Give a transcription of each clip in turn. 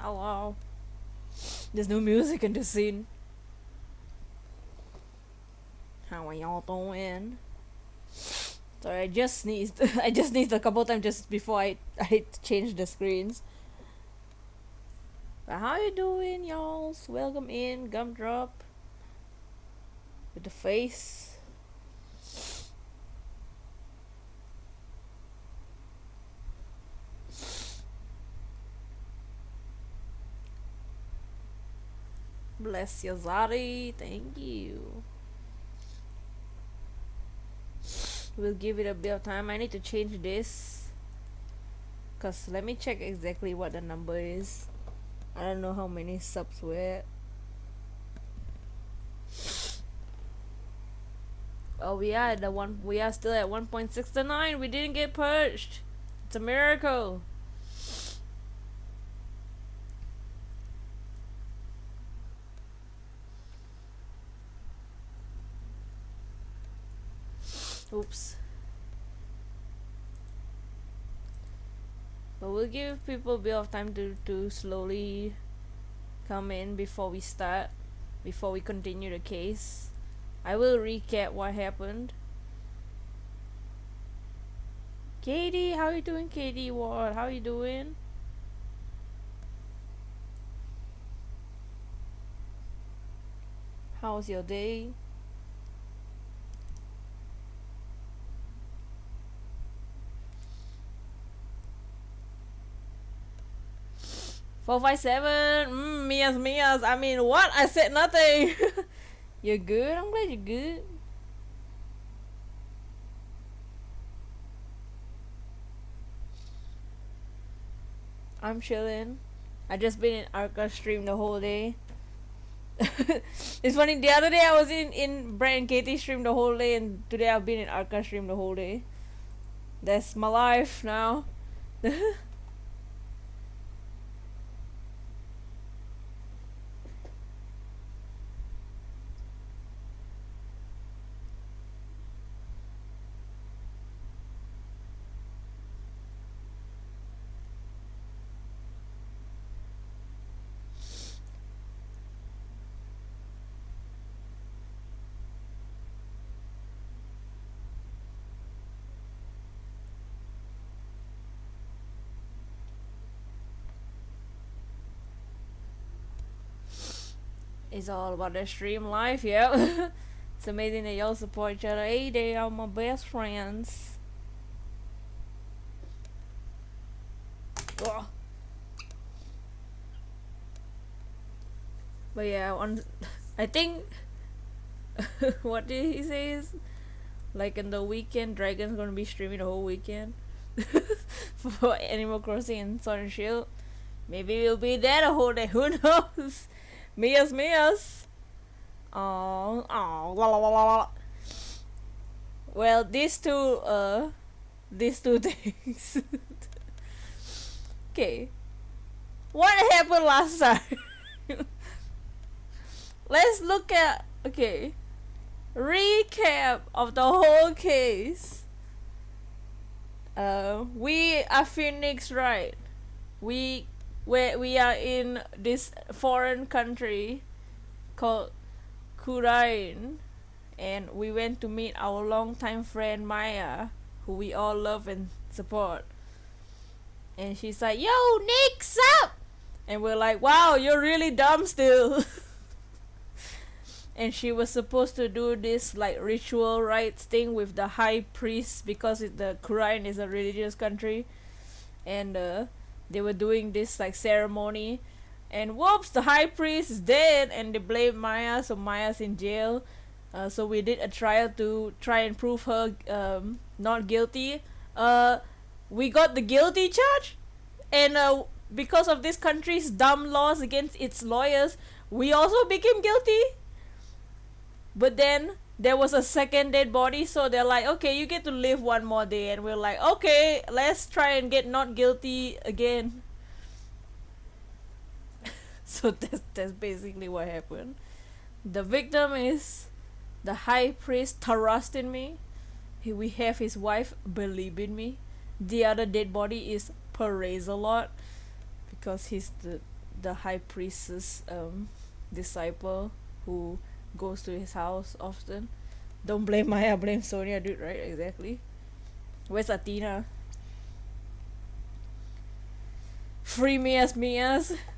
Hello. There's no music in the scene. How are y'all doing? Sorry, I just sneezed. I just sneezed a couple times just before I changed the screens. But how you doing, y'all? Welcome in, Gumdrop. With the face. Bless you, Zari. Thank you. We'll give it a bit of time. I need to change this. Cause let me check exactly what the number is. I don't know how many subs we're at. Oh, we are at the one. We are still at 1.69. We didn't get purged. It's a miracle. Oops. But we'll give people a bit of time to slowly come in before we start, before we continue the case. I will recap what happened. Katie, how you doing, Katie Ward? How you doing? How's your day? 457. Mia's. I mean, what? I said nothing. You're good? I'm glad you're good. I'm chilling. I just been in Arca stream the whole day. It's funny, the other day I was in Brett and Katie stream the whole day, and today I've been in Arca stream the whole day. That's my life now. It's all about the stream life, yeah. It's amazing that y'all support each other. Hey, they are my best friends. Ugh. But yeah, I think what did he say is like in the weekend, Dragon's gonna be streaming the whole weekend for Animal Crossing and Sword and Shield. Maybe we'll be there the whole day. Who knows? Mia's. Oh, la la la la. Well, these two things. Okay. What happened last time? Let's look at, okay, recap of the whole case. We are Phoenix, right? We are in this foreign country called Kurain, and we went to meet our longtime friend Maya, who we all love and support. And she's like, "Yo, Nick, sup?" And we're like, "Wow, you're really dumb still." And she was supposed to do this like ritual rites thing with the high priest, because the Kurain is a religious country, and they were doing this like ceremony, and whoops, the high priest is dead, and they blame Maya, so Maya's in jail. So we did a trial to try and prove her not guilty. We got the guilty charge, and because of this country's dumb laws against its lawyers, we also became guilty. But then there was a second dead body, so they're like, okay, you get to live one more day. And we're like, okay, let's try and get not guilty again. So that's basically what happened. The victim is the high priest Tarustin me. We have his wife Believe in me. The other dead body is Perez a lot, because he's the high priest's disciple who goes to his house often. Don't blame Maya, blame Sonia, dude, right? Exactly. Where's Athena? Free Mias.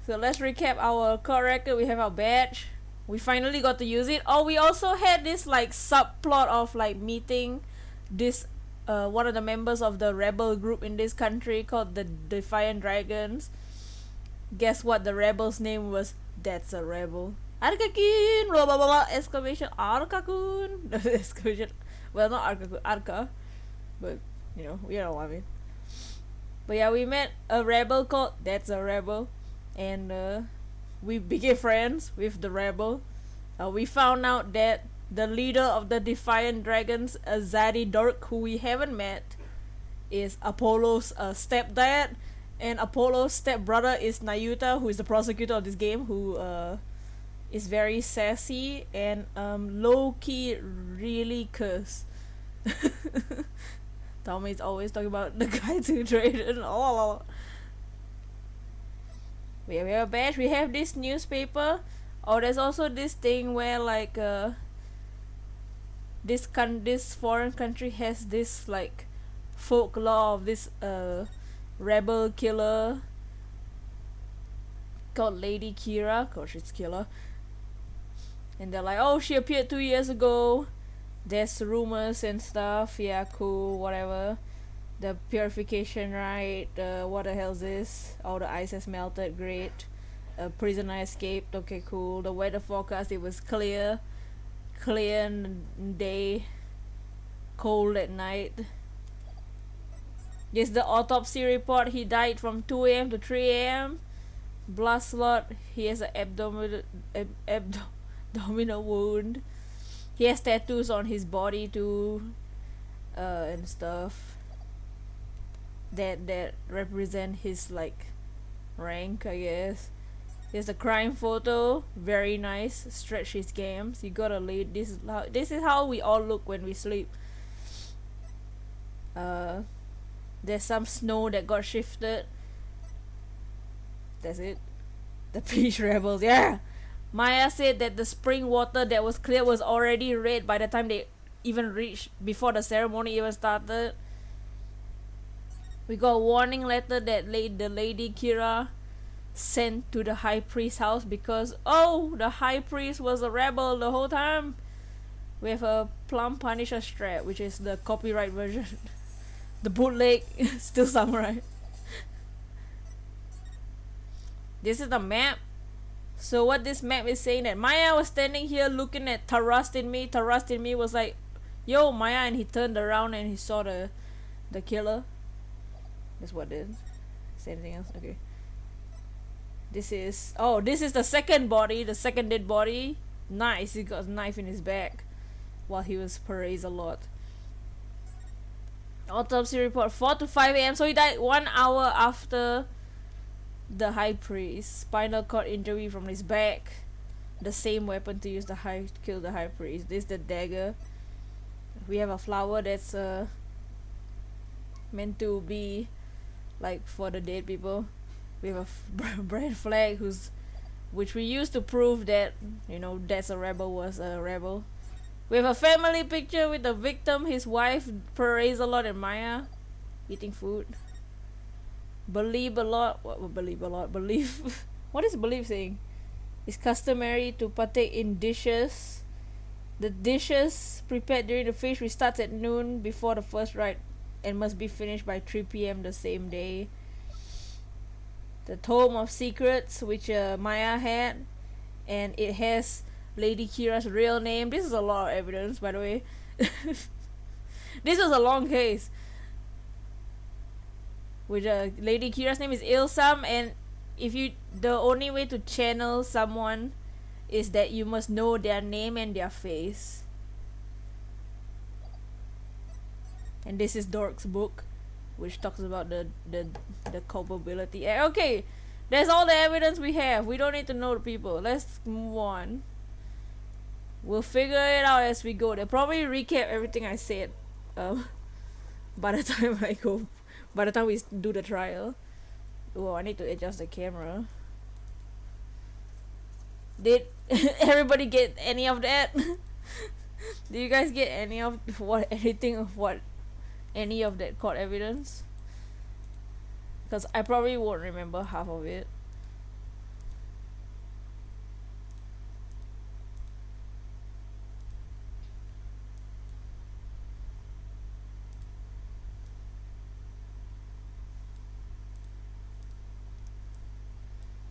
So let's recap our core record. We have our badge. We finally got to use it. Oh, we also had this like subplot of like meeting this one of the members of the rebel group in this country called the Defiant Dragons. Guess what? The rebel's name was That's a Rebel. Arka-kun! Blah blah blah blah! Exclamation! Arka-kun! Exclamation! Well, not Arka-kun, Arka. But, you know what I mean. But yeah, we met a rebel called That's a Rebel. And we became friends with the rebel. We found out that the leader of the Defiant Dragons, Zaddy Dork, who we haven't met, is Apollo's stepdad. And Apollo's stepbrother is Nayuta, who is the prosecutor of this game, who is very sassy and low-key really curse. Tommy's always talking about the guys who traded. Oh. We have a badge. We have this newspaper. Oh, there's also this thing where like this foreign country has this like folklore of this rebel killer called Lady Kira. Cause she's killer. And they're like, oh, she appeared 2 years ago. There's rumors and stuff. Yeah, cool, whatever. The purification rite, what the hell is this? Oh, the ice has melted, great. A prisoner escaped, okay, cool. The weather forecast, it was clear day, cold at night. Yes, the autopsy report, he died from 2 a.m. to 3 a.m. Blood slot, he has an abdominal wound. He has tattoos on his body too, and stuff that represent his like rank, I guess. Here's a crime photo, very nice. Stretch his gams. You gotta lead. This is how we all look when we sleep. There's some snow that got shifted. That's it. The Peach Rebels, yeah. Maya said that the spring water that was clear was already red by the time they even reached, before the ceremony even started. We got a warning letter that the Lady Kira sent to the high priest's house because, oh, the high priest was a rebel the whole time. We have a Plum Punisher strap, which is the copyright version. The bootleg, still samurai. This is the map. So what this map is saying that Maya was standing here looking at Tarust in Me. Tarust in Me was like, yo, Maya, and he turned around and he saw the killer. That's what it is. Is there anything else? Okay. This is the second body, the second dead body. Nice, he got a knife in his back while he was praised a lot. Autopsy report 4 to 5 a.m. So he died 1 hour after the high priest. Spinal cord injury from his back. The same weapon to use to kill the high priest. This is the dagger. We have a flower that's meant to be like for the dead people. We have a brand flag which we used to prove that, you know, That's a Rebel was a rebel. We have a family picture with the victim, his wife, praise a lot, and Maya eating food. Believe a lot. What believe a lot? Believe. What is believe saying? It's customary to partake in dishes. The dishes prepared during the feast restarts at noon before the first rite and must be finished by 3 p.m. the same day. The Tome of Secrets, which Maya had, and it has Lady Kira's real name. This is a lot of evidence, by the way. This was a long case. Which Lady Kira's name is Ilsam, and the only way to channel someone is that you must know their name and their face. And this is Dork's book, which talks about the culpability. Okay, that's all the evidence we have. We don't need to know the people. Let's move on. We'll figure it out as we go. They'll probably recap everything I said by the time we do the trial. Oh, I need to adjust the camera. Did everybody get any of that? Did you guys get anything of what any of that court evidence? Because I probably won't remember half of it.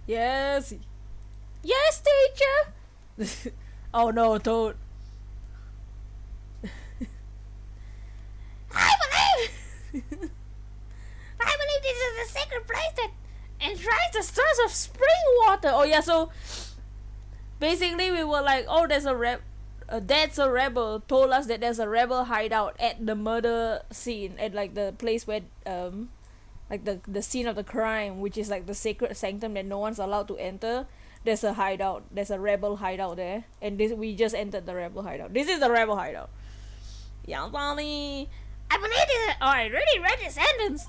Yes. Yes, teacher. Oh no, Toad. I believe. I believe this is the sacred place that enshrines the source of spring water. Oh yeah, so basically we were like, oh, that's a rebel. Told us that there's a rebel hideout at the murder scene, at like the place where like the scene of the crime, which is like the sacred sanctum that no one's allowed to enter. There's a hideout. There's a rebel hideout there, and we just entered the rebel hideout. This is the rebel hideout. Yeah, Bonnie. I believe this. Oh, I already read the sentence.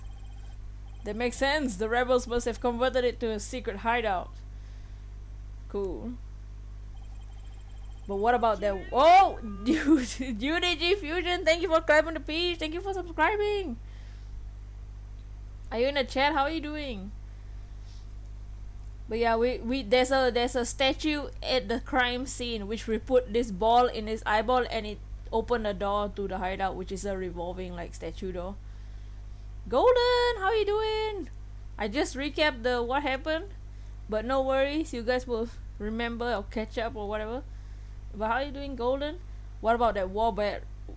That makes sense. The rebels must have converted it to a secret hideout. Cool. But what about that? Oh, UDG Fusion, thank you for clapping the page. Thank you for subscribing. Are you in the chat? How are you doing? But yeah, there's a statue at the crime scene which we put this ball in his eyeball and it opened the door to the hideout, which is a revolving like statue door. Golden, how are you doing? I just recapped the what happened, but no worries, you guys will remember or catch up or whatever. But how are you doing, Golden? What about that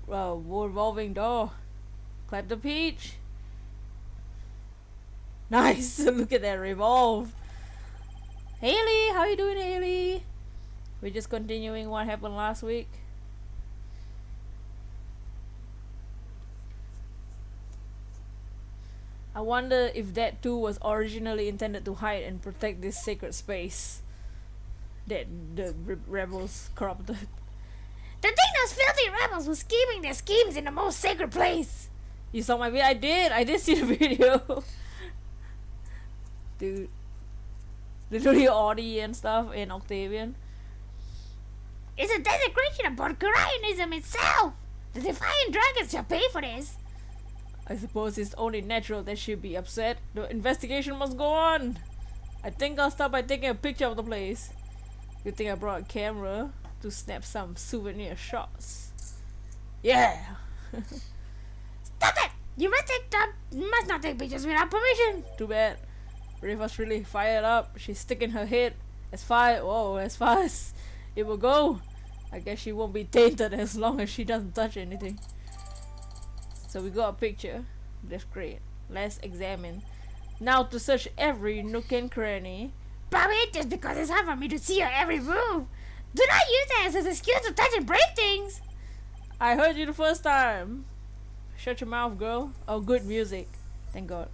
revolving door? Clap the peach. Nice. Look at that revolve. Haley, how you doing, Haley? We're just continuing what happened last week. I wonder if that too was originally intended to hide and protect this sacred space that the rebels corrupted. To think those filthy rebels were scheming their schemes in the most sacred place. You saw my video? I did see the video. Dude. Literally Audie and stuff and Octavian. It's a desecration of Borgarianism itself. The Defiant Dragons shall pay for this. I suppose it's only natural that she'd be upset. The investigation must go on. I think I'll start by taking a picture of the place. Good thing I brought a camera to snap some souvenir shots. Yeah. Stop it! You must not take pictures without permission. Too bad. Riva's really fired up. She's sticking her head as far as it will go. I guess she won't be tainted as long as she doesn't touch anything. So we got a picture. That's great. Let's examine. Now to search every nook and cranny. Bobby, just because it's hard for me to see your every move. Do not use that as an excuse to touch and break things. I heard you the first time. Shut your mouth, girl. Oh, good music. Thank God.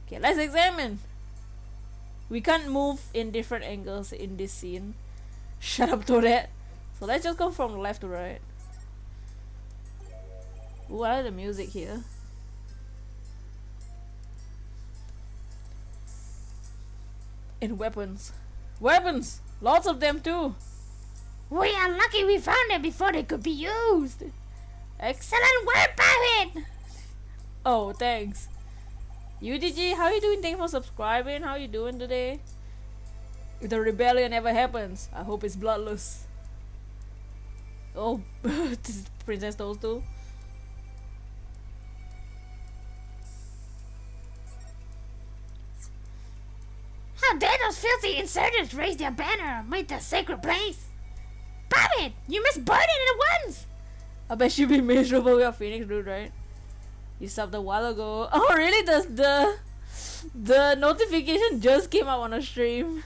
Okay, let's examine. We can't move in different angles in this scene. Shut up to that. So let's just go from left to right. Ooh, I like the music here. And weapons. Weapons! Lots of them too. We are lucky we found them before they could be used. Excellent work, Pirate! Oh, thanks. UDG, how you doing? Thanks for subscribing. How you doing today? If the rebellion ever happens, I hope it's bloodless. Oh, Princess Toadstool. How dare those filthy insurgents raise their banner amid the sacred place? Babbitt, you must burn it at once! I bet you'd be miserable with a Phoenix Dude, right? You subbed a while ago. Oh really? The notification just came up on a stream.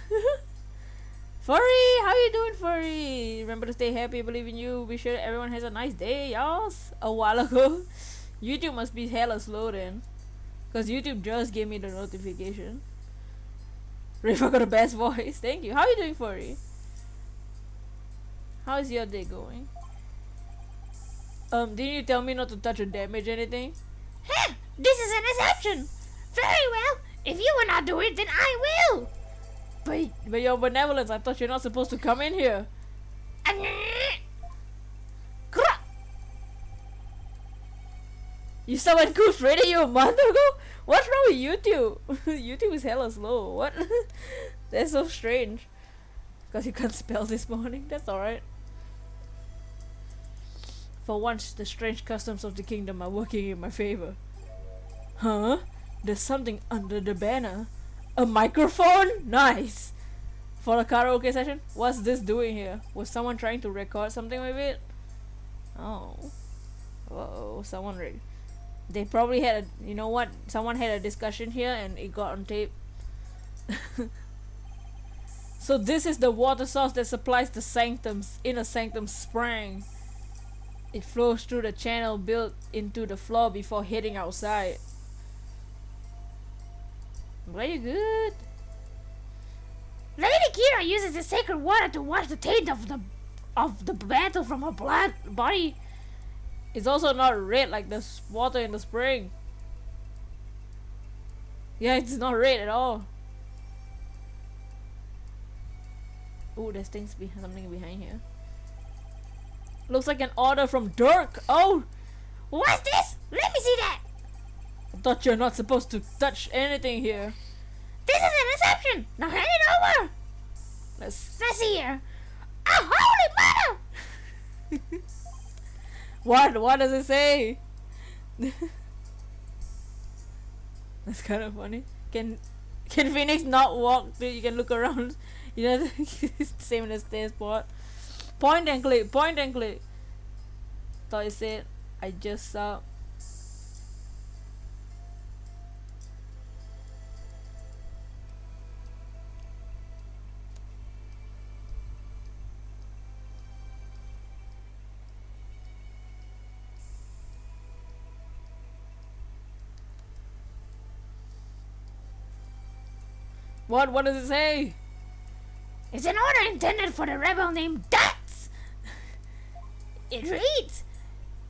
Furry, how you doing, Furry? Remember to stay happy, believe in you. Be sure everyone has a nice day, y'all. A while ago. YouTube must be hella slow then. Cause YouTube just gave me the notification. Rifa got the best voice. Thank you. How you doing, Furry? How is your day going? Didn't you tell me not to touch or damage anything? Huh! This is an exception! Very well! If you will not do it, then I will! by your benevolence, I thought you're not supposed to come in here. You summoned Goose Radio a month ago? What's wrong with YouTube? YouTube is hella slow. What? That's so strange. Because you can't spell this morning? That's alright. For once, the strange customs of the kingdom are working in my favor. Huh? There's something under the banner. A microphone? Nice! For the karaoke session? What's this doing here? Was someone trying to record something with it? Oh. Uh-oh, someone they probably had a, you know what? Someone had a discussion here and it got on tape. So this is the water source that supplies the sanctum's inner sanctum spring. It flows through the channel built into the floor before heading outside. Very good. Lady Kira uses the sacred water to wash the taint of the battle from her body. It's also not red like the water in the spring. Yeah, it's not red at all. Oh, there's something behind here. Looks like an order from Dirk. Oh! What's this? Let me see that! I thought you're not supposed to touch anything here. This is an reception! Now hand it over! Let's see here. Oh, holy mother! What does it say? That's kind of funny. Can Phoenix not walk? You can look around. You know, same as the spot. Point and click. Point and click. Thought it said, I just saw. What does it say? It's an order intended for the rebel named Dutz. It reads,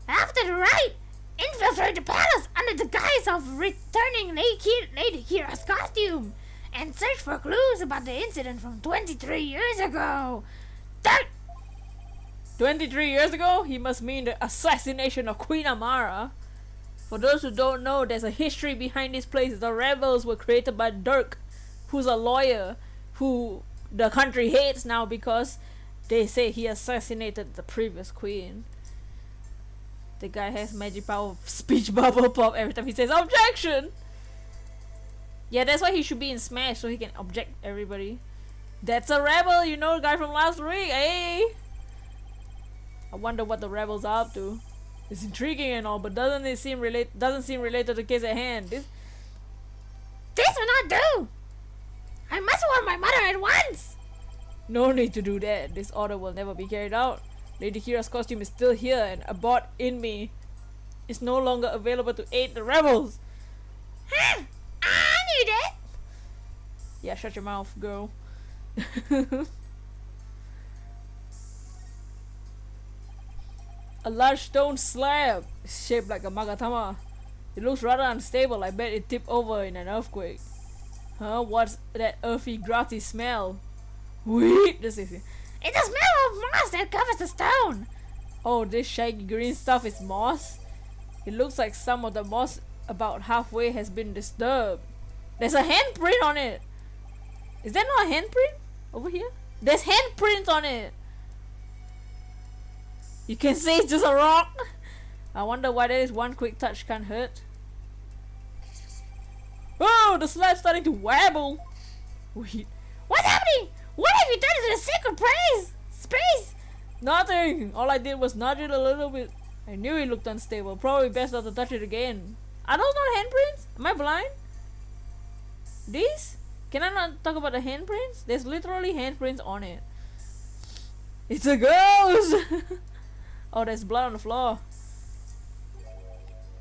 after the Wright infiltrate the palace under the guise of returning Lady Kira's costume and search for clues about the incident from 23 years ago. 23 years ago? He must mean the assassination of Queen Amara. For those who don't know, there's a history behind this place. The rebels were created by Dirk, who's a lawyer who the country hates now because they say he assassinated the previous queen. The guy has magic power of speech bubble pop every time he says objection. Yeah, that's why he should be in Smash, so he can object everybody. That's a rebel, you know, the guy from last week. Hey, I wonder what the rebels are up to. It's intriguing and all, but doesn't seem related to the case at hand. This will not do. I must warn my mother at once! No need to do that. This order will never be carried out. Lady Kira's costume is still here and a bot in me is no longer available to aid the rebels. Huh? I knew that! Yeah, shut your mouth, girl. A large stone slab shaped like a magatama. It looks rather unstable. I bet it tipped over in an earthquake. Huh? What's that earthy, grassy smell? Wait, this is it. It's the smell of moss that covers the stone. Oh, this shaggy green stuff is moss? It looks like some of the moss about halfway has been disturbed. There's a handprint on it. Is that not a handprint? Over here? There's handprints on it. You can say it's just a rock. I wonder why there is one quick touch can't hurt. Oh, the slab's starting to wabble. Wait. What's happening? What have you done to the sacred space? Nothing. All I did was nudge it a little bit. I knew it looked unstable. Probably best not to touch it again. Are those not handprints? Am I blind? These? Can I not talk about the handprints? There's literally handprints on it. It's a ghost! Oh, there's blood on the floor.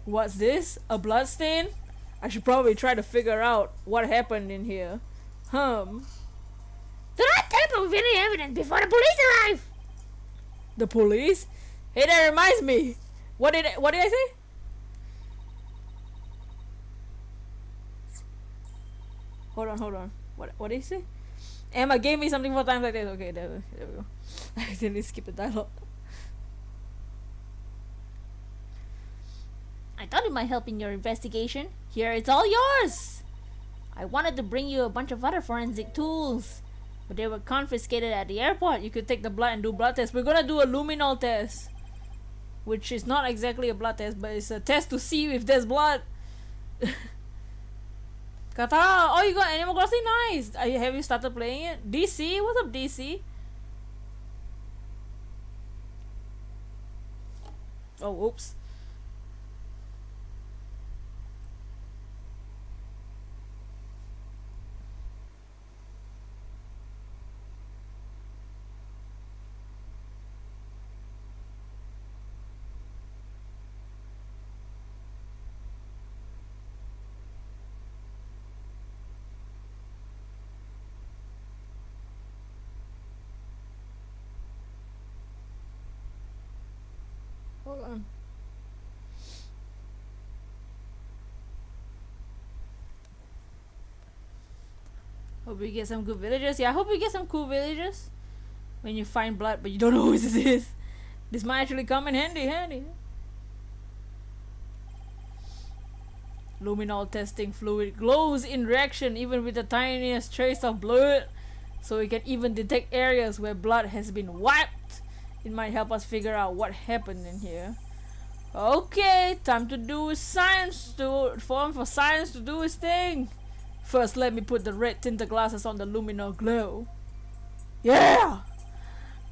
What's this? A blood stain? I should probably try to figure out what happened in here. Do not tamper with any evidence before the police arrive! The police? Hey, that reminds me! What did I say? Hold on. What did he say? Emma gave me something for times like this. Okay, there we go. I accidentally skipped the dialogue. I thought it might help in your investigation. Here, it's all yours! I wanted to bring you a bunch of other forensic tools, but they were confiscated at the airport. You could take the blood and do blood tests. We're gonna do a luminol test, which is not exactly a blood test, but it's a test to see if there's blood. Katara, oh, you got Animal Crossing? Nice! Have you started playing it? DC? What's up, DC? Oh, oops. Hold on. Hope we get some good villagers. Yeah, I hope we get some cool villagers. When you find blood, but you don't know who this is. This might actually come in handy. Luminol testing fluid glows in reaction even with the tiniest trace of blood. So we can even detect areas where blood has been wiped. It might help us figure out what happened in here. Okay, time to do science for science to do its thing. First, let me put the red tinted glasses on the luminol glow. Yeah!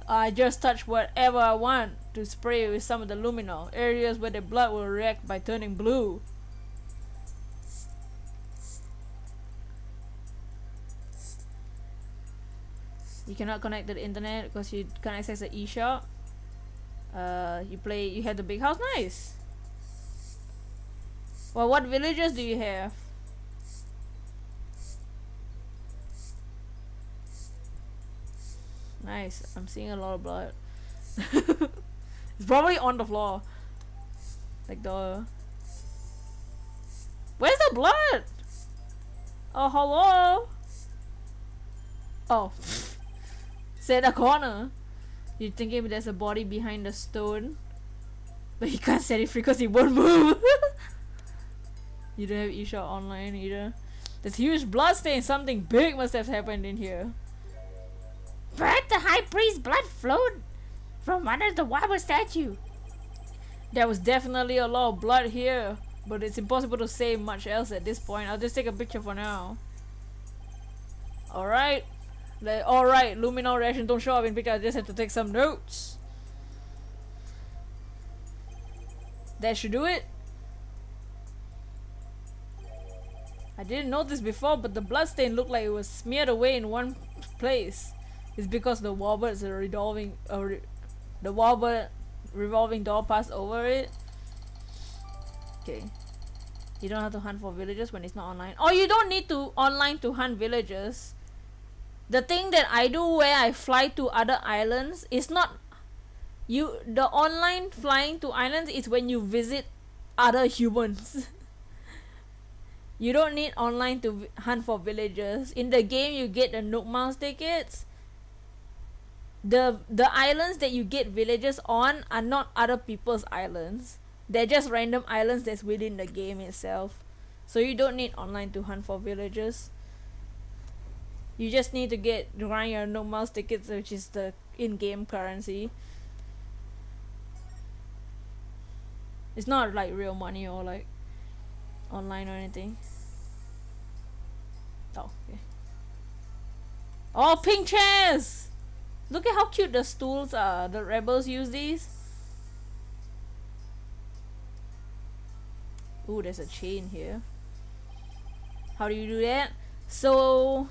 I just touch whatever I want to spray with some of the luminol. Areas where the blood will react by turning blue. You cannot connect to the internet because you can't access the eShop. You had the big house. Nice. Well, what villagers do you have? Nice. I'm seeing a lot of blood. It's probably on the floor. Like the... Where's the blood? Oh, hello? Oh. Set a corner. You're thinking there's a body behind the stone. But you can't set it free because it won't move. You don't have eShop online either. There's huge blood stain. Something big must have happened in here. Perhaps the high priest's blood flowed from under the marble statue. There was definitely a lot of blood here, but it's impossible to say much else at this point. I'll just take a picture for now. Alright. Alright, luminol reaction don't show up in picture. I just have to take some notes. That should do it. I didn't notice before, but the bloodstain looked like it was smeared away in one place. It's because the wobbles are the wobble revolving door passed over it. Okay. You don't have to hunt for villagers when it's not online. Oh, you don't need to online to hunt villagers. The thing that I do where I fly to other islands is not the online flying to islands is when you visit other humans. You don't need online to hunt for villagers. In the game you get the Nook Mouse tickets. The islands that you get villagers on are not other people's islands. They're just random islands that's within the game itself. So you don't need online to hunt for villagers. You just need to grind your Nook Mouse tickets, which is the in-game currency. It's not like real money or like online or anything. Oh, okay. Oh, pink chairs! Look at how cute the stools are. The rebels use these. Ooh, there's a chain here. How do you do that? So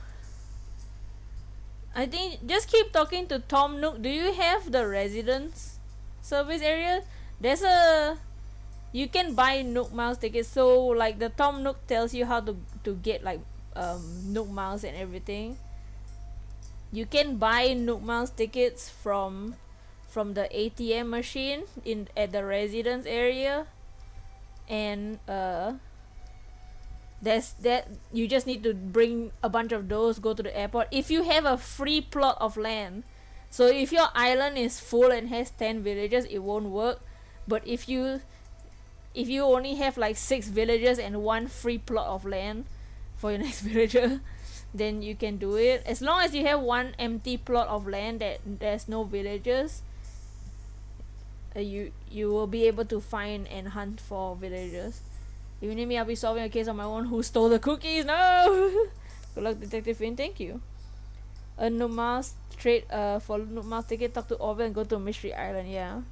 I think just keep talking to Tom Nook. Do you have the residence service area? There's a... You can buy Nook Mouse tickets. So like the Tom Nook tells you how to get like Nook Mouse and everything. You can buy Nook Mouse tickets from the ATM machine at the residence area, and There's that you just need to bring a bunch of those, go to the airport. If you have a free plot of land, so if your island is full and has 10 villages, it won't work. But if you only have like 6 villages and one free plot of land for your next villager, then you can do it. As long as you have one empty plot of land that there's no villagers, you will be able to find and hunt for villagers. If you need me, I'll be solving a case on my own. Who stole the cookies? No! Good luck, Detective Finn. Thank you. A Numas trade for Numas ticket, talk to Orville and go to Mystery Island. Yeah.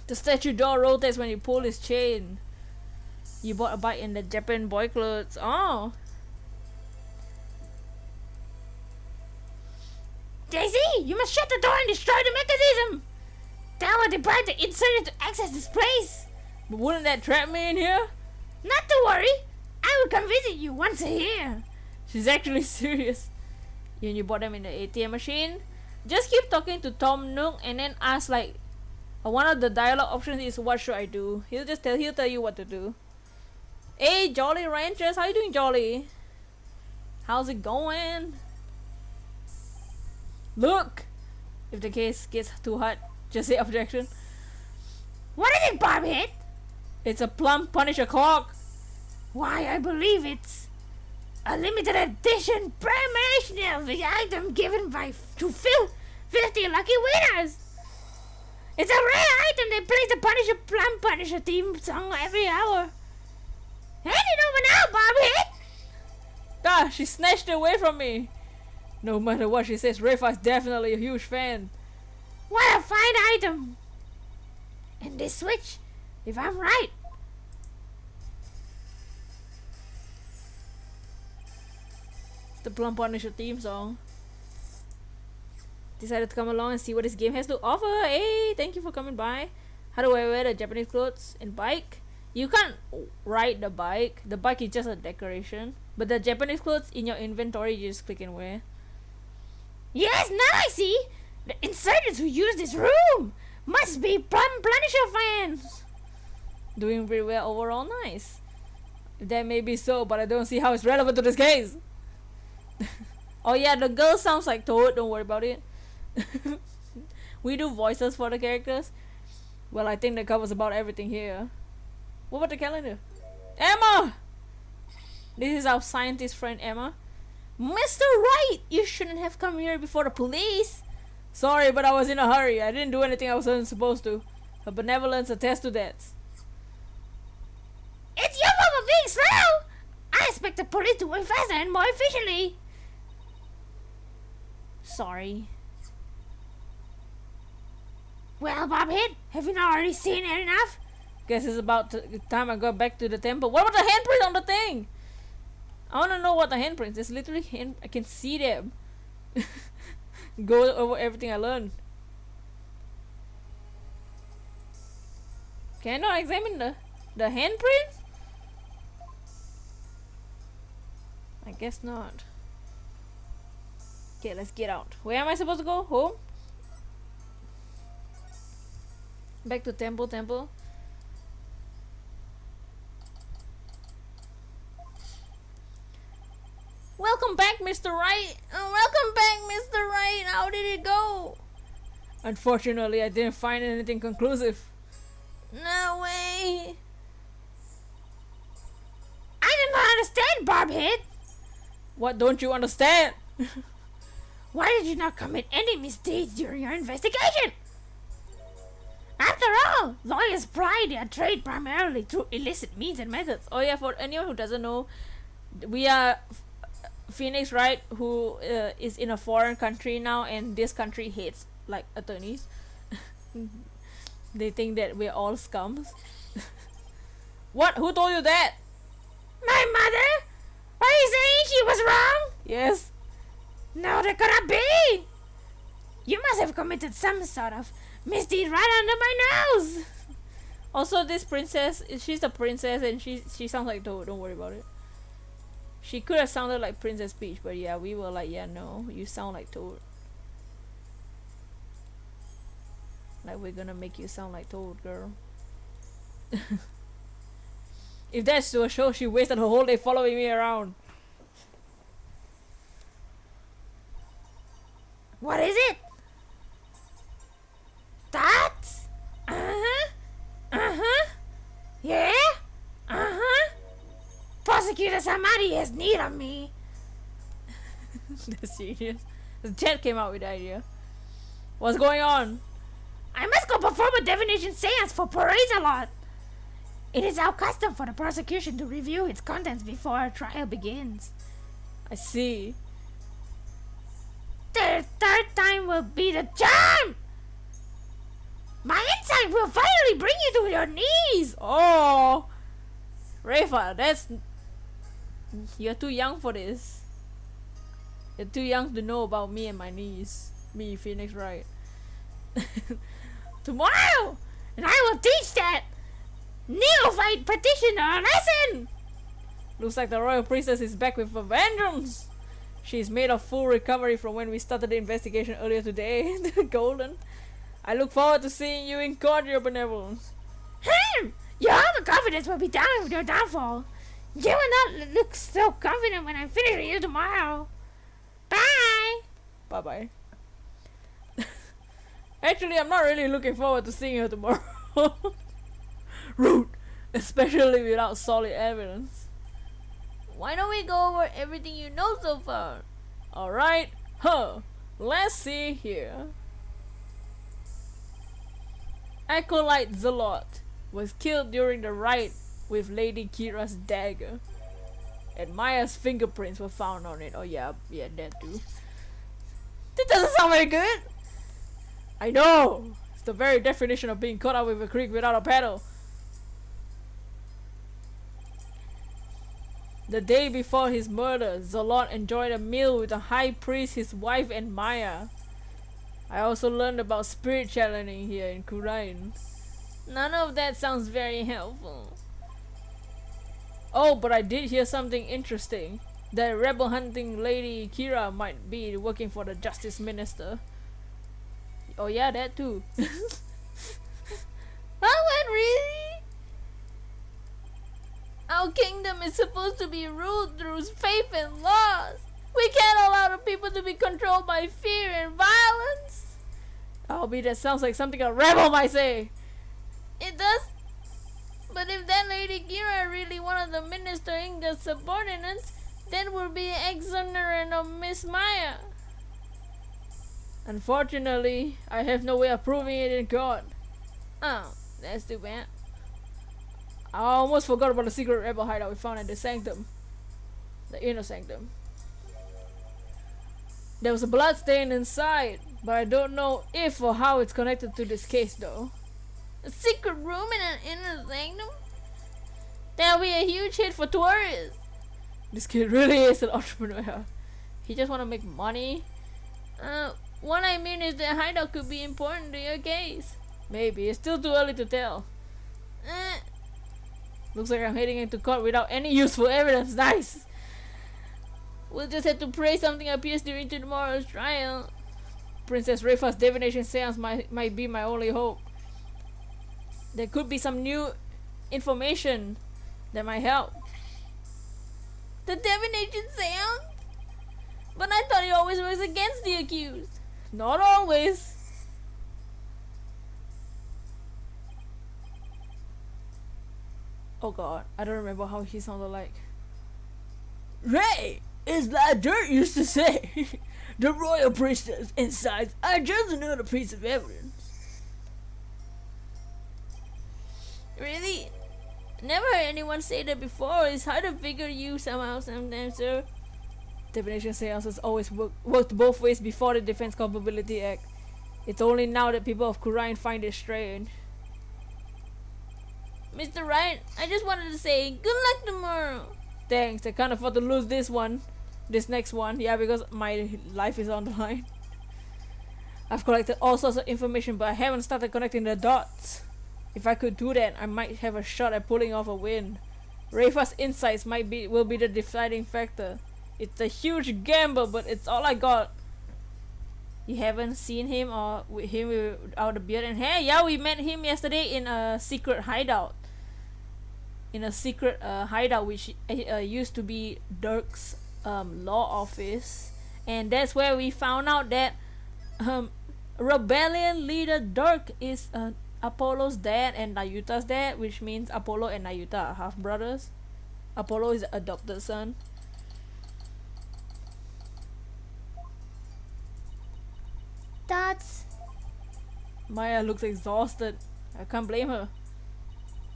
The statue door rotates when you pull his chain. You bought a bike in the Japan boy clothes. Oh. Daisy, you must shut the door and destroy the mechanism. That will deprive the insurgent to access this place. But wouldn't that trap me in here? Not to worry. I will come visit you once a year. She's actually serious. You bought them in the ATM machine? Just keep talking to Tom Nook and then ask like one of the dialogue options is what should I do? He'll tell you what to do. Hey Jolly Ranchers, how you doing, Jolly? How's it going? Look! If the case gets too hot, just say objection. What is it, Bobhead? It's a plum Punisher clock. Why, I believe it's a limited edition premonition of the item given to 50 lucky winners. It's a rare item that plays the Punisher Plum Punisher theme song every hour. Hand it over now, Bobhead! Ah, she snatched it away from me. No matter what she says, Rafa's definitely a huge fan. What a fine item! And this switch, if I'm right. It's the Plum Punisher theme song. Decided to come along and see what this game has to offer. Hey, thank you for coming by. How do I wear the Japanese clothes and bike? You can't ride the bike. The bike is just a decoration. But the Japanese clothes in your inventory, you just click and wear. Yes, now I see. The insurgents who use this room must be Plum Punisher fans. Doing pretty well overall, nice. That may be so, but I don't see how it's relevant to this case. Oh yeah, the girl sounds like Toad, don't worry about it. We do voices for the characters. Well, I think that covers about everything here. What about the calendar? Emma! This is our scientist friend Emma. Mr. Wright! You shouldn't have come here before the police. Sorry, but I was in a hurry. I didn't do anything I wasn't supposed to. Her benevolence attests to that. It's your fault for being slow! I expect the police to work faster and more efficiently. Sorry. Well, Bobhead, have you not already seen it enough? Guess it's about time I go back to the temple. What about the handprint on the thing? I want to know what the handprints. It's literally I can see them. Go over everything I learned. Can I not examine the handprints? I guess not. Okay, let's get out. Where am I supposed to go? Home? Back to temple. Welcome back, Mr. Wright. Welcome back, Mr. Wright. How did it go? Unfortunately, I didn't find anything conclusive. No way. I do not understand, Bobhead. What don't you understand? Why did you not commit any misdeeds during your investigation? After all, lawyers ply their trade primarily through illicit means and methods. Oh yeah, for anyone who doesn't know, we are Phoenix Wright, who is in a foreign country now, and this country hates like attorneys. They think that we're all scums. What? Who told you that? My mother? Are you saying she was wrong? Yes. No, that cannot be. You must have committed some sort of misdeed right under my nose. Also, this princess, she's a princess, and she sounds like Toad. Don't worry about it. She could have sounded like Princess Peach, but yeah, we were like, yeah, no, you sound like Toad. Like, we're gonna make you sound like Toad, girl. If that's to show she wasted her whole day following me around. What is it? That? Uh-huh. Uh-huh. Yeah? Uh-huh. Prosecutor Samadi has need of me. That's serious. Jet came out with the idea. What's going on? I must go perform a divination seance for Parazalot. It is our custom for the prosecution to review its contents before a trial begins. I see. The third time will be the charm! My insight will finally bring you to your knees! Oh! Rafa, that's... You're too young for this. You're too young to know about me and my niece. Me, Phoenix Wright. Tomorrow! And I will teach that neophyte practitioner a lesson! Looks like the royal priestess is back with a vengeance! She's made a full recovery from when we started the investigation earlier today. Golden. I look forward to seeing you in court, your benevolence. Your overconfidence will be down with your downfall. You will not look so confident when I finish with you tomorrow. Bye! Bye-bye. Actually, I'm not really looking forward to seeing her tomorrow. Rude. Especially without solid evidence. Why don't we go over everything you know so far? Alright. Let's see here. Acolyte Zelot was killed during the riot with Lady Kira's dagger. And Maya's fingerprints were found on it. Oh yeah, that too. That doesn't sound very good! I know! It's the very definition of being caught up with a creek without a paddle. The day before his murder, Zalot enjoyed a meal with the high priest, his wife, and Maya. I also learned about spirit channeling here in Kurain. None of that sounds very helpful. Oh, but I did hear something interesting. That rebel hunting Lady Kira might be working for the Justice Minister. Oh yeah, that too. Oh, really? Our kingdom is supposed to be ruled through faith and laws. We can't allow the people to be controlled by fear and violence. Albeit that sounds like something a rebel might say. It does. But if that Lady Kira really one of the Minister Inga's subordinates, then we'll be exonerant of Miss Maya. Unfortunately, I have no way of proving it in court. Oh, that's too bad. I almost forgot about the secret rebel hideout we found at the sanctum. The inner sanctum. There was a blood stain inside, but I don't know if or how it's connected to this case though. A secret room in an inner sanctum? That'll be a huge hit for tourists. This kid really is an entrepreneur. He just wanna make money. What I mean is the hideout could be important to your case. Maybe, it's still too early to tell. Looks like I'm heading into court without any useful evidence. Nice! We'll just have to pray something appears during tomorrow's trial. Princess Refa's divination seance might be my only hope. There could be some new information that might help. The divination seance? But I thought it always works against the accused. Not always. Oh god, I don't remember how he sounded like. Ray! It's like Dirt used to say. The royal priestess insides are just another piece of evidence. Really? Never heard anyone say that before. It's hard to figure you somehow sometimes, sir. Divination seances always worked both ways before the Defense Culpability Act. It's only now that people of Kurain find it strange. Mr. Wright, I just wanted to say good luck tomorrow. Thanks, I can't afford to lose this next one. Yeah, because my life is on the line. I've collected all sorts of information, but I haven't started connecting the dots. If I could do that, I might have a shot at pulling off a win. Refa's insights will be the deciding factor. It's a huge gamble, but it's all I got. You haven't seen him or with him without a beard and hair? Yeah, we met him yesterday in a secret hideout. in a secret hideout which used to be Dirk's law office, and that's where we found out that um, rebellion leader Dirk is Apollo's dad and Nayuta's dad, which means Apollo and Nayuta are half brothers. Apollo is the adopted son. That's... Maya looks exhausted. I can't blame her.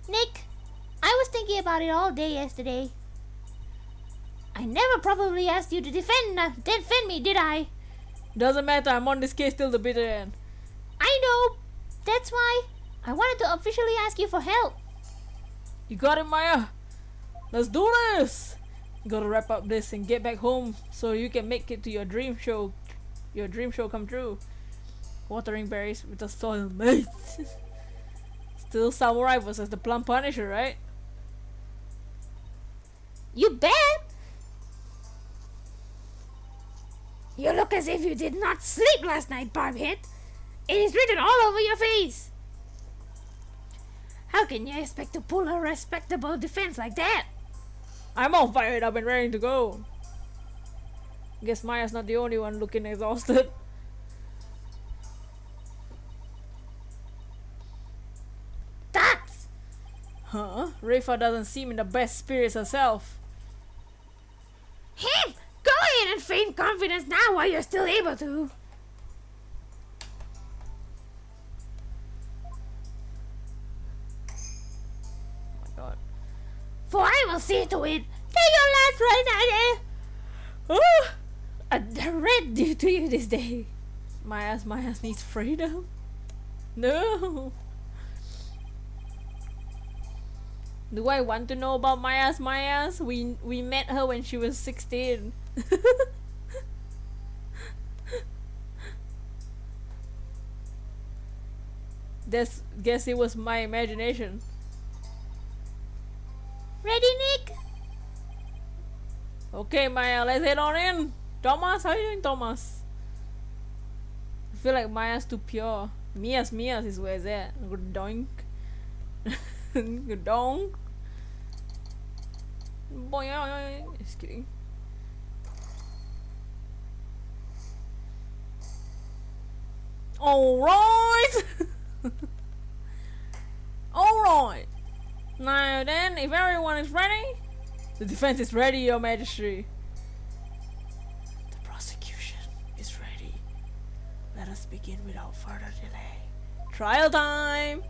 Nick, I was thinking about it all day yesterday. I never probably asked you to defend me, did I? Doesn't matter, I'm on this case till the bitter end. I know. That's why I wanted to officially ask you for help. You got it, Maya. Let's do this. Gotta wrap up this and get back home so you can make it to your dream show. Your dream show come true. Watering berries with a soil mate. Still samurai versus the plum punisher, right? You bet. You look as if you did not sleep last night, Barbhead. It is written all over your face. How can you expect to pull a respectable defense like that? I'm all fired up and ready to go. Guess Maya's not the only one looking exhausted. That's... Huh? Rifa doesn't seem in the best spirits herself. Him! Go ahead and feign confidence now while you're still able to. Oh my god. For I will see to it that your last right a red due to you this day. Maya's needs freedom? No. Do I want to know about Maya's? We met her when she was 16. Guess it was my imagination. Ready, Nick? Okay, Maya, let's head on in. Thomas, how you doing, Thomas? I feel like Maya's too pure. Mia's is where it's at. Good doink. Good donk. Boy, just kidding. Alright! Alright! Now then, if everyone is ready, the defense is ready, Your Majesty. The prosecution is ready. Let us begin without further delay. Trial time!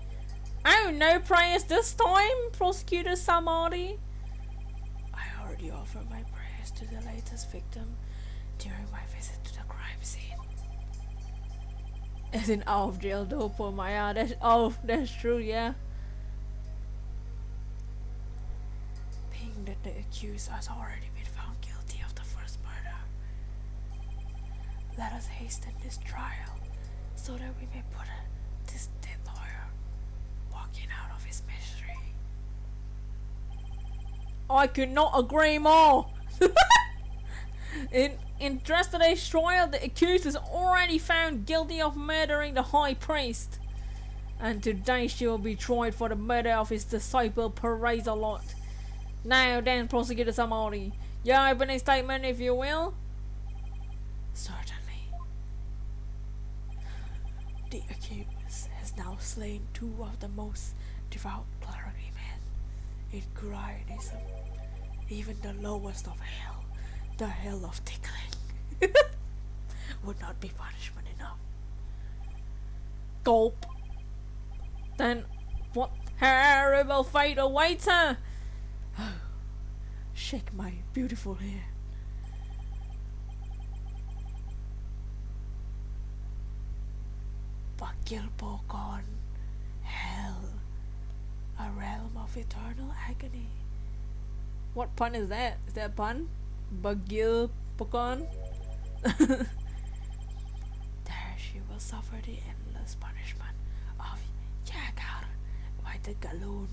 Oh, no prayers this time, Prosecutor Samadi. I already offered my prayers to the latest victim during my visit to the crime scene. As in out of jail though, poor Maya. That's true, yeah. Being that the accused has already been found guilty of the first murder, let us hasten this trial so that we may put this dead lawyer walking out of his misery. I could not agree more. In yesterday's trial, the accused is already found guilty of murdering the high priest, and today she will be tried for the murder of his disciple Perazalot. Now then, Prosecutor Samari, your opening statement, if you will. Certainly. The accused has now slain two of the most devout clergymen in Guraianism, even the lowest of hell, the hell of tickling, would not be punishment enough. Gulp. Then what terrible fate awaits her? Shake my beautiful hair. Bagilbogon, hell, a realm of eternal agony. What pun is that? Is that a pun? Bagilbogon? There she will suffer the endless punishment of Yagar by the galoon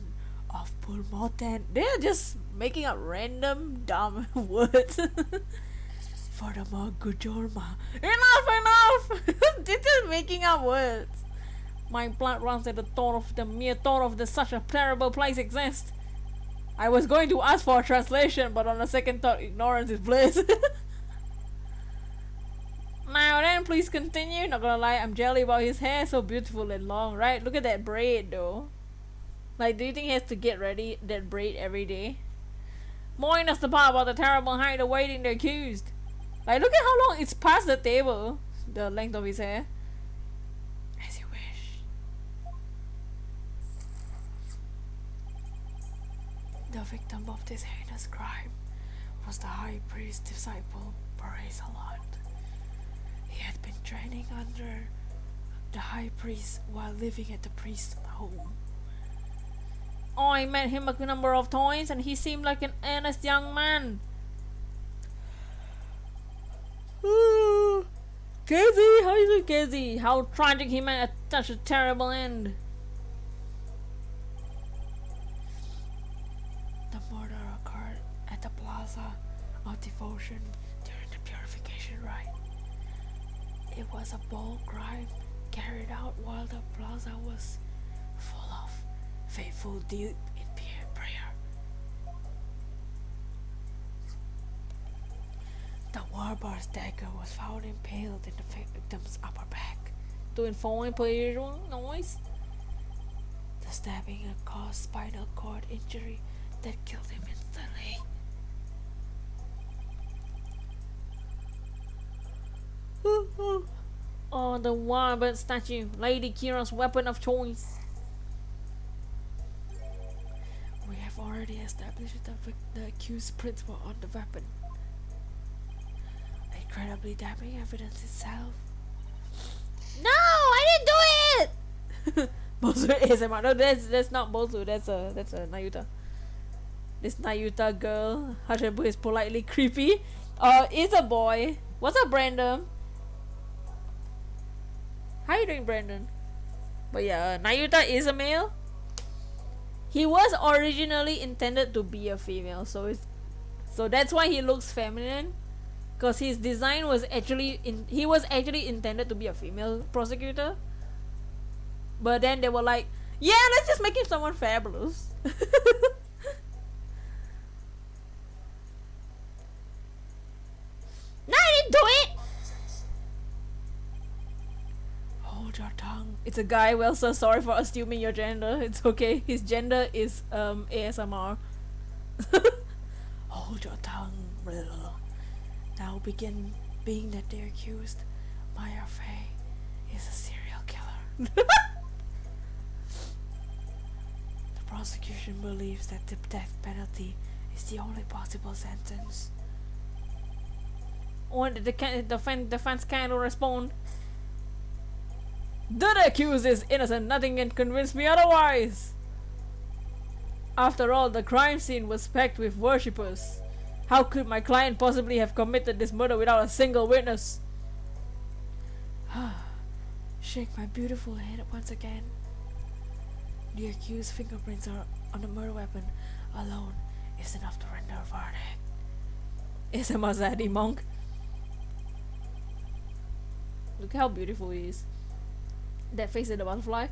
of Pulmoten. They're just making up random dumb words. For the Magujorma. Enough! They're just making up words. My blood runs at the mere thought of such a terrible place exists. I was going to ask for a translation, but on a second thought, ignorance is bliss. Now then, please continue. Not gonna lie, I'm jelly about his hair. So beautiful and long, right? Look at that braid though. Like, do you think he has to get ready that braid every day? Moin us the part about the terrible height awaiting the accused. Like, look at how long it's past the table. The length of his hair. As you wish. The victim of this heinous crime was the high priest's disciple, Parasalot. He had been training under the high priest while living at the priest's home. I met him a number of times and he seemed like an honest young man. Casey, how is it, Casey? How tragic he met at such a terrible end. The murder occurred at the Plaza of Devotion during the purification rite. It was a bold crime carried out while the plaza was full of faithful deep in prayer. The warbar's dagger was found impaled in the victim's upper back to inform player noise. The stabbing caused spinal cord injury that killed him instantly. Oh, the warbird statue, Lady Kira's weapon of choice. We have already established that the accused prints were on the weapon. Incredibly damning evidence itself. No, I didn't do it! Bosu ASMR. No, that's not Bosu. That's a Nayuta. This Nayuta girl, how should I put it, is politely creepy. Is a boy. What's up, Brandon? How you doing, Brandon? But yeah, Nayuta is a male. He was originally intended to be a female, so that's why he looks feminine. Because his design was actually he was actually intended to be a female prosecutor. But then they were like, yeah, let's just make him someone fabulous. No, I didn't do it! Hold your tongue. It's a guy. Well, so sorry for assuming your gender. It's okay. His gender is ASMR. Hold your tongue. Now begin being that they're accused. Maya Fey is a serial killer. The prosecution believes that the death penalty is the only possible sentence. Or the defense can't respond. The accused is innocent. Nothing can convince me otherwise. After all, the crime scene was packed with worshippers. How could my client possibly have committed this murder without a single witness? Shake my beautiful head once again. The accused's fingerprints are on the murder weapon alone is enough to render a verdict. Is a Mazadi monk. Look how beautiful he is. That face of the butterfly.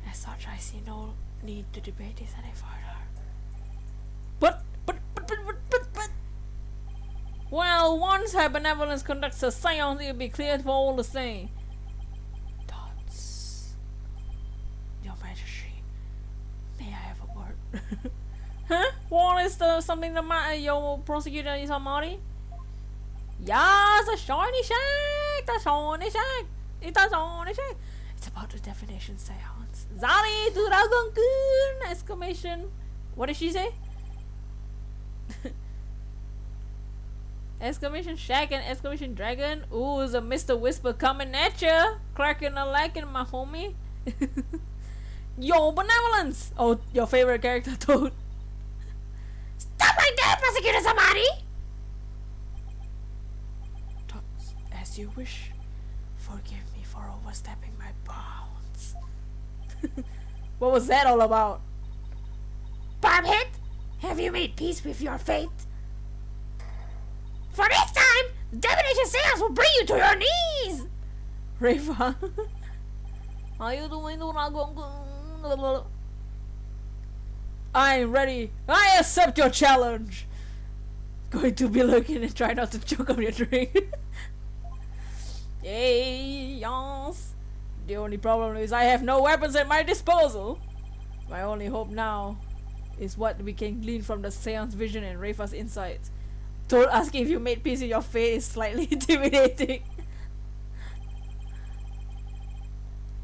As such, I see no need to debate this any further. But. Well, once her benevolence conducts a seance, it will be clear for all to see. Thoughts. Your Majesty, may I have a word? Huh? What is something the matter, your prosecutor is Amari? Yes, a shiny shack! The shiny shack! It's a shiny shack! It's about the definition seance. Zari to Dragon Kun! Exclamation. What did she say? Exclamation shack and exclamation dragon. Ooh, is a Mr. Whisper coming at ya. Cracking a lacking, my homie. Your benevolence! Oh, your favorite character, Toad. Stop right there, Prosecutor Samari! As you wish. Forgive me for overstepping my bounds. What was that all about? Barbhead, have you made peace with your fate? For next time, the divination seance will bring you to your knees! Reva. Are you doing the Dragon? I'm ready. I accept your challenge. Going to be looking and try not to choke on your drink. Hey, yas. The only problem is I have no weapons at my disposal. My only hope now is what we can glean from the seance vision and Rafa's insights. Told asking if you made peace with your fate is slightly intimidating.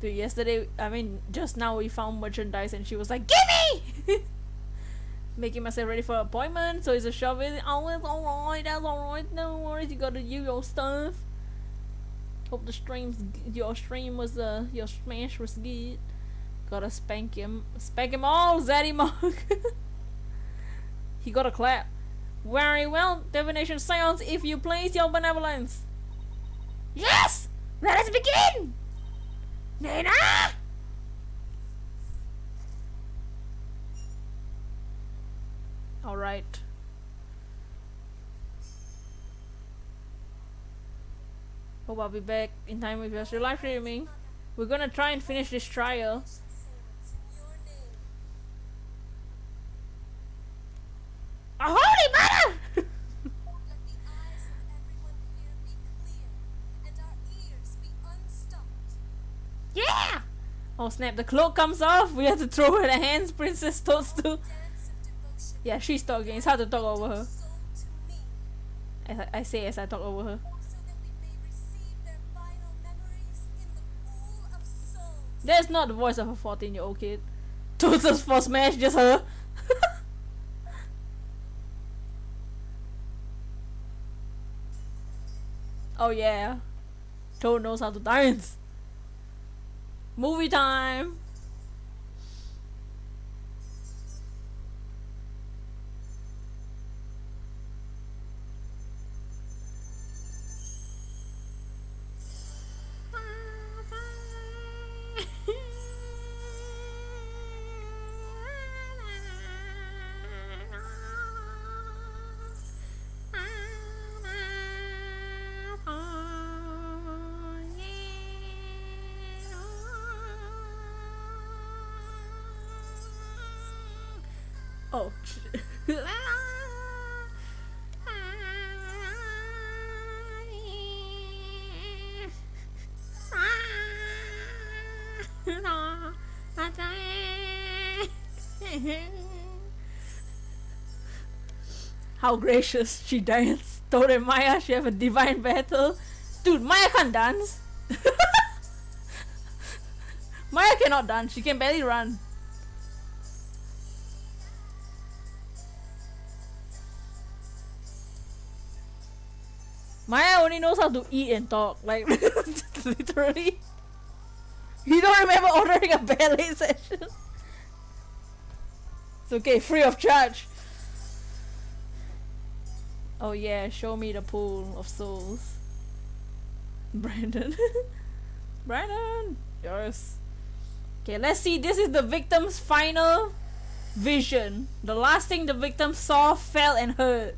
Dude, yesterday, just now we found merchandise and she was like, GIMME! Making myself ready for an appointment, so it's a shop visit. Oh, it's alright, that's alright, no worries, you gotta use your stuff. Hope your stream was, your smash was good. Gotta spank him all, Zaddy Monk. He got a clap. Very well, divination seance if you please, your benevolence. Yes! Let us begin! Nena! Alright. Hope I'll be back in time with your live streaming. We're gonna try and finish this trial. A holy mother! Yeah! Oh snap, the cloak comes off. We have to throw her the hands, Princess Toadstool. Yeah, she's talking. It's hard to talk over her. I say as I talk over her. That's not the voice of a 14-year-old kid. Toadstool's for smash, just her. Oh yeah. Toad knows how to dance. Movie time. Oh. How gracious she danced. Toad and Maya, she have a divine battle. Dude, Maya can't dance. Maya cannot dance. She can barely run. Maya only knows how to eat and talk, like literally. You don't remember ordering a ballet session? It's okay, free of charge. Oh yeah, show me the pool of souls. Brandon. Brandon! Yes. Okay, let's see. This is the victim's final vision. The last thing the victim saw, felt, and heard.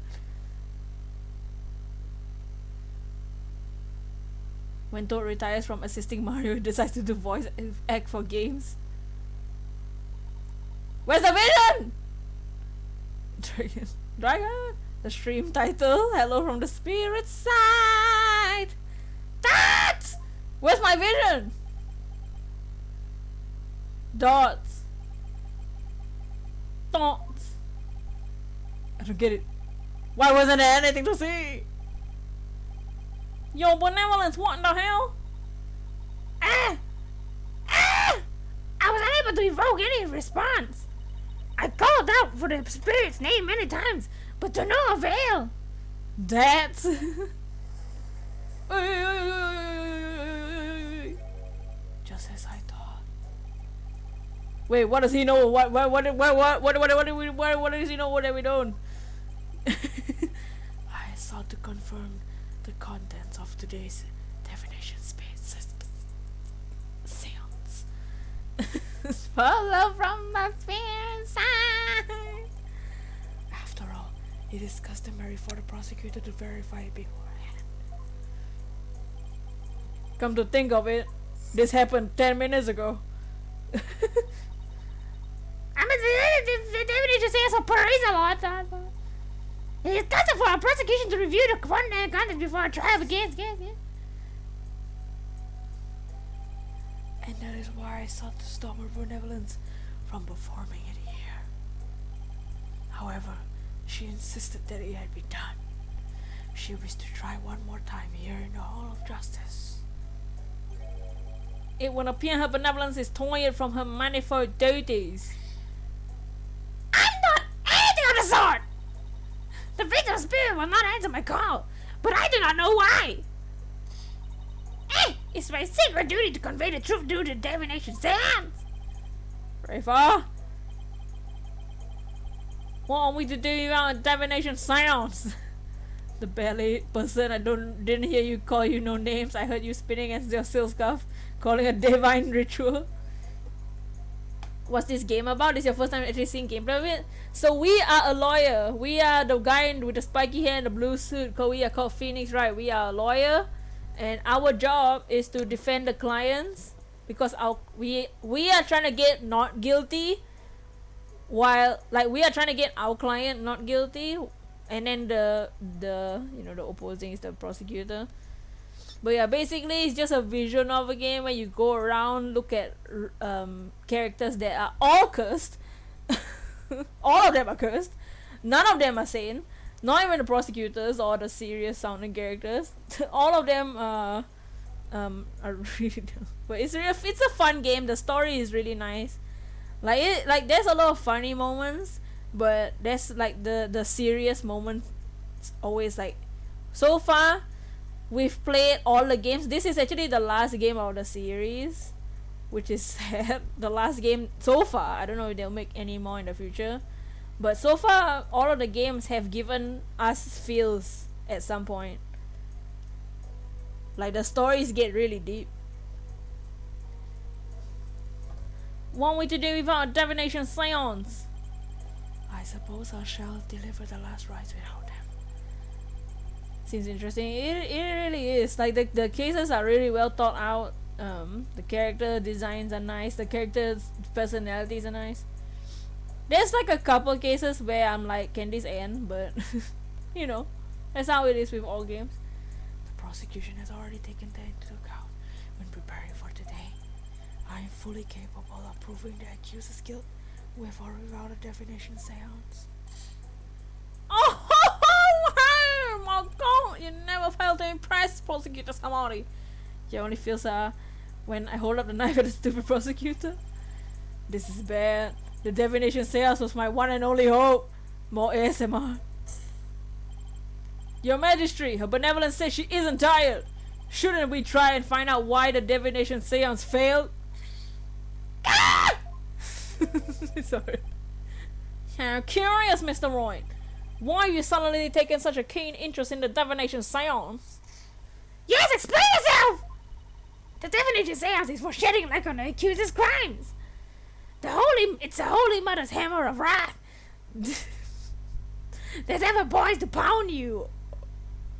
When Toad retires from assisting Mario, he decides to do voice act for games. Where's the vision? Dragon. The stream title. Hello from the spirit side. That. Where's my vision? Dots. Dots. I don't get it. Why wasn't there anything to see? Yo, benevolence, what in the hell? I was unable to evoke any response. I called out for the spirit's name many times, but to no avail. That's... Just as I thought. Wait, what does he know? What does he know? What have we done? I sought to confirm the contents of today's divination space seance. Follow from the spirit side. After all, it is customary for the prosecutor to verify beforehand. Come to think of it, this happened 10 minutes ago. The Devanator says a praise a lot. It is custom for a prosecution to review the content before a trial begins. And that is why I sought to stop her benevolence from performing it here. However, she insisted that it had been done. She wished to try one more time here in the Hall of Justice. It would appear her benevolence is torn from her manifold duties. I'm not anything of the sort! The victim spirit will not answer my call, but I do not know why. It's my sacred duty to convey the truth due to divination seance. Rafa? What are we to do about divination seance? The ballet person, I didn't hear you call you no names. I heard you spinning as your silk scarf, calling a divine ritual. What's this game about? This is your first time actually seeing gameplay of it? So we are a lawyer. We are the guy with the spiky hair and the blue suit. We are called Phoenix, right? We are a lawyer, and our job is to defend the clients because we are trying to get not guilty, while like we are trying to get our client not guilty, and then the opposing is the prosecutor. But yeah, basically it's just a visual novel game where you go around, look at characters that are all cursed. All of them are cursed. None of them are sane. Not even the prosecutors or the serious sounding characters. All of them are really dumb. But it's a fun game. The story is really nice. Like there's a lot of funny moments, but there's like the serious moments always like. So far we've played all the games. This is actually the last game of the series, which is sad. The last game so far. I don't know if they'll make any more in the future, but so far all of the games have given us feels at some point. Like the stories get really deep. Want we to do without a divination seance? I suppose I shall deliver the last rites without them. Seems interesting. It really is. Like the cases are really well thought out. The character designs are nice. The characters' personalities are nice. There's like a couple cases where I'm like, can this end? But you know, that's how it is with all games. The prosecution has already taken that into account when preparing for today. I am fully capable of proving the accuser's guilt with or without a definition seance. Oh, my God! You never fail to impress, Prosecutor Samari. You only feel sad when I hold up the knife at the stupid prosecutor. This is bad. The divination seance was my one and only hope. More ASMR. Your Majesty, her benevolence says she isn't tired. Shouldn't we try and find out why the divination seance failed? Sorry. I'm curious, Mr. Wright. Why are you suddenly taking such a keen interest in the divination seance? Yes, explain yourself! The divination seance is for shedding light on the accuser's crimes. It's the Holy Mother's hammer of wrath. There's ever boys to pound you.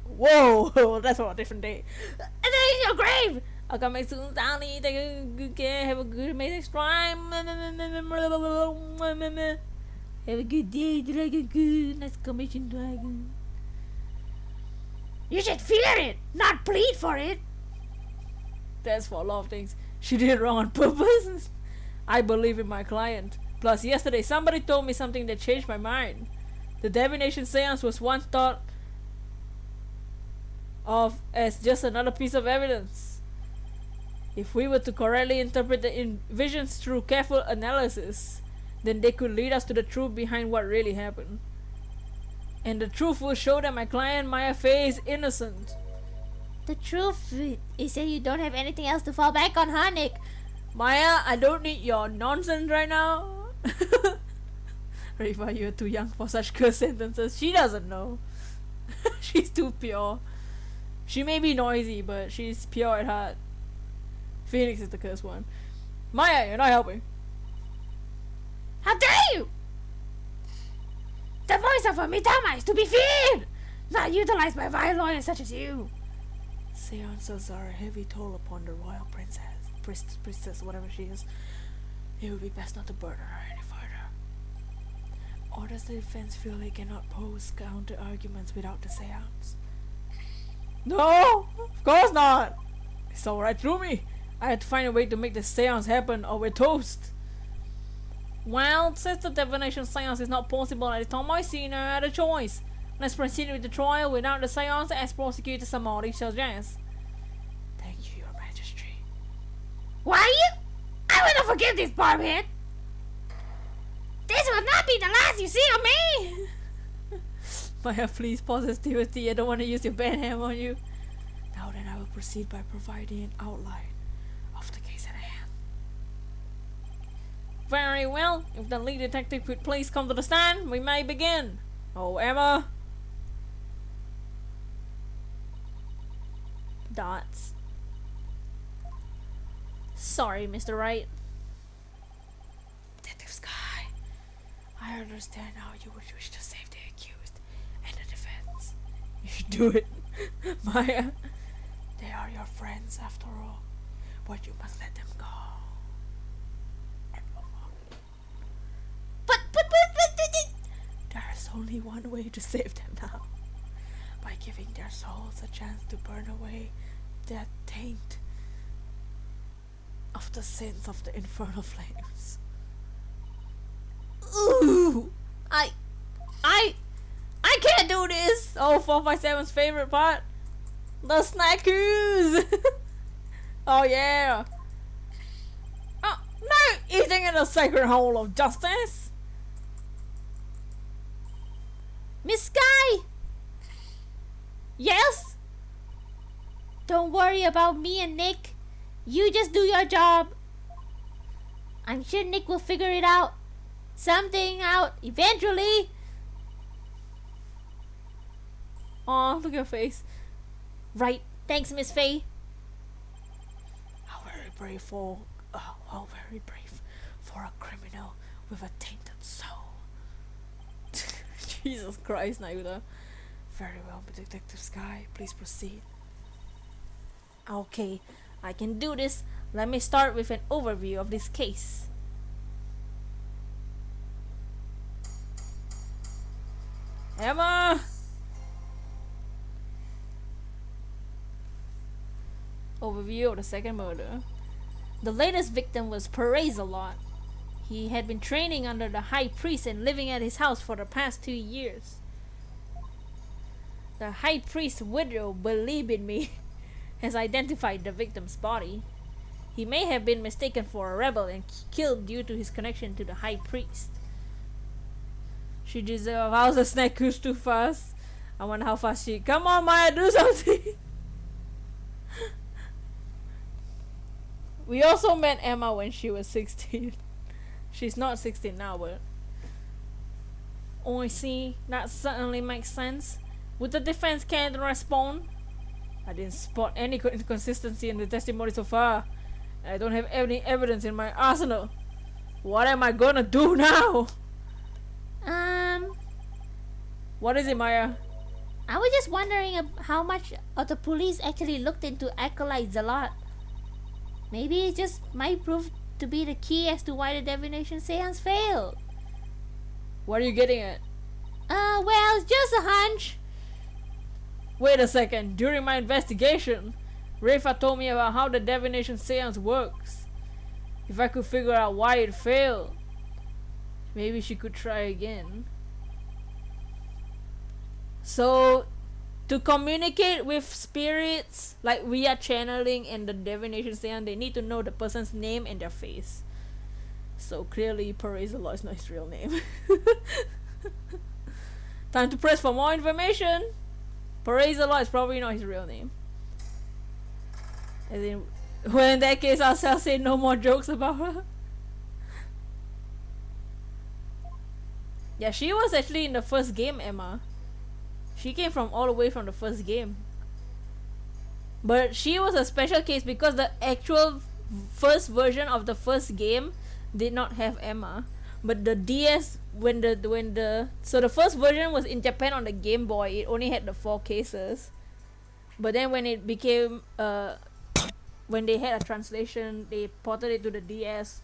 Whoa, that's for a different day. And then in your grave, I'll come back soon, Sally. Take a good care. Have a good, amazing strime. Have a good day, Dragon Good. Nice commission, Dragon. You should fear it, not plead for it. That's for a lot of things. She did it wrong on purpose. I believe in my client. Plus, yesterday somebody told me something that changed my mind. The divination seance was once thought of as just another piece of evidence. If we were to correctly interpret the visions through careful analysis, then they could lead us to the truth behind what really happened. And the truth will show that my client Maya Fey is innocent. The truth is that you don't have anything else to fall back on, huh, Nick? Maya, I don't need your nonsense right now. Riva, you're too young for such curse sentences. She doesn't know. She's too pure. She may be noisy, but she's pure at heart. Phoenix is the cursed one. Maya, you're not helping. How dare you! The voice of a Mitama is to be feared, not utilized by vile lawyers such as you. Seances are a heavy toll upon the royal priestess, whatever she is. It would be best not to burden her any further. Or does the defense feel they cannot pose counter arguments without the seance? No! Of course not! They saw right through me! I had to find a way to make the seance happen or we're toast! Well, since the divination seance is not possible at the time, I see no other choice. Let's proceed with the trial without the seance as Prosecutor Samari suggests. Thank you, Your Majesty. Why you? I will not forgive this barbhead. This will not be the last you see of me. Maya, please, positivity. I don't want to use your bad hand on you. Now then, I will proceed by providing an outline of the case at hand. Very well. If the lead detective could please come to the stand, we may begin. Oh, Emma. Dots. Sorry, Mr. Wright. Detective Sky, I understand how you would wish to save the accused and the defense. You should do it, Maya. They are your friends after all, but you must let them go. But There's only one way to save them now. By giving their souls a chance to burn away that taint of the sins of the infernal flames. Ooh! I can't do this! Oh, 457's favorite part. The snackoos! Oh yeah! Oh, no eating in the sacred hole of justice! Miss Sky! Yes? Don't worry about me and Nick. You just do your job. I'm sure Nick will figure it out. Something out eventually. Aw, look at your face. Right. Thanks, Miss Faye. How very brave for a criminal with a tainted soul. Jesus Christ, Nayuda. Very well, Detective Sky. Please proceed. Okay, I can do this. Let me start with an overview of this case. Emma! Overview of the second murder. The latest victim was Perez-a-lot. He had been training under the high priest and living at his house for the past 2 years. The high priest's widow, believe in me, has identified the victim's body. He may have been mistaken for a rebel and killed due to his connection to the high priest. She deserves. How's the snake goose too fast? I wonder how fast she. Come on, Maya, do something. We also met Emma when she was 16. She's not 16 now, but. Oh, I see. That certainly makes sense. Would the defense care to respond? I didn't spot any inconsistency in the testimony so far. I don't have any evidence in my arsenal. What am I gonna do now? What is it, Maya? I was just wondering how much of the police actually looked into Acolytes a lot. Maybe it just might prove to be the key as to why the divination seance failed. What are you getting at? Well, it's just a hunch. Wait a second. During my investigation, Rafa told me about how the divination seance works. If I could figure out why it failed, maybe she could try again. So, to communicate with spirits, like via channeling and the divination seance, they need to know the person's name and their face. So clearly, Perez-a-lot is not his real name. Time to press for more information. Perez-a-lot is probably not his real name. As in, well, in that case, I'll say no more jokes about her. Yeah, she was actually in the first game, Emma. She came from all the way from the first game. But she was a special case because the actual first version of the first game did not have Emma. But the DS, so the first version was in Japan on the Game Boy. It only had the 4 cases. But then when it became when they had a translation, they ported it to the DS.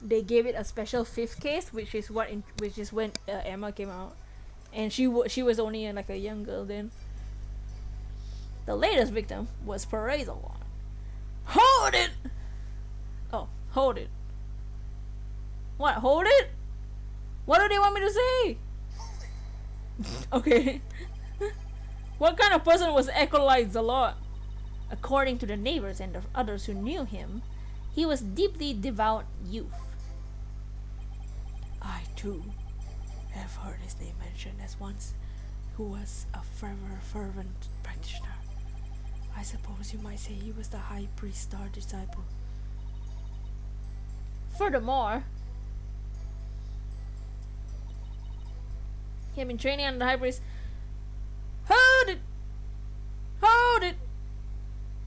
they gave it a special fifth case, which is when Emma came out, and she was only like a young girl then. The latest victim was Perez Alon. Hold it! Oh, hold it. What? Hold it? What do they want me to say? Okay. What kind of person was Acolyte Zalot? According to the neighbors and the others who knew him, he was deeply devout youth. I too have heard his name mentioned as once who was a fervent practitioner. I suppose you might say he was the high priest's star disciple. Furthermore, he had been training under the high priest. Hold it! Hold it!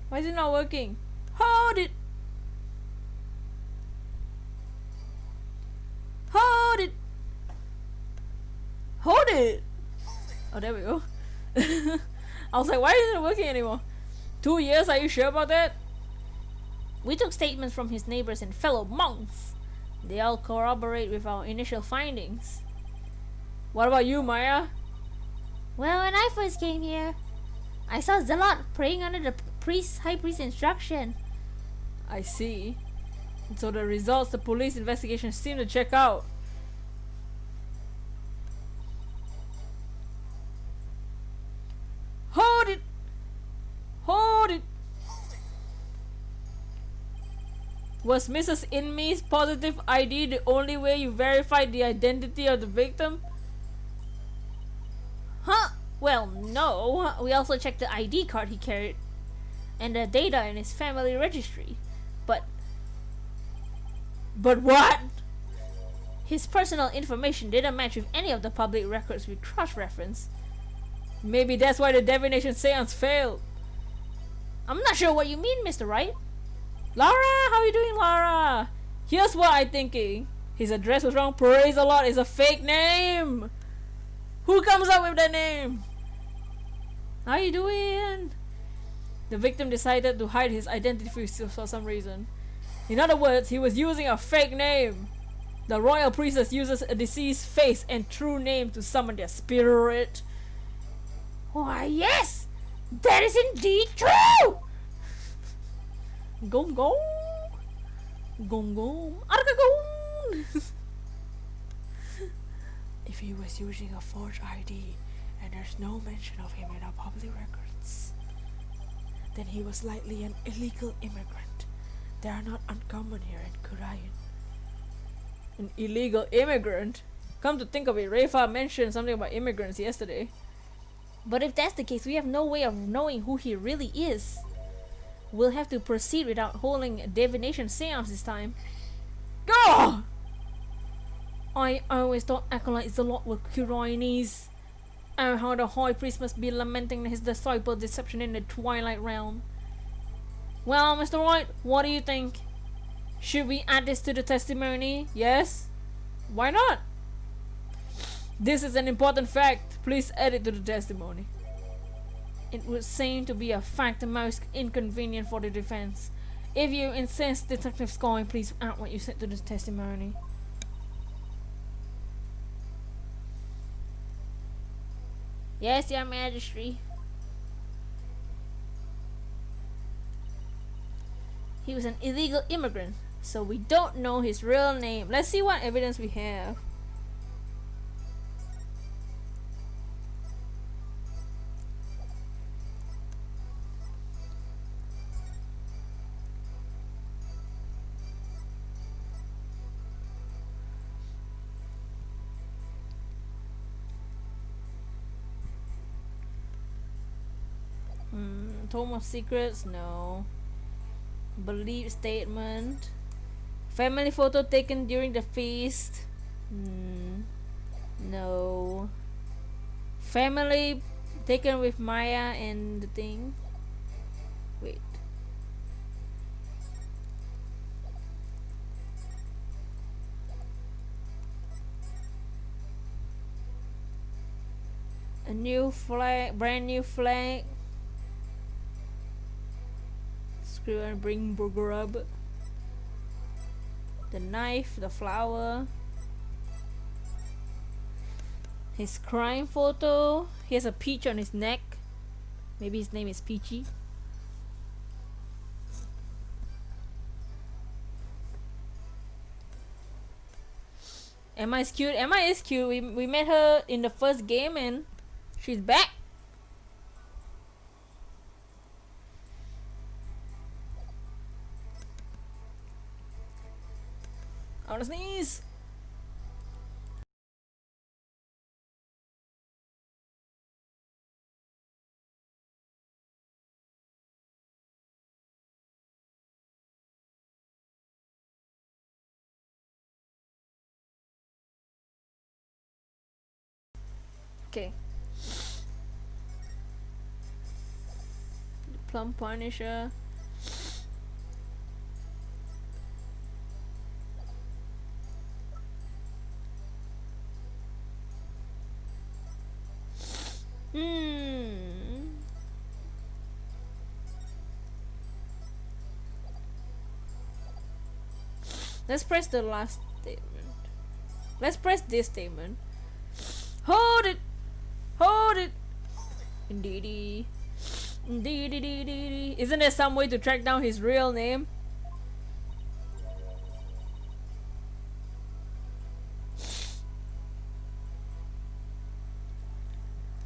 Why is it not working? Hold it! Hold it! Hold it! Oh, there we go. I was like, why isn't it working anymore? 2 years, are you sure about that? We took statements from his neighbors and fellow monks. They all corroborate with our initial findings. What about you, Maya? Well, when I first came here, I saw Zalot praying under the high priest's instruction. I see. And so the results the police investigation seem to check out. Hold it! Hold it! Was Mrs. Inme's positive ID the only way you verified the identity of the victim? Huh? Well, no. We also checked the ID card he carried and the data in his family registry. But what? His personal information didn't match with any of the public records we cross-referenced. Maybe that's why the divination seance failed. I'm not sure what you mean, Mr. Wright. Lara, how are you doing, Lara? Here's what I'm thinking. His address was wrong. Praise a lot is a fake name. Who comes up with that name? How you doing? The victim decided to hide his identity for some reason. In other words, he was using a fake name. The royal priestess uses a deceased face and true name to summon their spirit. Why, yes! That is indeed true! Gong gong! Gong gong! Argagon! If he was using a forged ID and there's no mention of him in our public records, then he was likely an illegal immigrant. They are not uncommon here in Kurayan. An illegal immigrant? Come to think of it, Refa mentioned something about immigrants yesterday. But if that's the case, we have no way of knowing who he really is. We'll have to proceed without holding a divination seance this time. Go! I always thought acolytes a lot with Kurayanese. Oh, how the high priest must be lamenting his disciples' deception in the twilight realm. Well, Mr. Wright, what do you think? Should we add this to the testimony? Yes? Why not? This is an important fact. Please add it to the testimony. It would seem to be a fact the most inconvenient for the defense. If you insist, Detective Sky, please add what you said to the testimony. Yes, Your Majesty. He was an illegal immigrant, so we don't know his real name. Let's see what evidence we have. Tome of Secrets, no. Belief statement. Family photo taken during the feast, no. Family taken with Maya and the thing. Wait. A new flag, brand new flag. Screw and bring burger up. The knife, the flower. His crime photo. He has a peach on his neck. Maybe his name is Peachy. Emma is cute. Emma is cute. We met her in the first game and she's back. I wanna sneeze. Okay. Plum Punisher. Let's press the last statement. Let's press this statement. Hold it! Hold it! Indeedy. Indeedy. Isn't there some way to track down his real name?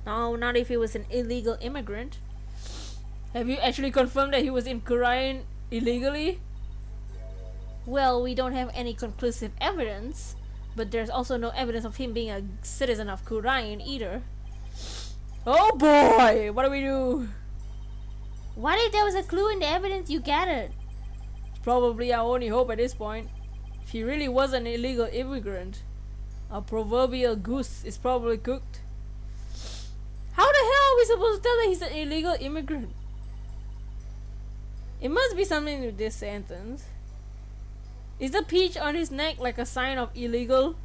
No, not if he was an illegal immigrant. Have you actually confirmed that he was in Korean illegally? Well, we don't have any conclusive evidence, but there's also no evidence of him being a citizen of Korean either. Oh boy! What do we do? What if there was a clue in the evidence you gathered? It's probably our only hope at this point. If he really was an illegal immigrant, our proverbial goose is probably cooked. How the hell are we supposed to tell that he's an illegal immigrant? It must be something with this sentence. Is the peach on his neck like a sign of illegal?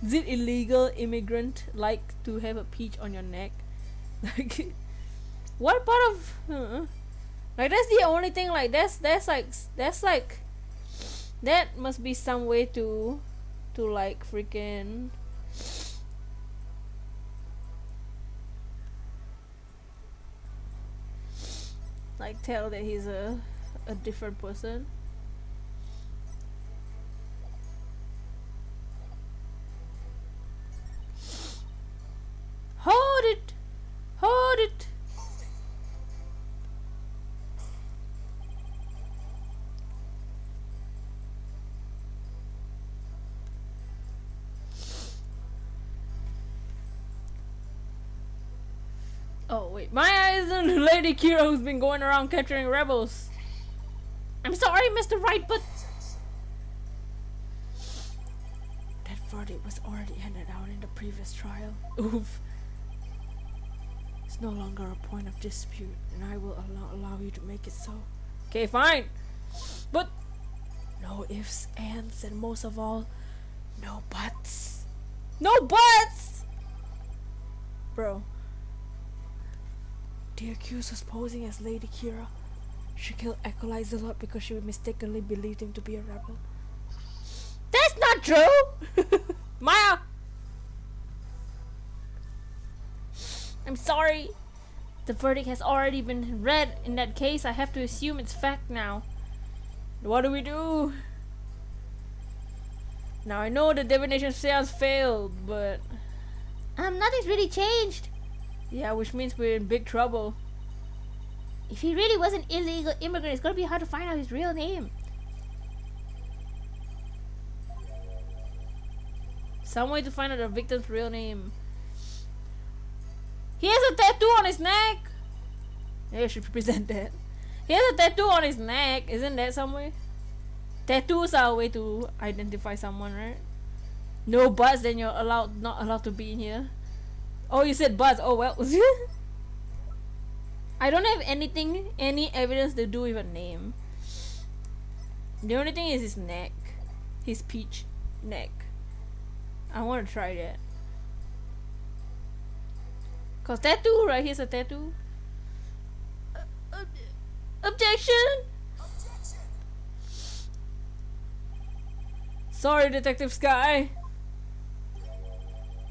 Is it illegal immigrant like to have a peach on your neck? Like, what part of? Like that's the only thing. Like that's like that must be some way to like freaking. Like tell that he's a different person. Hold it! Hold it! Oh wait, Maya isn't Lady Kira who's been going around capturing rebels. I'm sorry, Mr. Wright, but that verdict was already handed out in the previous trial. Oof. It's no longer a point of dispute, and I will allow you to make it so. Okay, fine. But no ifs, ands, and most of all, no buts. No buts! Bro. The accused was posing as Lady Kira. She killed Acolyte Zilot because she mistakenly believed him to be a rebel. that's not true! Maya! I'm sorry. The verdict has already been read. In that case, I have to assume it's fact now. What do we do? Now I know the divination seance failed, but Nothing's really changed. yeah, which means we're in big trouble. If he really was an illegal immigrant, it's gonna be hard to find out his real name. Some way to find out the victim's real name. He has a tattoo on his neck! Yeah, you should present that. He has a tattoo on his neck. Isn't that somewhere? Tattoos are a way to identify someone, right? No butts, then you're not allowed to be in here. Oh, you said butts. Oh well. I don't have any evidence to do with a name. The only thing is his neck. His peach neck. I want to try that. Cause tattoo, right? Here's a tattoo. Objection! Sorry, Detective Sky.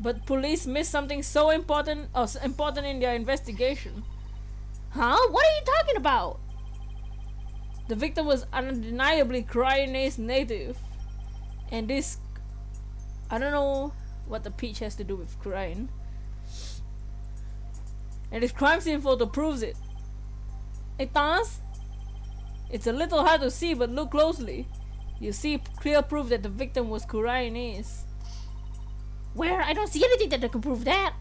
But police missed something so important, important in their investigation. Huh? What are you talking about? The victim was undeniably Cryonese native. And this... I don't know what the peach has to do with crying. And this crime scene photo proves it. It does? It's a little hard to see, but look closely. You see clear proof that the victim was Cryonese. Where? I don't see anything that can prove that.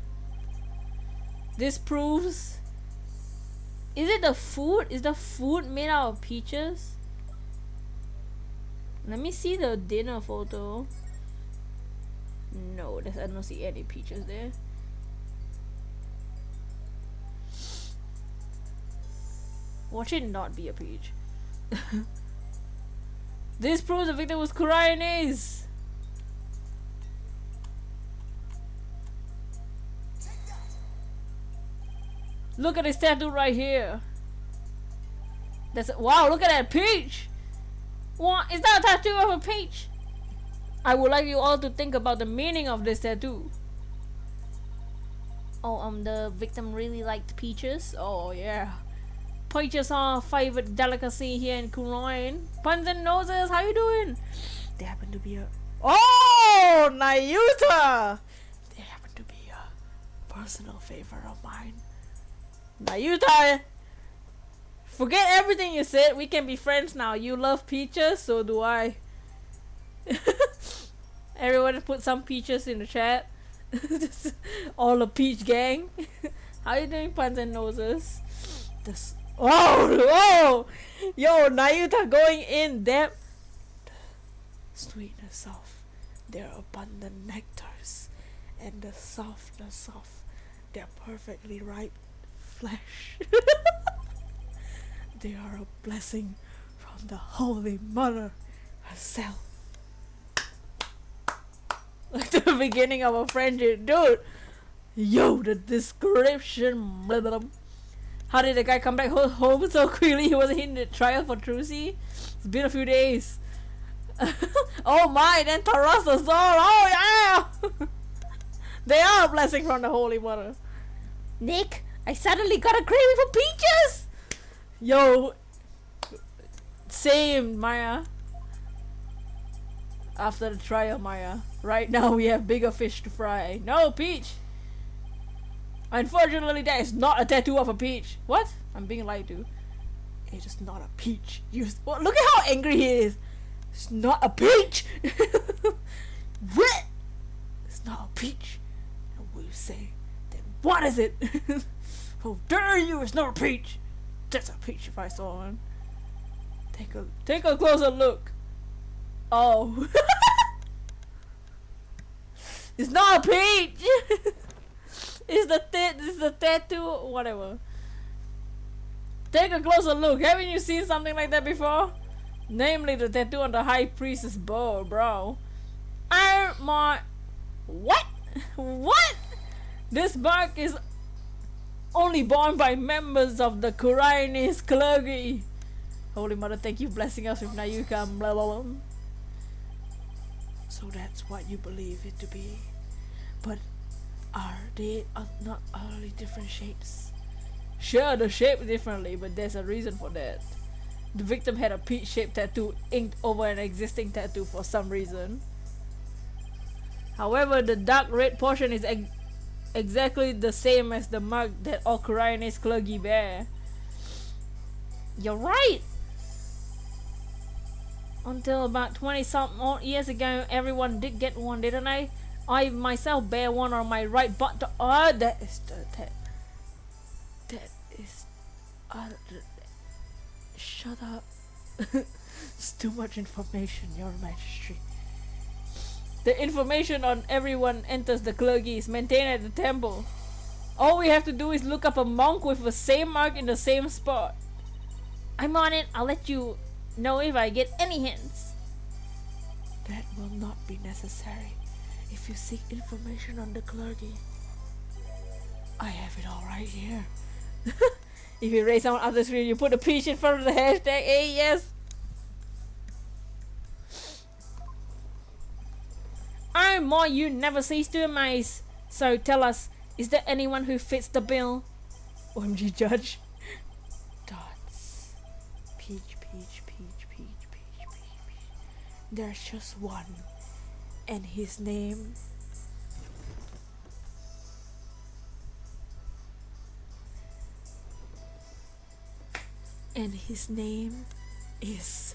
This proves... Is it the food? Is the food made out of peaches? Let me see the dinner photo. No, I don't see any peaches there. Watch it not be a peach. This proves the victim was Cryonese. Look at this tattoo right here. Wow, look at that peach. What? Is that a tattoo of a peach? I would like you all to think about the meaning of this tattoo. Oh, the victim really liked peaches. Oh yeah. Peaches are favorite delicacy here in Kuroin. Puns and noses, how you doing? They happen to be a... Oh, Nayuta! They happen to be a personal favorite of mine. Nayuta! Forget everything you said. We can be friends now. You love peaches, so do I. Everyone put some peaches in the chat. All the peach gang. How you doing, puns and noses? This... Oh, whoa! Yo, Nayuta going in depth. The sweetness of their abundant nectars and the softness of their perfectly ripe flesh. They are a blessing from the Holy Mother herself. Like the beginning of a friendship, dude. Yo, the description. Blah, blah, blah. How did the guy come back home so quickly? He wasn't in the trial for Trucy. It's been a few days. Oh my, then Tarasa Zor. Oh yeah! They are a blessing from the Holy Mother. Nick, I suddenly got a craving for peaches! Yo, same, Maya. After the trial, Maya. Right now we have bigger fish to fry. No, Peach! Unfortunately, that is not a tattoo of a peach. What? I'm being lied to. It is not a peach. Well, look at how angry he is. It's not a peach. What? It's not a peach. And will you say, then what is it? How dare you? It's not a peach. That's a peach if I saw one. Take a closer look. Oh. It's not a peach. It's the tattoo, whatever. Take a closer look. Haven't you seen something like that before? Namely, the tattoo on the High Priestess bow, bro. What? What? This mark is only borne by members of the Cryonese clergy. Holy Mother, thank you for blessing us with Nayuka, blah blah blah. So that's what you believe it to be. But are they not only different shapes? Sure, the shape differently, but there's a reason for that. The victim had a peach-shaped tattoo inked over an existing tattoo for some reason. However, the dark red portion is exactly the same as the mark that all Cryonese clergy bear. You're right! Until about 20-something years ago, everyone did get one, didn't I? I myself bear one on my right butt. Oh, that is shut up. It's too much information, Your Majesty. The information on everyone enters the clergy is maintained at the temple. All we have to do is look up a monk with the same mark in the same spot. I'm on it. I'll let you know if I get any hints. That will not be necessary if you seek information on the clergy. I have it all right here. If you raise someone up the screen, you put a peach in front of the hashtag. Hey, yes. no more you never cease to amaze. So tell us, is there anyone who fits the bill? OMG Judge. Dots. Peach, peach, peach, peach, peach, peach, peach. There's just one. And his name... And his name is...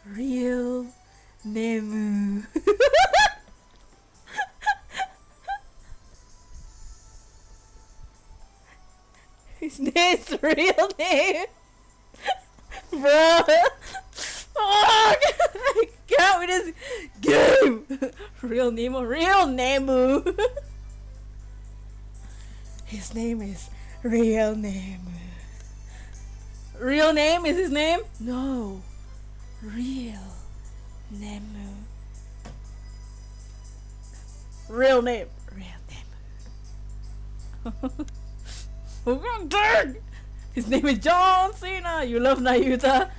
Real Nemu. His name's real name. Bro. Oh, I can't with this game. Real Nemo. Real Nemu. His name is Real Nemu. Real name is his name? No. Real Nemu. Real name. Real Nemu. Oh god! His name is John Cena. You love Nayuta.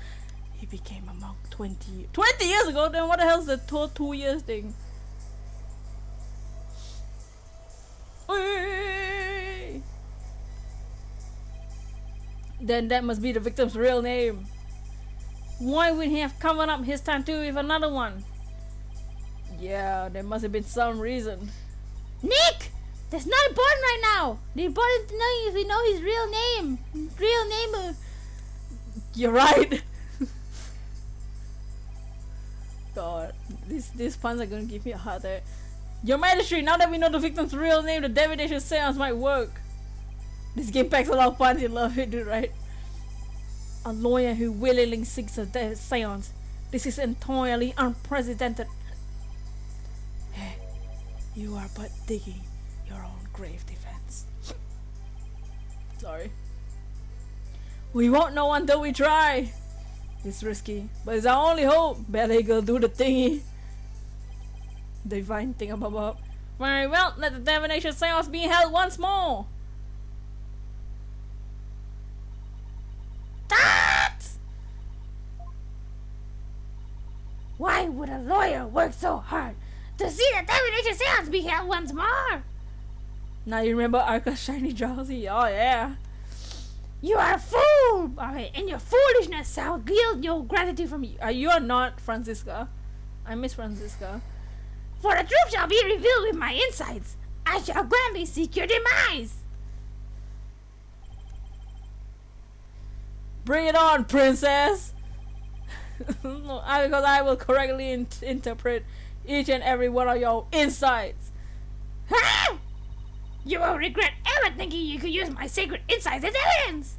He became a monk 20 years ago. Then what the hell's the 2 years thing? Hey! Then that must be the victim's real name. Why would he have covered up his tattoo with another one? Yeah, there must have been some reason. Nick! That's not important right now! The important to know is we know his real name. Real name. You're right. God, these puns are gonna give me a heart attack. Your Majesty, now that we know the victim's real name, the divination seance might work. This game packs a lot of puns. You love it, dude, right? A lawyer who willingly seeks a seance. This is entirely unprecedented. Hey, you are but digging your own grave defense. Sorry. We won't know until we try. It's risky, but it's our only hope. Better go do the thingy. Divine thingamabob. Very well, let the divination seance be held once more. That! Why would a lawyer work so hard to see the divination seance be held once more? Now you remember Arca's shiny drowsy? Oh yeah. You are a fool! Alright, and your foolishness shall yield no gratitude from you. You are not Francisca. I miss Francisca. For the truth shall be revealed with my insights. I shall gladly seek your demise. Bring it on, princess! Because I will correctly interpret each and every one of your insights. Ha! You will regret ever thinking you could use my sacred insights as evidence!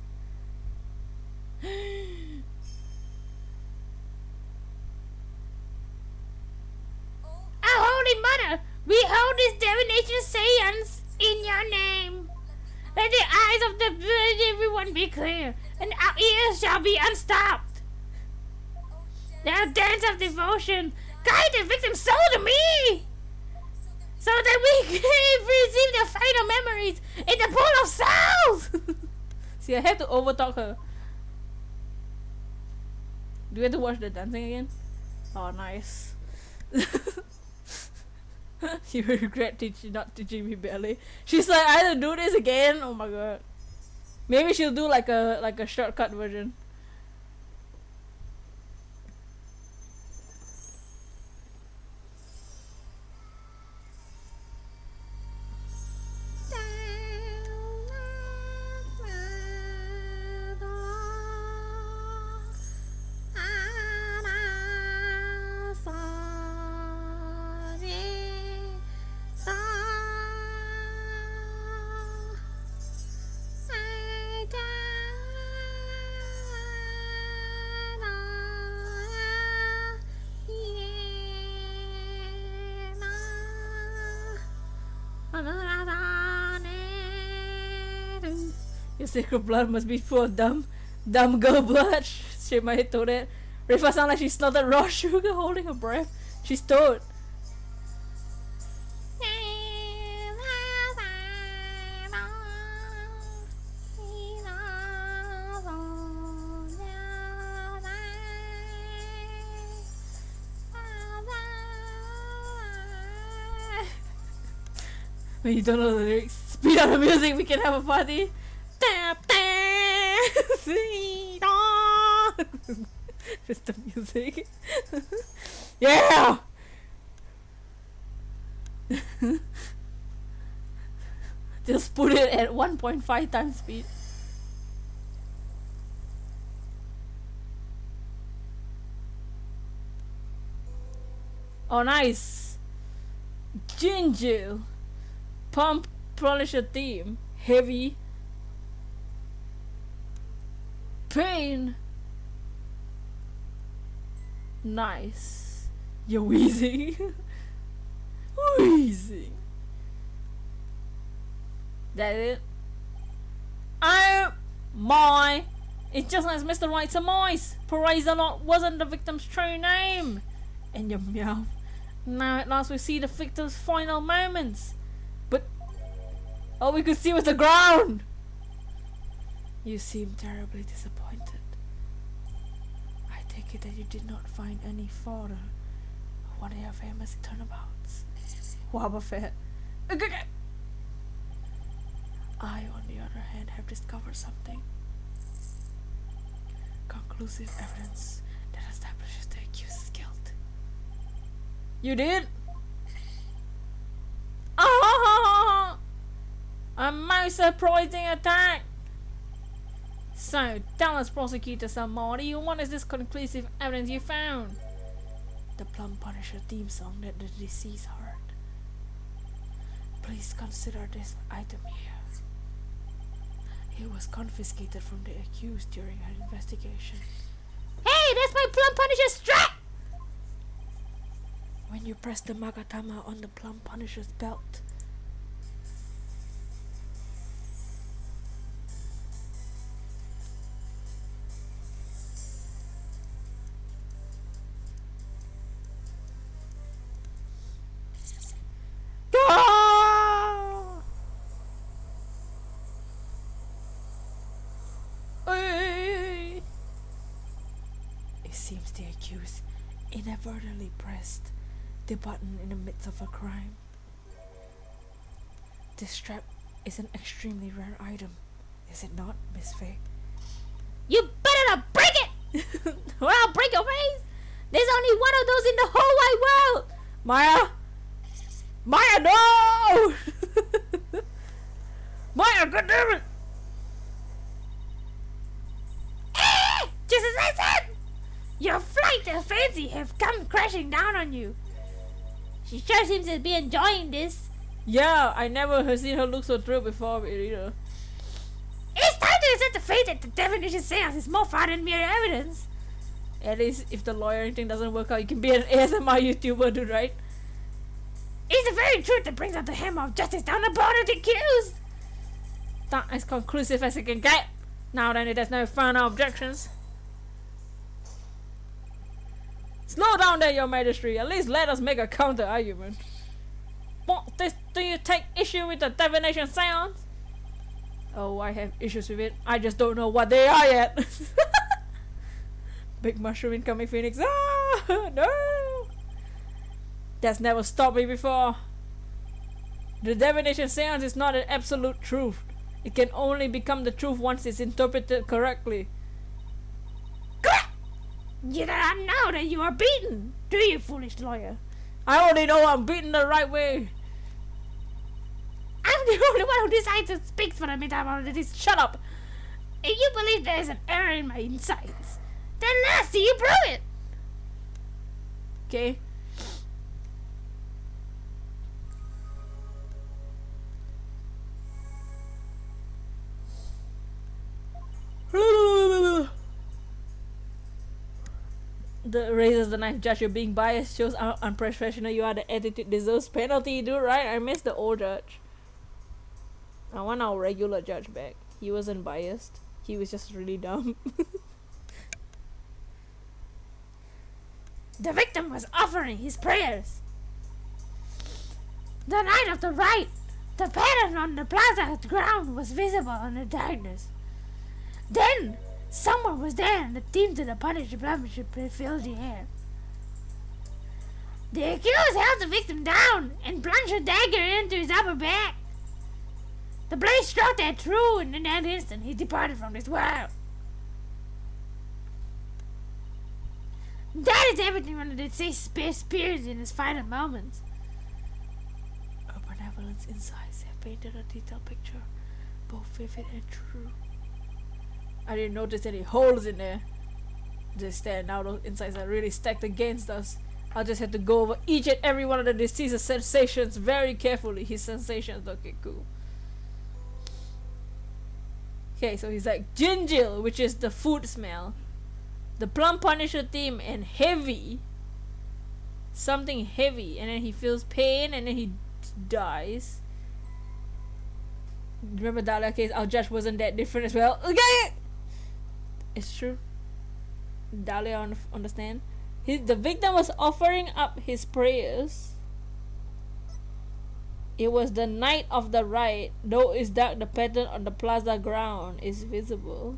Our Holy Mother, we hold this divination seance in your name. Let the eyes of everyone be clear, and our ears shall be unstopped. Now dance of devotion, guide the victim's soul to me, so that we can receive the final memories in the pool of souls. See, I have to overtalk her. Do we have to watch the dancing again? Oh, nice. You regret not teaching me ballet. She's like, I have to do this again. Oh my god. Maybe she'll do like a shortcut version. Your sacred blood must be full of dumb girl blood. Shake my head to that. Rifa sound like she snorted raw sugar holding her breath. She's toad. When you don't know the lyrics, speed up the music, we can have a party. Just the music. Yeah! Just put it at 1.5 times speed. Oh, nice. Ginger. Pump Punisher theme. Heavy. Pain. Nice. You're wheezing. Wheezing. That it? Oh my! It's just as Mr. Wright's surmise. Perazalot wasn't the victim's true name. And your meow. Now at last we see the victim's final moments. But all we could see was the ground. You seem terribly disappointed. I take it that you did not find any photo of one of your famous turnabouts. Wobbuffet. I, on the other hand, have discovered something. Conclusive evidence that establishes the accused's guilt. You did? Ah! A most surprising attack! So, tell us, Prosecutor Samari, what is this conclusive evidence you found? The Plum Punisher theme song that the deceased heard. Please consider this item here. It was confiscated from the accused during her investigation. Hey, that's my Plum Punisher strap! When you press the Magatama on the Plum Punisher's belt, it seems the accused inadvertently pressed the button in the midst of a crime. This strap is an extremely rare item, is it not, Miss Faye? You better not break it! Or I'll break your face! There's only one of those in the whole wide world! Maya! Maya, no! Maya, goddammit! Just as I said! Your flight and fancy have come crashing down on you. She sure seems to be enjoying this. Yeah, I never have seen her look so thrilled before either. It's time to accept the fact that the definition seance is more fun than mere evidence. At least if the lawyering thing doesn't work out, you can be an ASMR YouTuber, dude, right? It's the very truth that brings out the hammer of justice down the bone of the accused. That as conclusive as it can get. Now then, there's no further objections. Slow down there, your majesty. At least let us make a counter argument. What this? Do you take issue with the divination seance? Oh, I have issues with it. I just don't know what they are yet. Big mushroom incoming, Phoenix. Ah, no. That's never stopped me before. The divination seance is not an absolute truth. It can only become the truth once it's interpreted correctly. You do not know that you are beaten, do you, foolish lawyer? I already know I'm beaten the right way. I'm the only one who decides to speak for the metamorphosis. Shut up. If you believe there is an error in my insights, then let's see you prove it. Okay. The raises the knife. Judge, you're being biased, shows how unprofessional you are. The attitude deserves penalty, dude, right? I miss the old judge. I want our regular judge back. He wasn't biased. He was just really dumb. The victim was offering his prayers. The night of the rite, the pattern on the plaza ground was visible in the darkness. Then, someone was there and the theme to the Punisher Blemisher filled the air. The accused held the victim down and plunged a dagger into his upper back. The blade struck that true, and in that instant he departed from this world. That is everything one of the deceased experienced in his final moments. Her benevolence insights have painted a detailed picture, both vivid and true. I didn't notice any holes in there. Just there now, those insights are really stacked against us. I just had to go over each and every one of the deceased's sensations very carefully. His sensations, okay, cool. Okay, so he's like gingerl, which is the food smell. The plum punisher theme and heavy. Something heavy, and then he feels pain, and then he dies. Remember Dahlia case? Our judge wasn't that different as well. Okay, it's true. Dahlia understand. The victim was offering up his prayers. It was the night of the riot. Though it's dark, the pattern on the plaza ground is visible.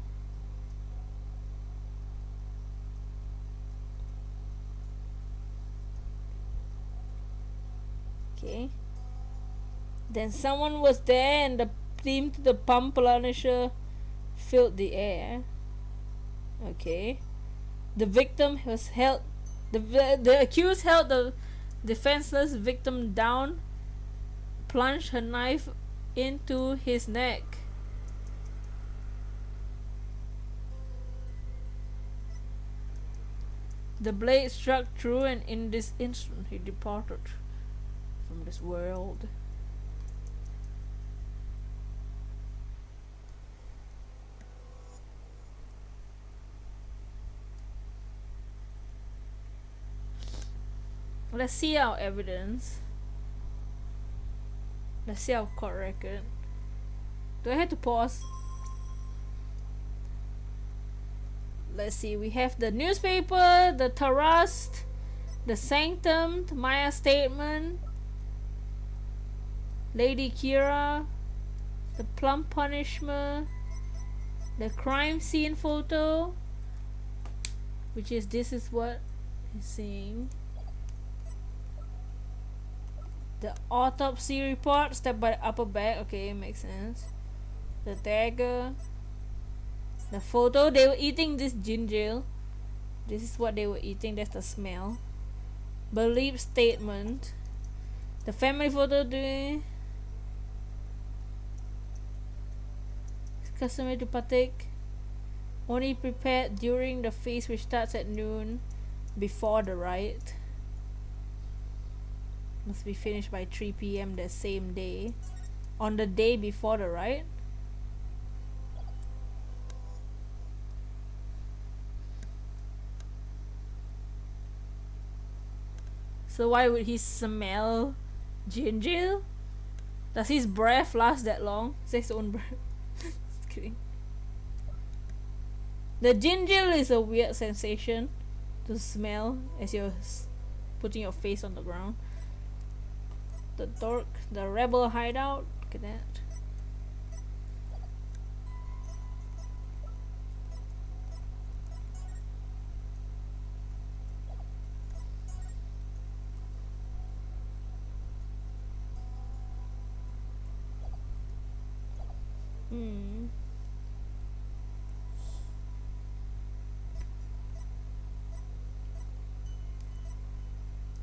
Okay. Then someone was there, and the theme to the pump punisher filled the air. Okay. The victim was held. The accused held the defenseless victim down, plunged her knife into his neck. The blade struck true, and in this instant he departed from this world. Let's see our evidence. Let's see our court record. Do I have to pause? Let's see. We have the newspaper, the Tarust, the Sanctum, the Maya statement, Lady Kira, the plum punishment, the crime scene photo, which is this is what he's seeing. The autopsy report, stabbed by the upper back. Okay, makes sense. The dagger. The photo. They were eating this gingerl. This is what they were eating. That's the smell. Belief statement. The family photo. It's customary to partake. Only prepared during the feast, which starts at noon before the rite. Must be finished by 3 p.m. the same day. On the day before the rite. So why would he smell gingerl? Does his breath last that long? Is his own breath? Just kidding. The gingerl is a weird sensation to smell as you're putting your face on the ground. The dork, the rebel hideout. Look at that.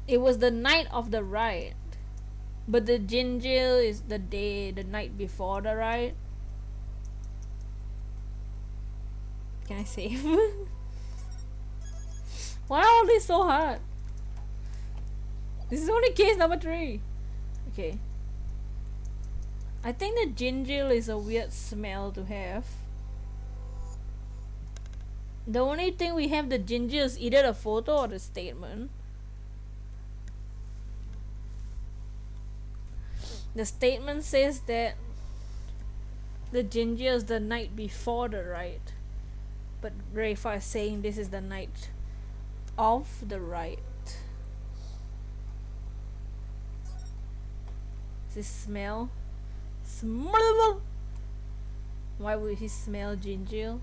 It was the night of the riot. But the gingerl is the night before the rite. Can I save? Why are all this so hard? This is only case number 3. Okay. I think the gingerl is a weird smell to have. The only thing we have the ginger is either the photo or the statement. The statement says that the ginger is the night before the rite, but Rafa is saying this is the night of the rite. This smell? Smell? Why would he smell ginger?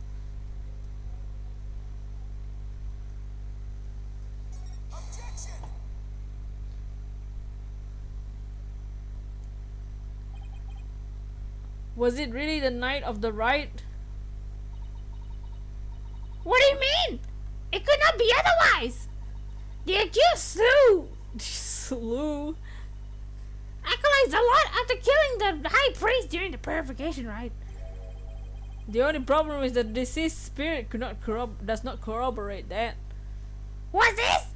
Was it really the night of the rite? What do you mean? It could not be otherwise. The accused Slew? acolytes a lot after killing the high priest during the purification rite. The only problem is that the deceased spirit does not corroborate that. What's this?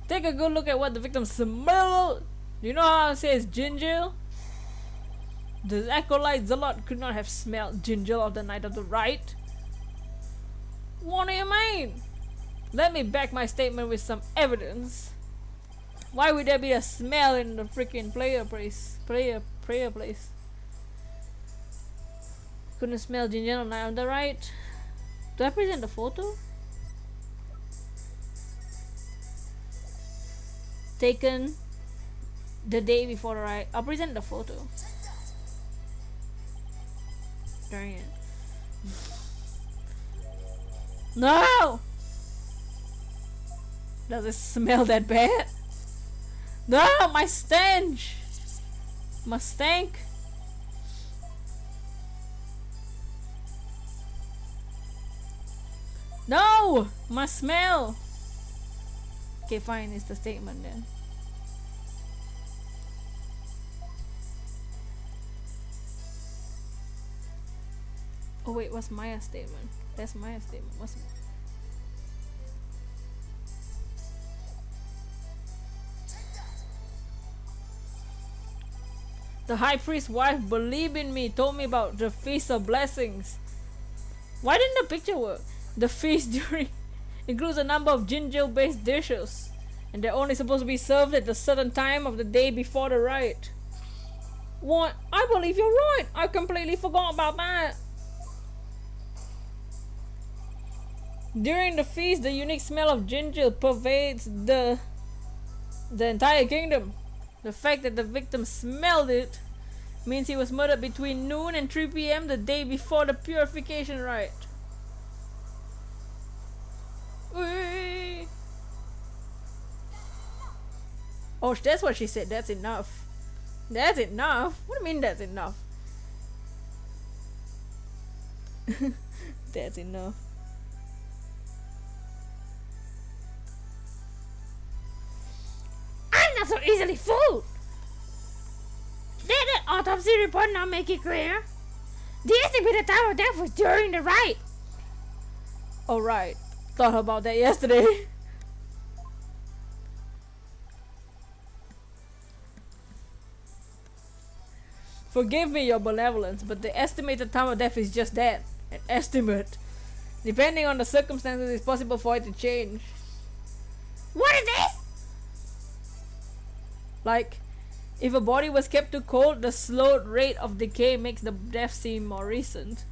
Take a good look at what the victim smelled. You know how it says ginger? The acolyte zealot could not have smelled ginger on the night of the rite. What do you mean? Let me back my statement with some evidence. Why would there be a smell in the freaking prayer place? Couldn't smell ginger on the night of the rite. Do I present the photo? Taken the day before the rite. I'll present the photo. Darn it. No! Does it smell that bad? No! My stench! My stank! No! My smell! Okay, fine, it's the statement then. Oh wait, what's Maya's statement? That's Maya's statement. What's the high priest's wife believed in me, told me about the feast of blessings. Why didn't the picture work? The feast during includes a number of ginger-based dishes, and they're only supposed to be served at a certain time of the day before the rite. What? I believe you're right. I completely forgot about that. During the feast, the unique smell of ginger pervades the entire kingdom. The fact that the victim smelled it means he was murdered between noon and 3 p.m. the day before the purification rite. Whee! Oh, that's what she said. That's enough. That's enough? What do you mean that's enough? That's enough. I'm not so easily fooled. Did the autopsy report not make it clear? The estimated time of death was during the rite. Alright. Thought about that yesterday. Forgive me your benevolence, but the estimated time of death is just that. An estimate. Depending on the circumstances, it's possible for it to change. What is this? Like, if a body was kept too cold, the slowed rate of decay makes the death seem more recent.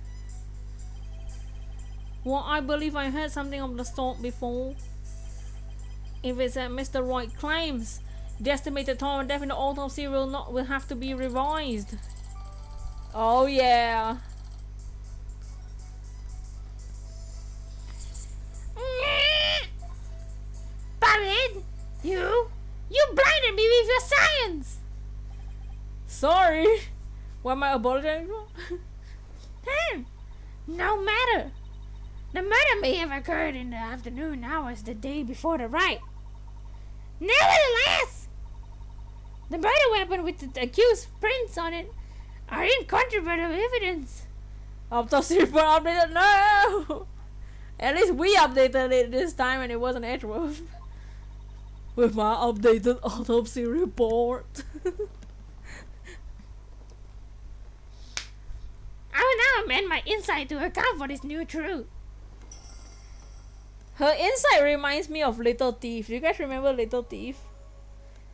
Well, I believe I heard something of the sort before. If it's as Mr. Wright claims, the estimated time of death in the autopsy will have to be revised. Oh yeah. David, you blinded me with your science. Sorry. What am I apologizing for? No matter. The murder may have occurred in the afternoon hours the day before the rite. Nevertheless, the murder weapon with the accused prints on it are incontrovertible evidence. Autopsy report updated? No! At least we updated it this time and it wasn't Edgeworth. With my updated autopsy report. I will now amend my insight to account for this new truth. Her insight reminds me of Little Thief. Do you guys remember Little Thief?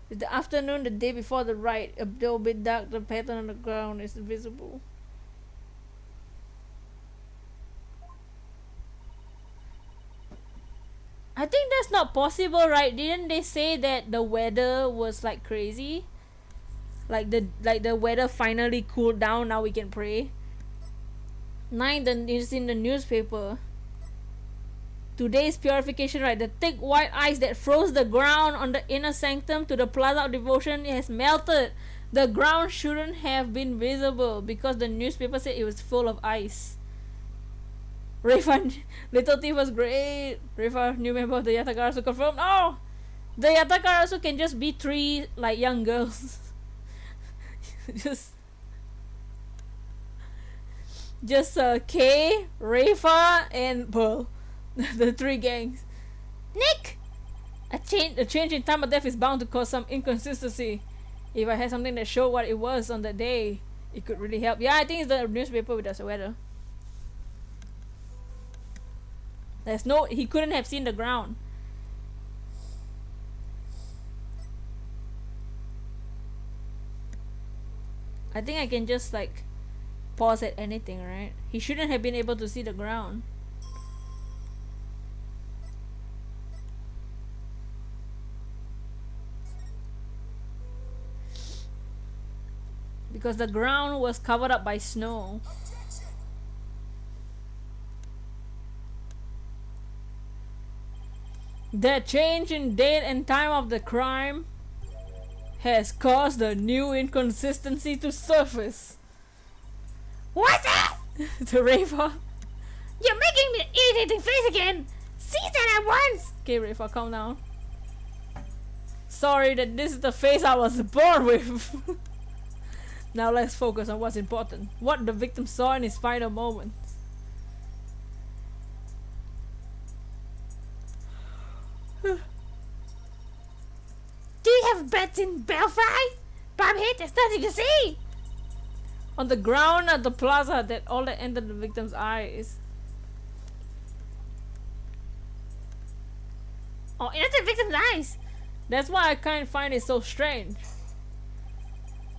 It's the afternoon, the day before the rite. A little bit dark, the pattern on the ground is visible. I think that's not possible, right? Didn't they say that the weather was like crazy? Like the weather finally cooled down, now we can pray. 9 is in the newspaper. Today's purification rite, the thick white ice that froze the ground on the inner sanctum to the plaza of devotion has melted. The ground shouldn't have been visible because the newspaper said it was full of ice. Rafa, Little Thief was great. Rafa, new member of the Yatagarasu confirmed. Oh! The Yatagarasu can just be 3 like young girls. just Kay, Rafa, and Pearl. The 3 gangs. Nick! A change in time of death is bound to cause some inconsistency. If I had something that showed what it was on that day, it could really help. Yeah, I think it's the newspaper with the weather. He couldn't have seen the ground. I think I can just like pause at anything, right? He shouldn't have been able to see the ground. Because the ground was covered up by snow. The change in date and time of the crime has caused a new inconsistency to surface. What's that? To Rafa. You're making me irritating face again. See that at once. Okay, Rafa, calm down. Sorry that this is the face I was born with. Now let's focus on what's important. What the victim saw in his final moments. Do you have beds in Belfry? Bobhead, there's nothing to see. On the ground at the plaza, that all that entered the victim's eyes. Oh, into the victim's eyes. That's why I can't find it so strange.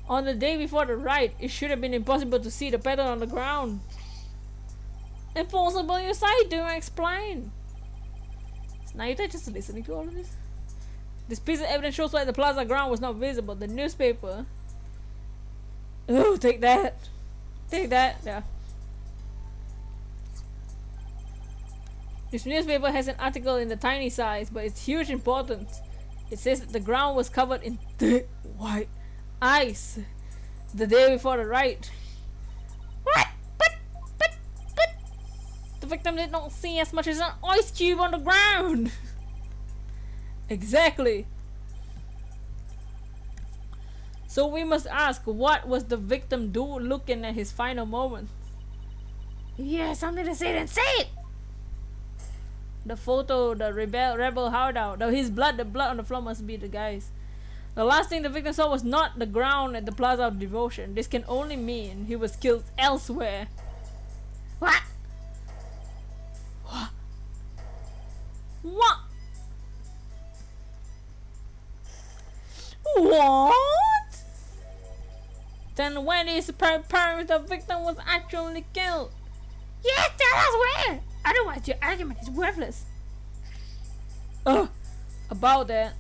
On the day before the riot, it should have been impossible to see the pattern on the ground. Impossible, you say? Do I explain? Is Nayuta just listening to all of this? This piece of evidence shows why the plaza ground was not visible. The newspaper. Oh, take that. Take that. Yeah. This newspaper has an article in the tiny size, but it's huge importance. It says that the ground was covered in thick white ice the day before the riot. What? But the victim did not see as much as an ice cube on the ground. Exactly. So we must ask, what was the victim doing looking at his final moment? Yeah, something to say, then say it. The photo, the rebel hideout, the blood on the floor must be the guy's. The last thing the victim saw was not the ground at the Plaza of Devotion. This can only mean he was killed elsewhere. What? What? What? Then when is apparent the victim was actually killed? Yes, tell us where! Otherwise your argument is worthless. About that,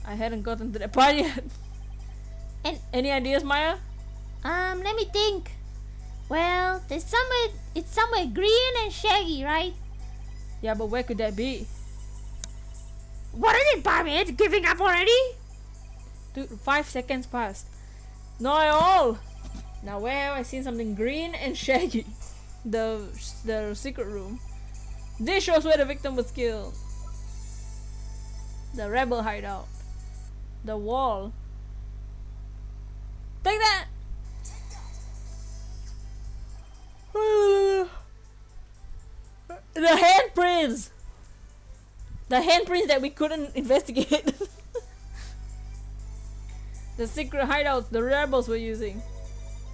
I hadn't gotten to that part yet. And any ideas, Maya? let me think. Well, it's somewhere green and shaggy, right? Yeah, but where could that be? What is it, Bobby? Giving up already? Dude, 5 seconds passed. Not at all. Now where have I seen something green and shaggy? The secret room. This shows where the victim was killed. The rebel hideout. The wall. Take that! The handprints! The handprints that we couldn't investigate. The secret hideouts the rebels were using.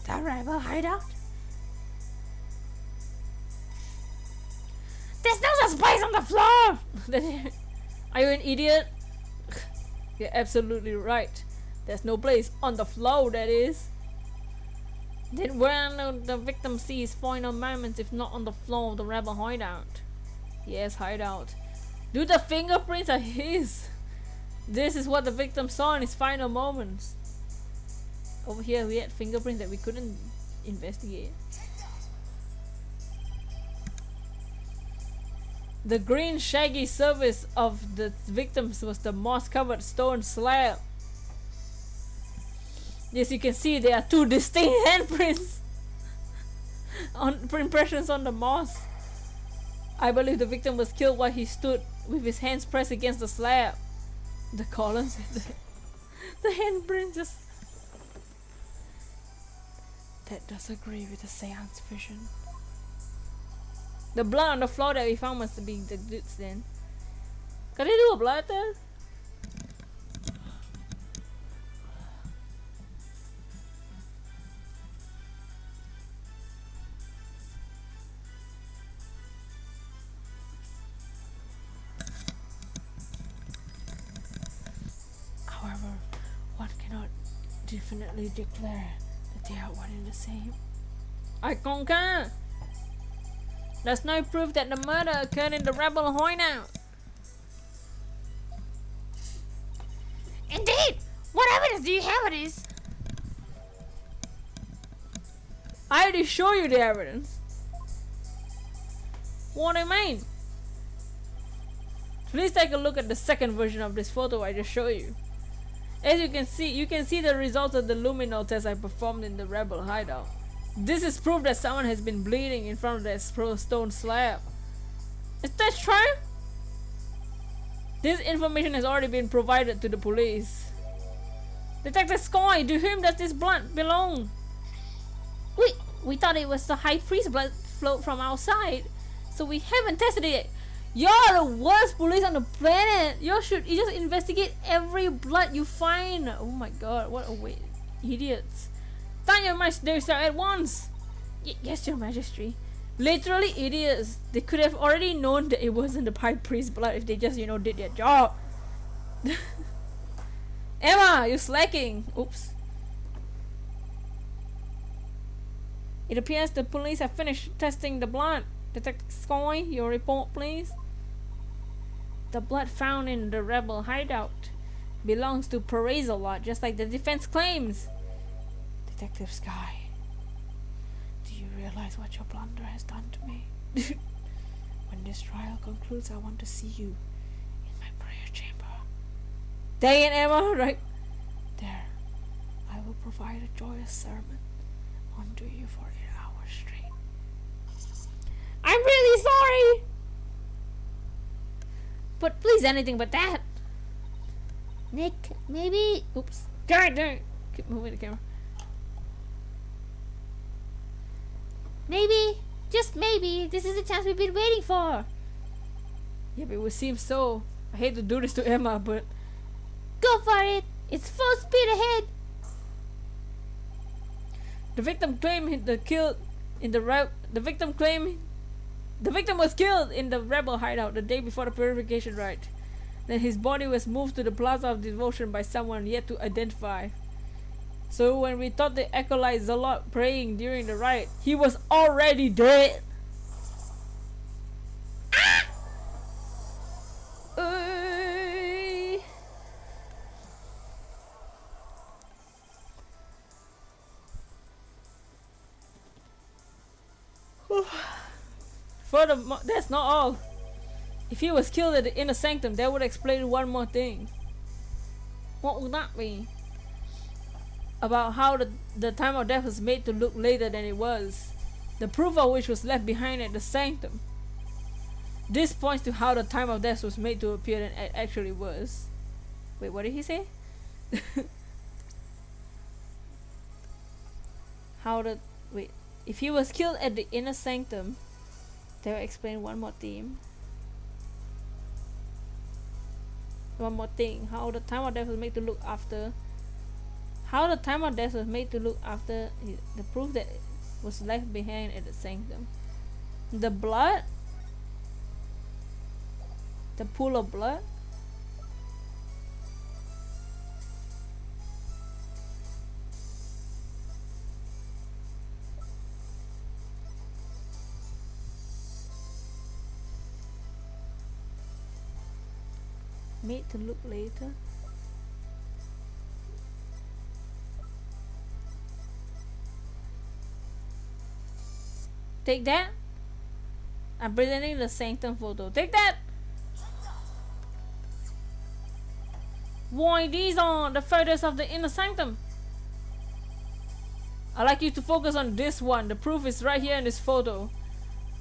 The rebel hideout? There's no space on the floor! Are you an idiot? You're absolutely right. There's no place on the floor, that is. Then where did the victim see his final moments if not on the floor of the rebel hideout? Yes, hideout. Dude, the fingerprints are his. This is what the victim saw in his final moments. Over here we had fingerprints that we couldn't investigate. The green shaggy surface of the victims was the moss-covered stone slab. Yes, you can see there are two distinct handprints on impressions on the moss. I believe the victim was killed while he stood with his hands pressed against the slab. The columns and the handprint just... That does agree with the seance vision. The blood on the floor that we found must be the dude's then. Can they do a blood test? However, one cannot definitely declare that they are one and the same. I concur! There's no proof that the murder occurred in the rebel hideout. Indeed! What evidence do you have of this? I already show you the evidence. What do you mean? Please take a look at the second version of this photo I just showed you. As you can see the results of the luminol test I performed in the rebel hideout. This is proof that someone has been bleeding in front of that stone slab. Is that true? This information has already been provided to the police. Detective Sky, to whom does this blood belong? We thought it was the high priest blood flowed from outside, so we haven't tested it. You're the worst police on the planet. You just investigate every blood you find. Oh my god, what a way, idiots! Turn your minds there, sir, at once. Yes, your majesty. Literally idiots. They could have already known that it wasn't the high priest blood if they just, did their job. Emma, you're slacking. Oops. It appears the police have finished testing the blood. Detective Sky, your report, please. The blood found in the rebel hideout belongs to Perazolot, just like the defense claims. Detective Sky, do you realize what your blunder has done to me? When this trial concludes, I want to see you in my prayer chamber. Dang it, Emma, right there. I will provide a joyous sermon unto you for 8 hours straight. I'm really sorry! But please, anything but that. Nick, maybe... Oops. God dang it. Keep moving the camera. Maybe, just maybe, this is the chance we've been waiting for. Yeah, but it would seem so. I hate to do this to Emma, but... Go for it! It's full speed ahead! The victim claimed the victim was killed in the rebel hideout the day before the purification rite. Then his body was moved to the Plaza of Devotion by someone yet to identify. So when we thought the acolyte Zalot praying during the rite, he was already dead. Ah! Furthermore, that's not all. If he was killed at the inner sanctum, that would explain one more thing. What would that be? About how the time of death was made to look later than it was, the proof of which was left behind at the sanctum. This points to how the time of death was made to appear than it actually was. Wait, what did he say? If he was killed at the inner sanctum, that will explain one more theme. One more thing. How the time of death was made to look after. How the time of death was made to look after the proof that was left behind at the sanctum. The blood. The pool of blood. Made to look later. Take that. I'm presenting the sanctum photo. Take that. Why, these are the photos of the inner sanctum. I'd like you to focus on this one. The proof is right here in this photo.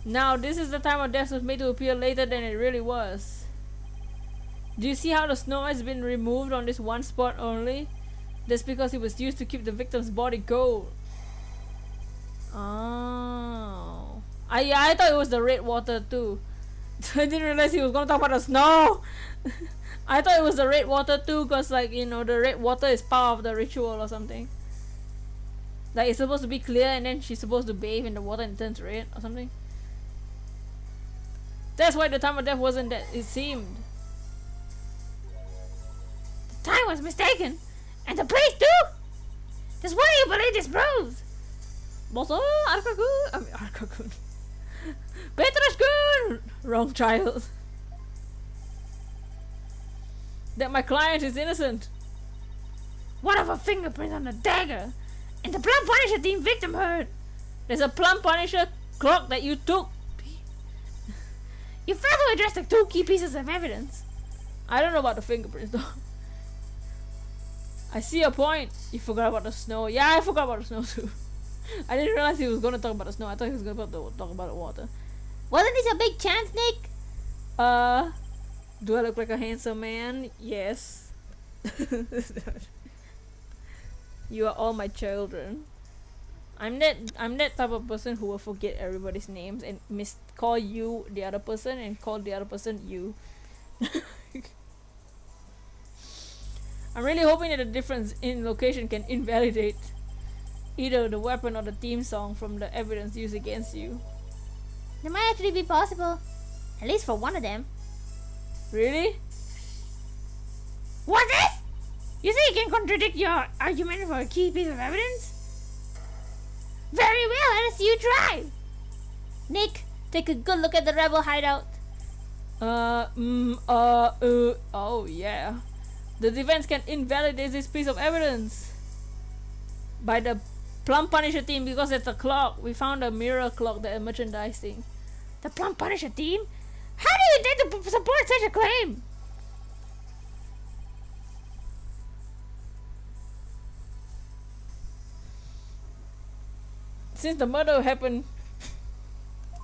Now, this is the time of death was made to appear later than it really was. Do you see how the snow has been removed on this one spot only? That's because it was used to keep the victim's body cold. Oh. I thought it was the red water too. I didn't realize he was gonna talk about the snow. I thought it was the red water too, cause like, you know, the red water is part of the ritual or something. Like it's supposed to be clear and then she's supposed to bathe in the water and it turns red or something. That's why the time of death wasn't that it seemed. The time was mistaken, and the place too. That's why you believe this proves. Boso, Arkagun. I mean, Arkagun. Petrasgun! Wrong child. That my client is innocent. What of a fingerprint on the dagger? And the Plum Punisher team victim heard. There's a Plum Punisher clock that you took. You failed to address the two key pieces of evidence. I don't know about the fingerprints though. I see your point. You forgot about the snow. Yeah, I forgot about the snow too. I didn't realize he was gonna talk about the snow. I thought he was gonna talk about the water. Wasn't this a big chance, Nick? Do I look like a handsome man? Yes. You are all my children. I'm that type of person who will forget everybody's names and call you the other person and call the other person you. I'm really hoping that the difference in location can invalidate either the weapon or the theme song from the evidence used against you. That might actually be possible. At least for one of them. Really? What's this? You say you can contradict your argument for a key piece of evidence? Very well, let's see you try. Nick, take a good look at the rebel hideout. Oh yeah. The defense can invalidate this piece of evidence by the Plum Punisher team because it's a clock. We found a mirror clock that is merchandising. The Plum Punisher team? How do you intend to support such a claim? Since the murder happened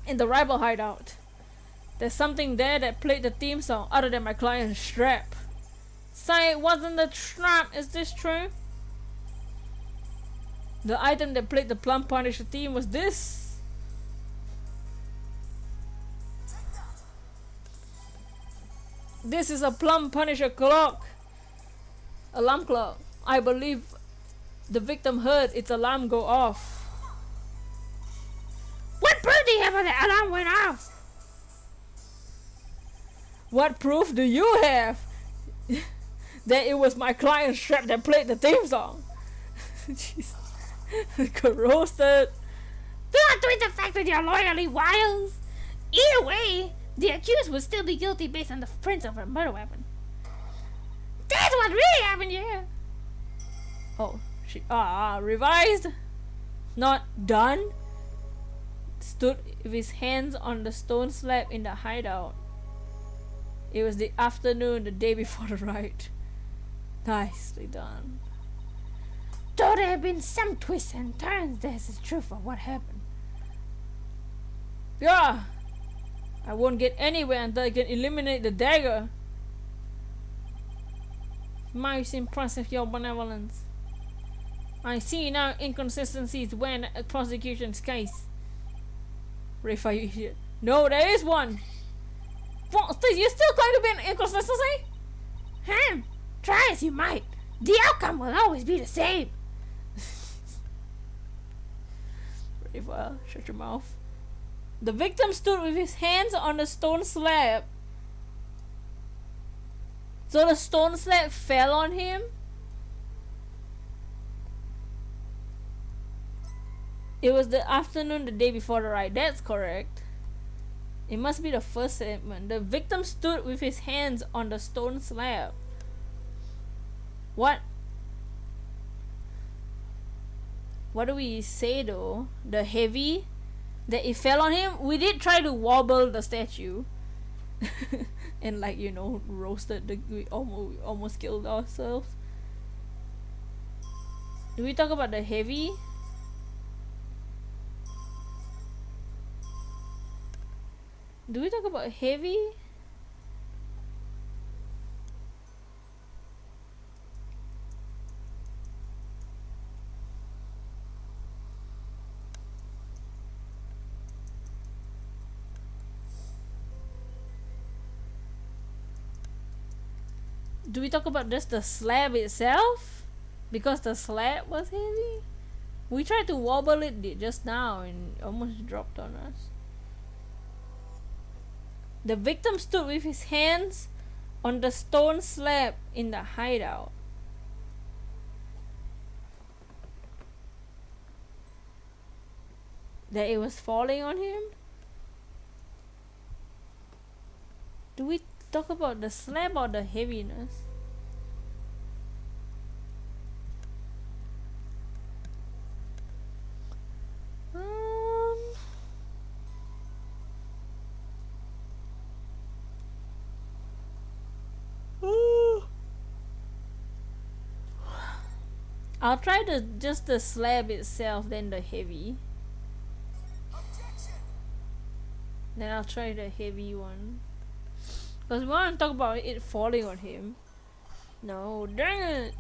in the rival hideout, there's something there that played the theme song other than my client's strap. Say it wasn't the strap, is this true? The item that played the Plum Punisher theme was this. This is a Plum Punisher clock. Alarm clock. I believe the victim heard its alarm go off. What proof do you have of the alarm went off? What proof do you have that it was my client's strap that played the theme song? Jeez. Got roasted. Do not tweet the fact that you're loyally wiles. Either way, the accused would still be guilty based on the prints of a murder weapon. That's what really happened here. Oh, she revised, not done. Stood with his hands on the stone slab in the hideout. It was the afternoon the day before the riot. Nicely done. Though there have been some twists and turns, this is truth of what happened. Yeah, I won't get anywhere until I can eliminate the dagger. Most impressive your benevolence. I see now inconsistencies when a prosecution's case. Rafa, you idiot. No, there is one. What? You still claim to be an inconsistency? Try as you might. The outcome will always be the same. Rafa, shut your mouth. The victim stood with his hands on the stone slab. So the stone slab fell on him? It was the afternoon the day before the riot. That's correct. It must be the first statement. The victim stood with his hands on the stone slab. What? What do we say though? The heavy? That it fell on him? We did try to wobble the statue. And like, you know, roasted the... We almost killed ourselves. Did we talk about the heavy? Do we talk about heavy? Do we talk about just the slab itself? Because the slab was heavy? We tried to wobble it just now and it almost dropped on us. The victim stood with his hands on the stone slab in the hideout. That it was falling on him? Do we talk about the slab or the heaviness? I'll try just the slab itself, then the heavy. Then I'll try the heavy one. Because we want to talk about it falling on him. No, dang it!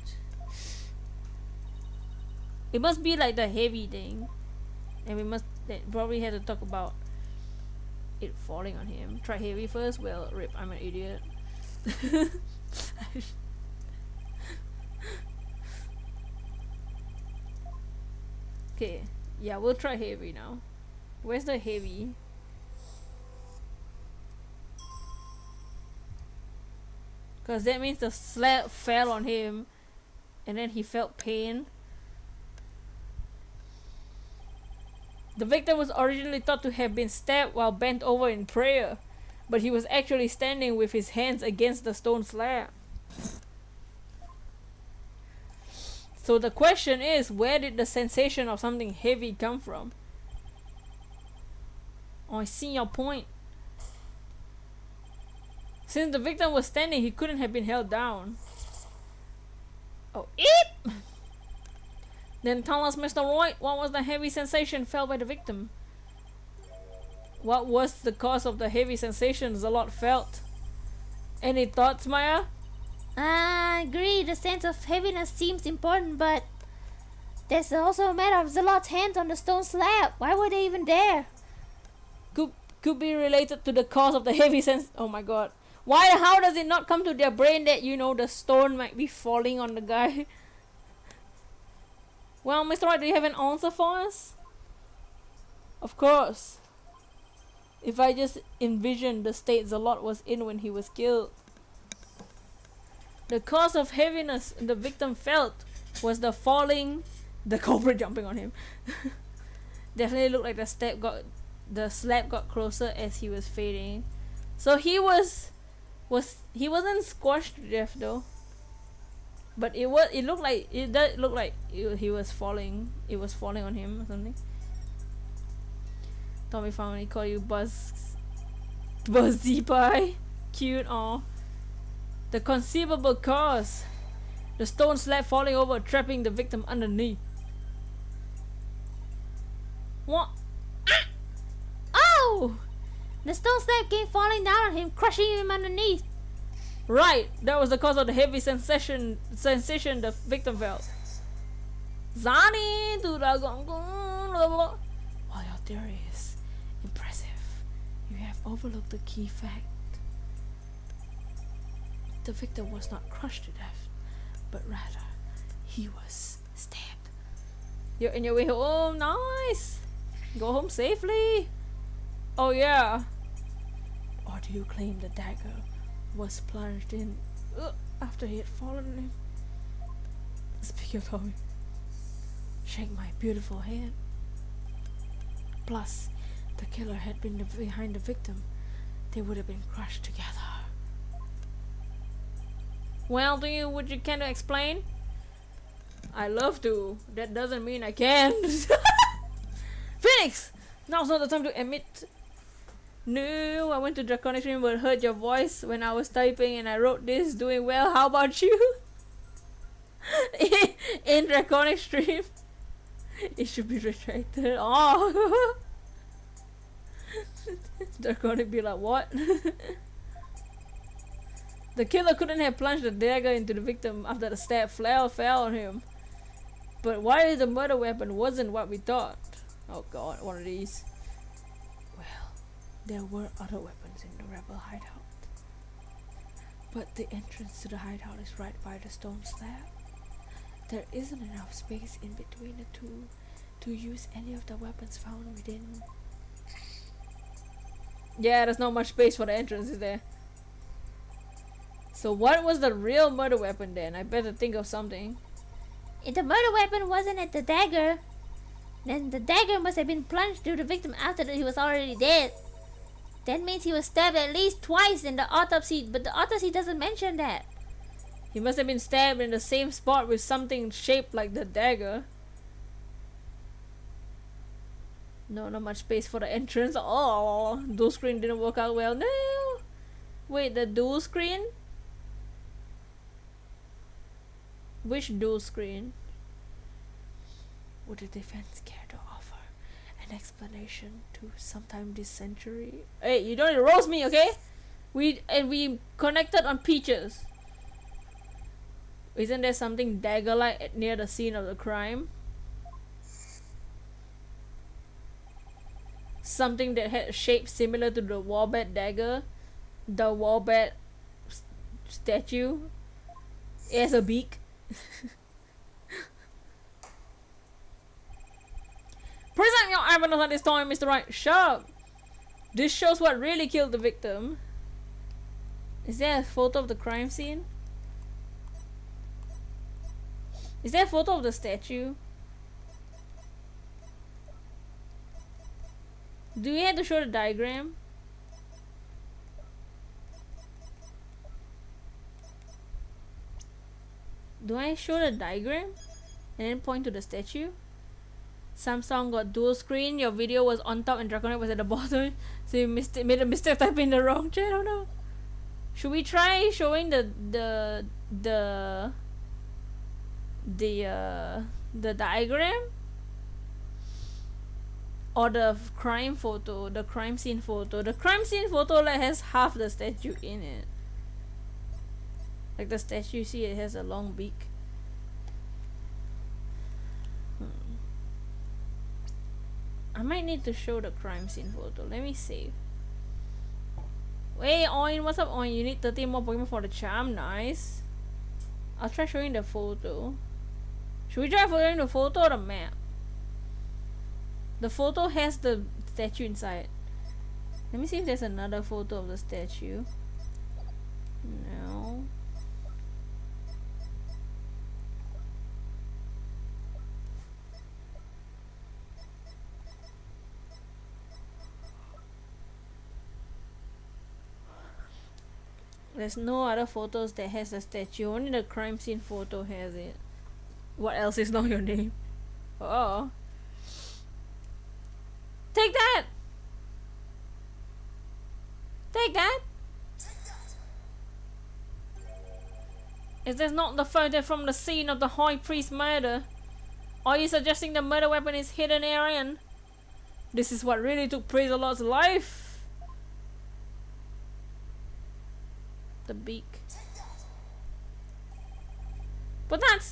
It must be like the heavy thing. And we must probably have to talk about it falling on him. Try heavy first? Well, rip, I'm an idiot. Okay, yeah, we'll try heavy now. Where's the heavy? Because that means the slab fell on him and then he felt pain. The victim was originally thought to have been stabbed while bent over in prayer, but he was actually standing with his hands against the stone slab. So the question is, where did the sensation of something heavy come from? Oh, I see your point. Since the victim was standing, he couldn't have been held down. Oh, eep! Then tell us, Mr. Wright, what was the heavy sensation felt by the victim? What was the cause of the heavy sensation Zalot felt? Any thoughts, Maya? I agree, the sense of heaviness seems important, but there's also a matter of Zalot's hands on the stone slab. Why were they even there? Could be related to the cause of the heavy sense. Oh my god. Why? How does it not come to their brain that, you know, the stone might be falling on the guy? Well, Mr. Wright, do you have an answer for us? Of course. If I just envision the state Zalot was in when he was killed. The cause of heaviness the victim felt was the falling, the culprit jumping on him. Definitely looked like the slab got closer as he was fading. So he wasn't squashed to death though. But it looked like he was falling. It was falling on him or something. Tommy finally call you Buzzy Pie. Cute. Aw. The conceivable cause: the stone slab falling over, trapping the victim underneath. What? Ah! Oh! The stone slab came falling down on him, crushing him underneath. Right, that was the cause of the heavy sensation the victim felt. Zani to the While your theory is impressive, you have overlooked the key fact. The victim was not crushed to death, but rather he was stabbed. You're in your way home. Nice. Go home safely. Oh yeah. Or do you claim the dagger was plunged in after he had fallen on him? Speak your Tommy. Shake my beautiful hand. Plus, the killer had been behind the victim. They would have been crushed together. Well, would you care to explain? I love to. That doesn't mean I can. Phoenix! Now's not the time to admit. No, I went to Draconic Stream but heard your voice when I was typing and I wrote this. Doing well. How about you? in Draconic Stream. It should be retracted. Oh. They're gonna be like, what? The killer couldn't have plunged the dagger into the victim after the stab fell on him. But why the murder weapon wasn't what we thought? Oh god, one of these. Well, there were other weapons in the rebel hideout. But the entrance to the hideout is right by the stone slab. There isn't enough space in between the two to use any of the weapons found within. Yeah, there's not much space for the entrance, is there? So what was the real murder weapon then? I better think of something. If the murder weapon wasn't at the dagger, then the dagger must have been plunged through the victim after he was already dead. That means he was stabbed at least twice in the autopsy, but the autopsy doesn't mention that. He must have been stabbed in the same spot with something shaped like the dagger. No, not much space for the entrance. Oh, dual screen didn't work out well. No! Wait, the dual screen? Which dual screen? Would the defense care to offer an explanation to sometime this century? Hey, you don't roast me, okay? We connected on Peaches. Isn't there something dagger-like near the scene of the crime? Something that had a shape similar to the wombat dagger, the wombat statue. It has a beak. Present your evidence at this time, Mr. Wright. Shut up. This shows what really killed the victim. Is there a photo of the crime scene? Is there a photo of the statue? Do we have to show the diagram? Do I show the diagram and then point to the statue? Samsung got dual screen. Your video was on top and Draconet was at the bottom, so you made a mistake typing in the wrong chat. Oh no! Should we try showing the diagram or the crime photo, the crime scene photo? The crime scene photo like has half the statue in it. Like the statue, see it has a long beak. I might need to show the crime scene photo. Let me save. Wait, Oin, what's up, Oin? You need 13 more Pokemon for the charm. Nice. I'll try showing the photo. Should we try showing the photo or the map? The photo has the statue inside. Let me see if there's another photo of the statue. No. There's no other photos that has the statue. Only the crime scene photo has it. What else is not your name? Oh. Take that! Take that! Is this not the photo from the scene of the High Priest murder? Are you suggesting the murder weapon is hidden, Arian? This is what really took Praise the Lord's life. The beak. But that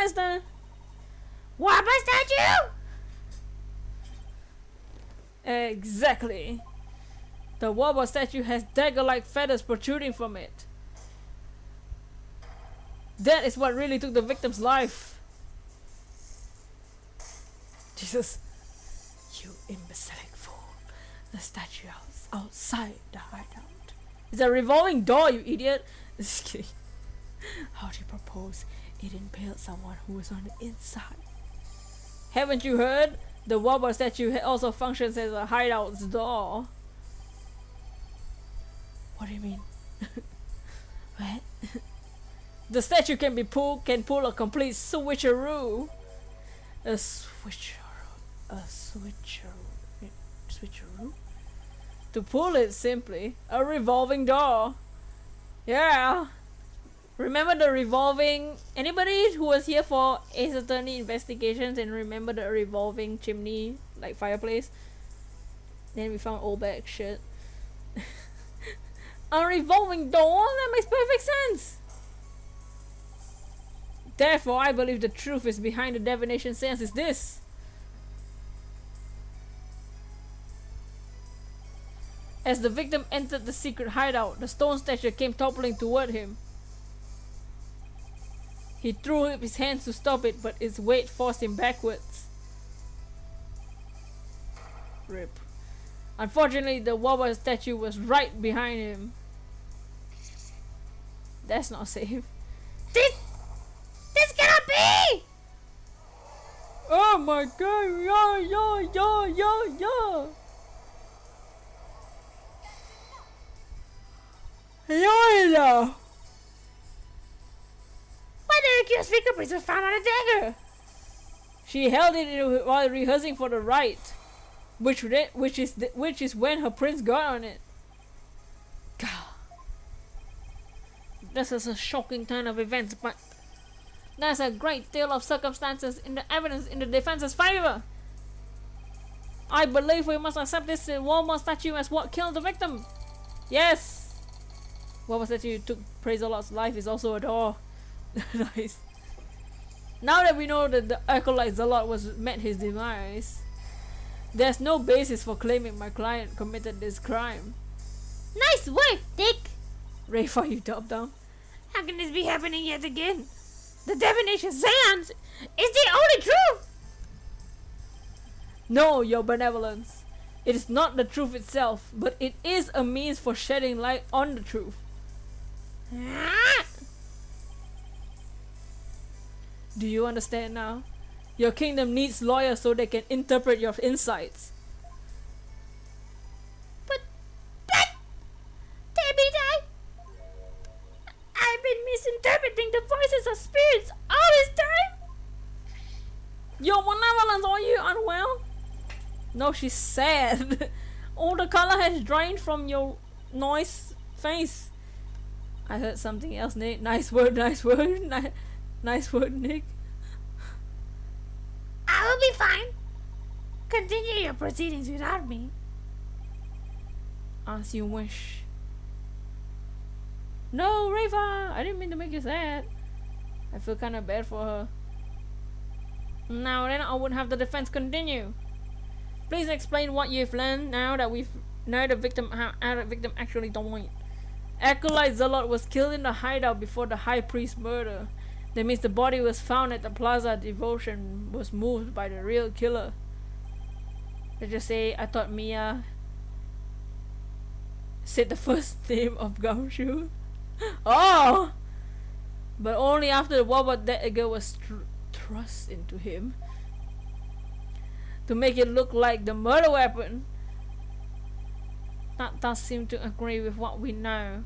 is the Whopper statue? Exactly. The Wobble statue has dagger-like feathers protruding from it. That is what really took the victim's life. Jesus. You imbecilic fool. The statue is outside the hideout. It's a revolving door, you idiot. Just kidding. How do you propose it impaled someone who was on the inside? Haven't you heard? The Wobble statue also functions as a hideout's door. What do you mean? What? The statue can pull a complete switcheroo. A switcheroo? To pull it simply, a revolving door. Yeah. Remember the revolving... Anybody who was here for Ace Attorney investigations and remember the revolving chimney, like fireplace? Then we found old bag shit. A revolving door? That makes perfect sense! Therefore, I believe the truth is behind the divination sense is this. As the victim entered the secret hideout, the stone statue came toppling toward him. He threw up his hands to stop it, but its weight forced him backwards. Rip. Unfortunately, the Wawa statue was right behind him. That's not safe. This cannot be! Oh my god! Yeah! Yeah! Why the accused fingerprints were found on a dagger? She held it while rehearsing for the rite, which is when her prints got on it. God. This is a shocking turn of events, but there's a great deal of circumstances in the evidence in the defense's favor. I believe we must accept this Walmart statue as what killed the victim. Yes. Walmart statue took Praise the Lord's life is also a door. Nice. Now that we know that the acolyte Zealot met his demise, there's no basis for claiming my client committed this crime. Nice work, Dick! Rafa, you top down. How can this be happening yet again? The divination seance is the only truth! No, your benevolence. It is not the truth itself, but it is a means for shedding light on the truth. Ah! Do you understand now? Your kingdom needs lawyers so they can interpret your insights. But damn it, I've been misinterpreting the voices of spirits all this time. Your benevolence, are you unwell? No, she's sad. All the color has drained from your nice face. I heard something else, Nick. Nice word. Nice word, Nick. I will be fine. Continue your proceedings without me. As you wish. No, Rafa! I didn't mean to make you sad. I feel kinda bad for her. Now then, I would have the defense continue. Please explain what you've learned now that the victim actually died. Acolyte Zealot was killed in the hideout before the high priest murder. That means the body was found at the plaza. Devotion was moved by the real killer. Let's just say I thought Mia said the first name of Gumshoe. Oh! But only after the Wobbat dagger was thrust into him to make it look like the murder weapon. That does seem to agree with what we know.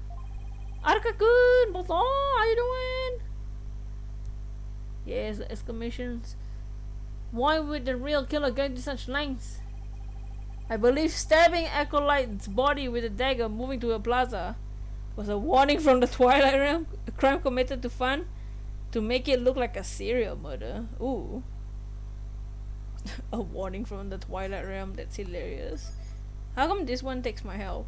Arka-kun! Bozo! How you doing? Yes, the exclamations. Why would the real killer go to such lengths? I believe stabbing Acolyte's body with a dagger moving to a plaza was a warning from the Twilight Realm, a crime committed to fun, to make it look like a serial murder. Ooh. A warning from the Twilight Realm, that's hilarious. How come this one takes my health?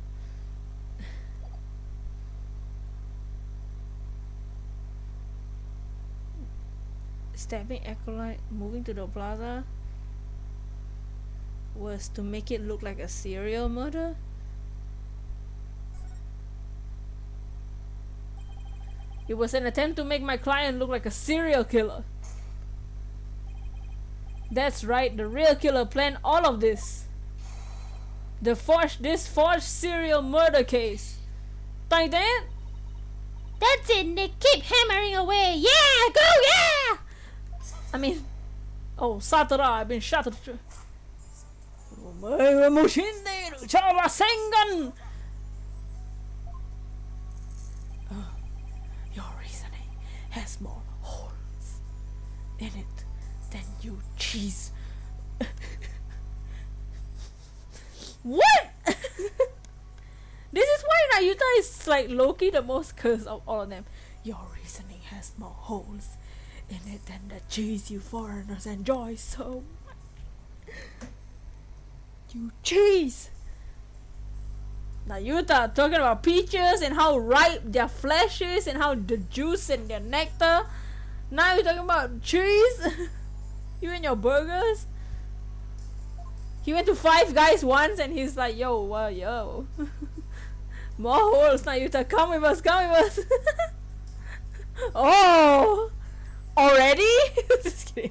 Stabbing Acolyte moving to the plaza was to make it look like a serial murder? It was an attempt to make my client look like a serial killer. That's right, the real killer planned all of this. This forged serial murder case. Like that? That's it, Nick. Keep hammering away. Yeah, go, yeah! I mean, oh, Satara, I've been shattered. Your reasoning has more holes in it than you cheese. What? This is why Nayuta is like Loki, the most cursed of all of them. Your reasoning has more holes in it than the cheese you foreigners enjoy so much. You cheese! Nayuta talking about peaches and how ripe their flesh is and how the juice and their nectar. Now you're talking about cheese? You and your burgers? He went to Five Guys once and he's like, yo, yo. More holes, Nayuta, come with us, come with us. Oh! Already? Just kidding.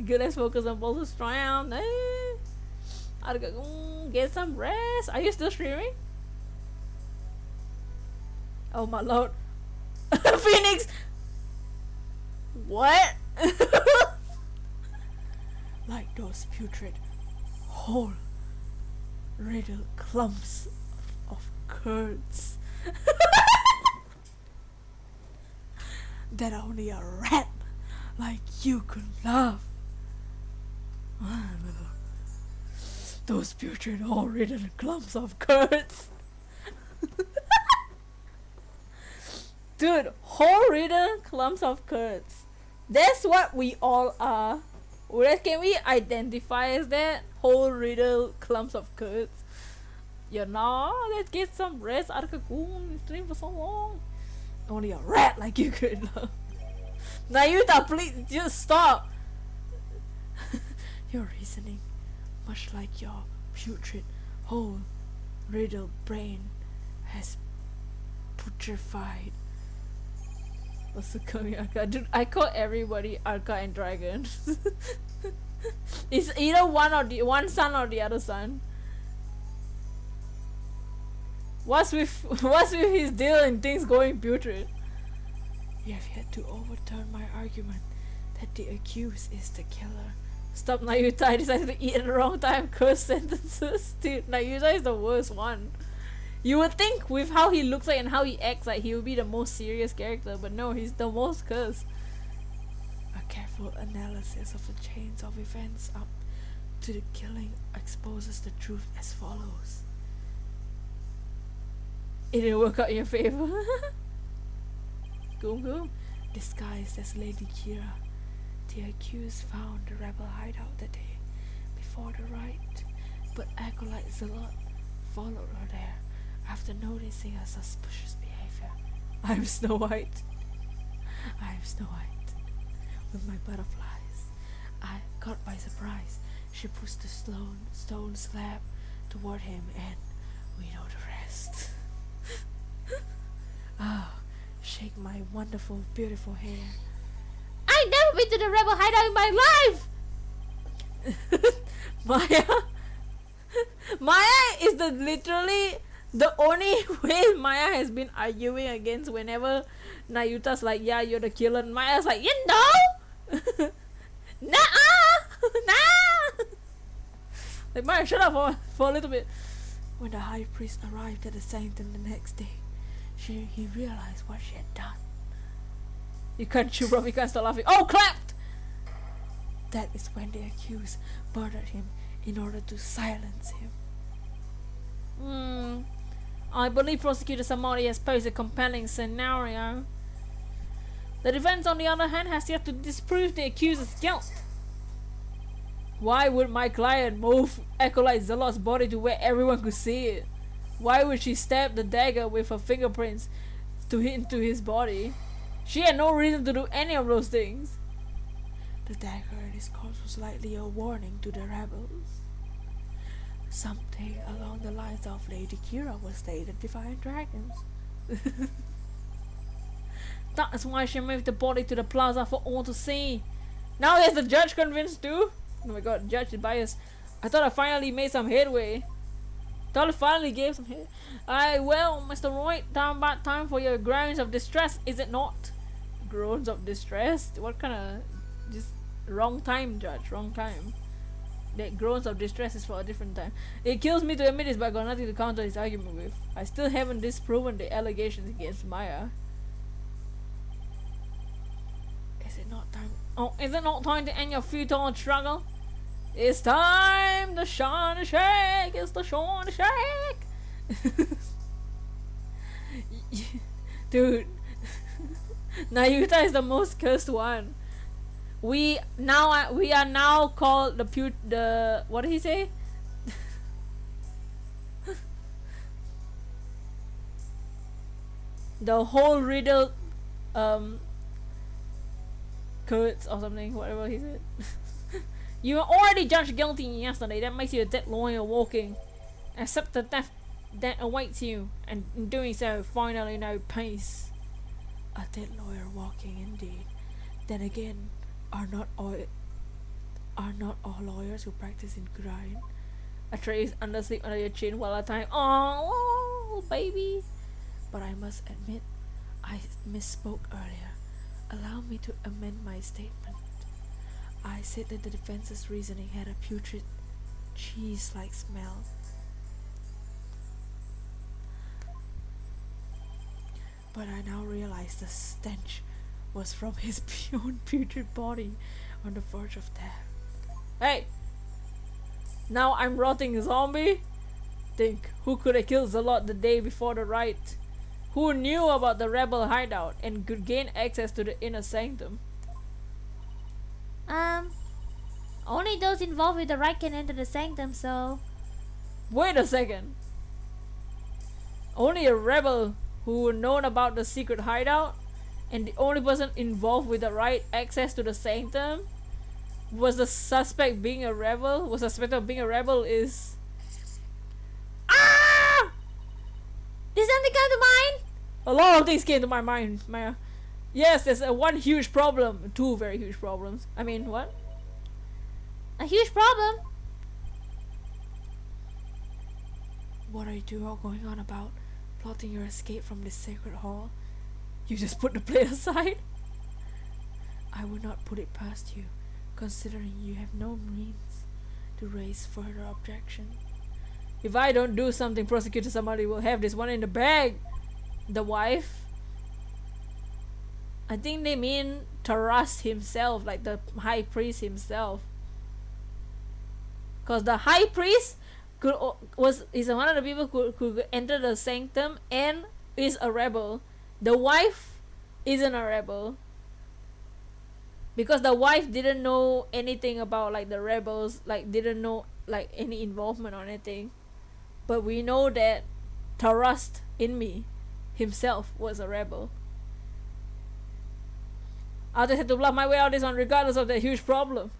Good, let's focus on Bolter's round. I'll go get some rest. Are you still streaming? Oh my lord. Phoenix! What? Like those putrid, whole, riddled clumps of curds that only a rat like you could love. Those putrid, whole, riddled clumps of curds. Dude, whole riddled clumps of curds. That's what we all are. Can we identify as that? Whole riddled clumps of curds. You know, let's get some rest. Arkagoon stream for so long. Only a rat like you could love. Nayuta, please just stop. Your reasoning, much like your putrid, whole riddled brain, has putrefied. What's the coming Arca? Dude, I call everybody Arca and Dragon. It's either one son or the other son. What's with his deal and things going putrid? You have yet to overturn my argument that the accused is the killer. Stop, Nayuta, I decided to eat at the wrong time. Curse sentences. Dude, Nayuta is the worst one. You would think with how he looks like and how he acts like he would be the most serious character, but no, he's the most cursed. A careful analysis of the chains of events up to the killing exposes the truth as follows. It didn't work out in your favor. Go. Disguised as Lady Kira, the accused found the rebel hideout the day before the riot, but Acolyte Zelot followed her there after noticing her suspicious behavior. I'm Snow White. With my butterflies, I caught by surprise. She pushed the stone slab toward him, and we know the rest. Ah, shake my wonderful, beautiful hair. I never been to the rebel hideout in my life. Maya is literally the only way Maya has been arguing against whenever Nayuta's like, yeah, you're the killer. And Maya's like, you know? Nah. Like, Maya, shut up for a little bit. When the high priest arrived at the sanctum the next day, he realized what she had done. You can't chew, bro. You can't stop laughing. Oh, clapped! That is when the accused murdered him in order to silence him. I believe Prosecutor Samori has posed a compelling scenario. The defense, on the other hand, has yet to disprove the accuser's guilt. Why would my client move Acolyte Zelot's body to where everyone could see it? Why would she stab the dagger with her fingerprints into his body? She had no reason to do any of those things. The dagger in his corpse was likely a warning to the rebels. Something along the lines of Lady Kira was the Defiant Dragons. That's why she moved the body to the plaza for all to see. Now is the judge convinced too? Oh my god, judge is biased. I thought I finally made some headway. Thought I finally gave some head. Well, Mr. Wright, about time for your groans of distress, is it not? Groans of distress? What kind of... just wrong time, judge, wrong time. That groans of distress is for a different time. It kills me to admit this, but I got nothing to counter his argument with. I still haven't disproven the allegations against Maya. Is it not time? Oh, is it not time to end your futile struggle? It's time to shine and shake. It's the shine and shake. Dude, Nayuta is the most cursed one. We are now called the what did he say? the whole riddle um Kurtz or something, whatever he said. You were already judged guilty yesterday. That makes you a dead lawyer walking. Accept the death that awaits you, and in doing so, finally know peace. A dead lawyer walking, indeed. Then again, are not all lawyers who practice in grind? A trace undersleep under your chin while I time. Oh, baby. But I must admit, I misspoke earlier. Allow me to amend my statement. I said that the defense's reasoning had a putrid, cheese-like smell. But I now realize the stench was from his own putrid body on the verge of death. Hey! Now I'm rotting zombie? Think, who could have killed Zalot the day before the riot? Who knew about the rebel hideout and could gain access to the inner sanctum? Only those involved with the right can enter the sanctum, so... Wait a second! Only a rebel who would known about the secret hideout, and the only person involved with the right access to the sanctum was the suspect being a rebel? Was suspected of being a rebel is... Ah! Did something come to mind? A lot of things came to my mind, Maya. Yes, there's one huge problem. Two very huge problems. I mean, what? A huge problem? What are you two all going on about? Plotting your escape from this sacred hall? You just put the plate aside? I would not put it past you, considering you have no means to raise further objection. If I don't do something, prosecutor somebody will have this one in the bag. The wife? I think they mean Taras himself, like the high priest himself. Cause the high priest is one of the people who could enter the sanctum and is a rebel. The wife isn't a rebel. Because the wife didn't know anything about like the rebels, like didn't know like any involvement or anything. But we know that Taras in me himself was a rebel. I just had to bluff my way out of this one regardless of that huge problem.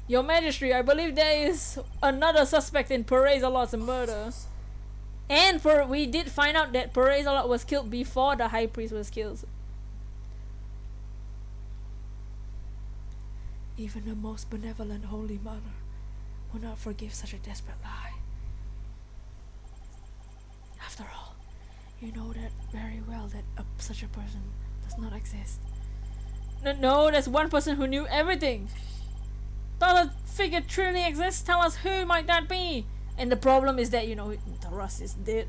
Your Majesty, I believe there is another suspect in Perez Alot's murder. And we did find out that Perez Alot was killed before the High Priest was killed. Even the most benevolent Holy Mother will not forgive such a desperate lie. After all, you know that very well that such a person does not exist. No, there's one person who knew everything. Does a figure truly exists? Tell us who might that be? And the problem is that, you know, Taras is dead.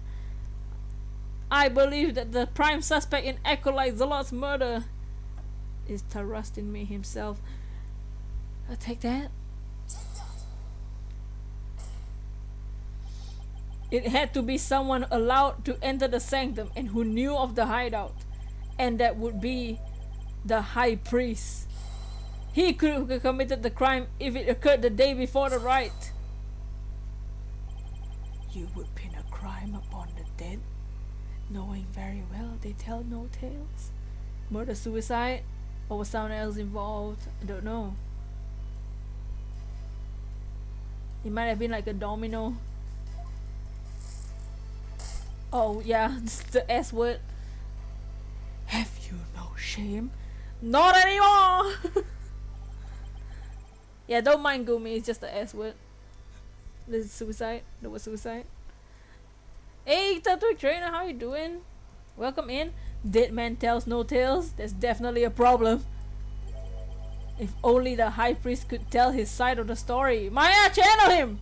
I believe that the prime suspect in Acolyte Zalot's murder is Taras in me himself. I'll take that. It had to be someone allowed to enter the sanctum and who knew of the hideout. And that would be the High Priest. He could have committed the crime if it occurred the day before the riot. You would pin a crime upon the dead, knowing very well they tell no tales. Murder, suicide, or was someone else involved? I don't know. It might have been like a domino. Oh yeah, the S word. Have you no shame? Not anymore! Yeah, don't mind Gumi, it's just the S word. The suicide, the word suicide. Hey, Tattoo Trainer, how you doing? Welcome in. Dead man tells no tales. There's definitely a problem. If only the High Priest could tell his side of the story. Maya, channel him!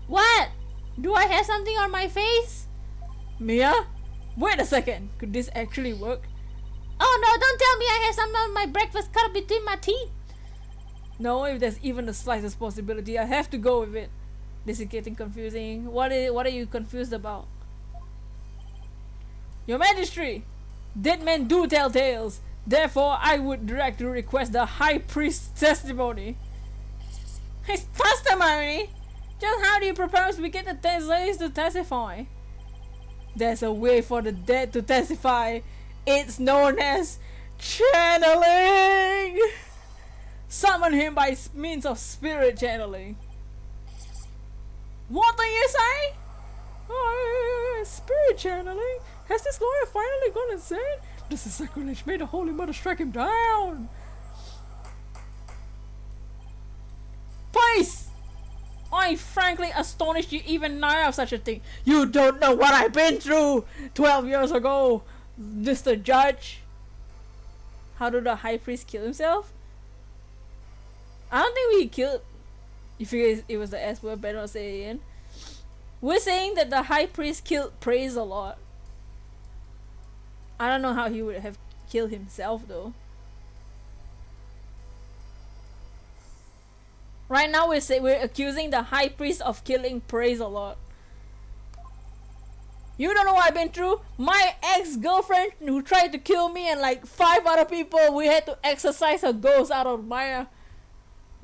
What? Do I have something on my face? Mia? Wait a second. Could this actually work? Oh no, don't tell me I have something on my breakfast cut between my teeth. No, if there's even the slightest possibility, I have to go with it. This is getting confusing. What are you confused about? Your Majesty! Dead men do tell tales. Therefore, I would directly request the High Priest's testimony. His testimony? Just how do you propose we get the dead ladies to testify? There's a way for the dead to testify. It's known as channeling. Summon him by means of spirit channeling. What do you say? Oh, spirit channeling? Has this lawyer finally gone insane? This is sacrilege. May the Holy Mother strike him down. Please! I'm frankly astonished you even know of such a thing. You don't know what I've been through 12 years ago, Mr. Judge. How did the high priest kill himself? I don't think we killed. If it was the S word, better not say it again. We're saying that the high priest killed Praise a lot. I don't know how he would have killed himself though. Right now we're accusing the high priest of killing Praise a lot. You don't know what I've been through? My ex-girlfriend who tried to kill me and like 5 other people, we had to exorcise her ghost out of Maya.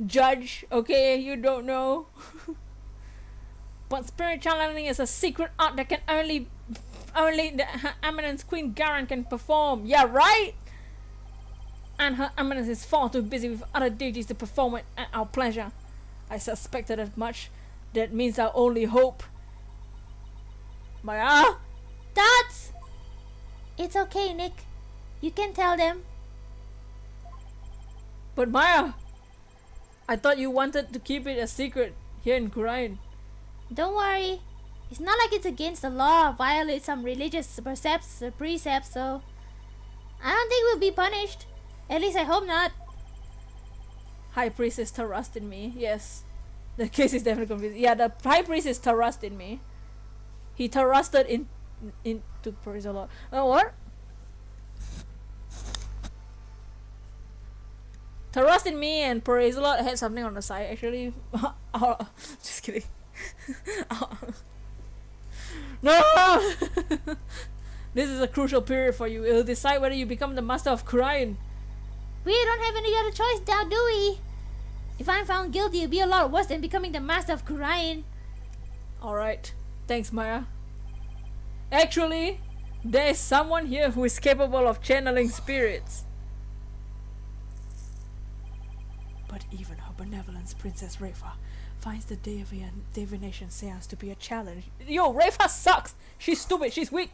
Judge, okay, you don't know. But spirit channeling is a secret art that can only the Her Eminence Queen Garen can perform. Yeah, right? And Her Eminence is far too busy with other deities to perform it at our pleasure. I suspected as much. That means our only hope. Maya? That's... It's okay, Nick. You can tell them. But Maya, I thought you wanted to keep it a secret here in Khurain. Don't worry. It's not like it's against the law or violate some religious precepts, so I don't think we'll be punished. At least I hope not. High Priest is thrust in me, yes. The case is definitely confusing. Yeah, the High Priest is thrust in me. He thrusted into Praise a lot. What? Thrust in me and Praise a lot had something on the side actually. Just kidding. No! This is a crucial period for you. It'll decide whether you become the master of Khurain. We don't have any other choice now, do we? If I'm found guilty, it'll be a lot worse than becoming the master of Khurain. Alright. Thanks, Maya. Actually, there is someone here who is capable of channeling spirits. But even her benevolence, Princess Rafa, finds the divination seance to be a challenge. Yo, Rafa sucks! She's stupid, she's weak!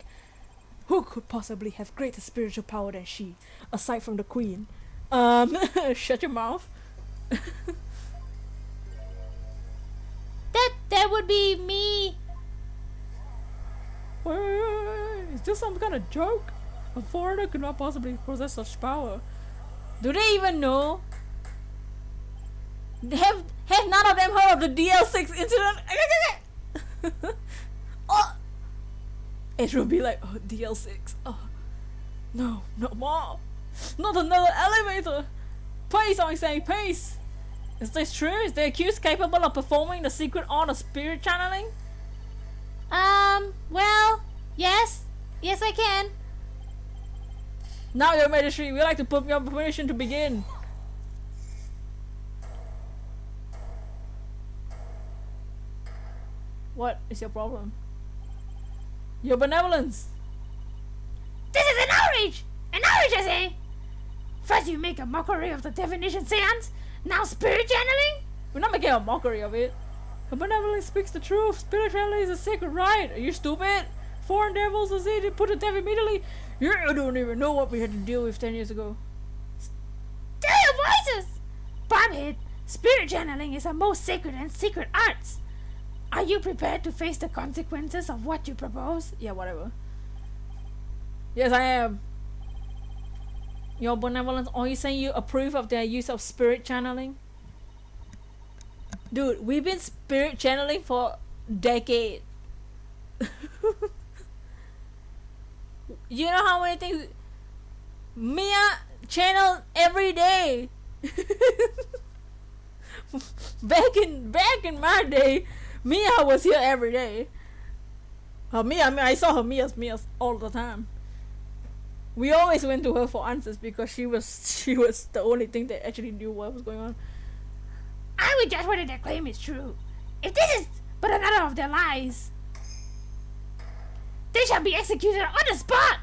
Who could possibly have greater spiritual power than she, aside from the queen? Shut your mouth. That would be me. Wait, is this some kind of joke? A foreigner could not possibly possess such power. Do they even know? Have none of them heard of the DL6 incident? Oh, it will be like, oh, DL6. Oh, no, no more. Not another elevator. Pace, I'm saying, pace. Is this true? Is the accused capable of performing the secret art of spirit channeling? Well, yes. Yes, I can. Now, Your Majesty, we'd like to put your permission to begin. What is your problem? Your benevolence. This is an outrage! An outrage, I say! First you make a mockery of the divination seance, now spirit channeling? We're not making a mockery of it. Her benevolence speaks the truth. Spirit channeling is a sacred right. Are you stupid? Foreign devils are easy to put to death immediately. You don't even know what we had to deal with 10 years ago. Still your voices! Bobhead, spirit channeling is the most sacred and secret arts. Are you prepared to face the consequences of what you propose? Yeah, whatever. Yes, I am. Your benevolence, are you saying you approve of their use of spirit channeling? Dude, we've been spirit channeling for decades. You know how many things Mia channeled every day. back in my day, Mia was here every day. Mia, I mean, I saw her Mia's all the time. We always went to her for answers because she was the only thing that actually knew what was going on. I would judge whether their claim is true. If this is but another of their lies, they shall be executed on the spot!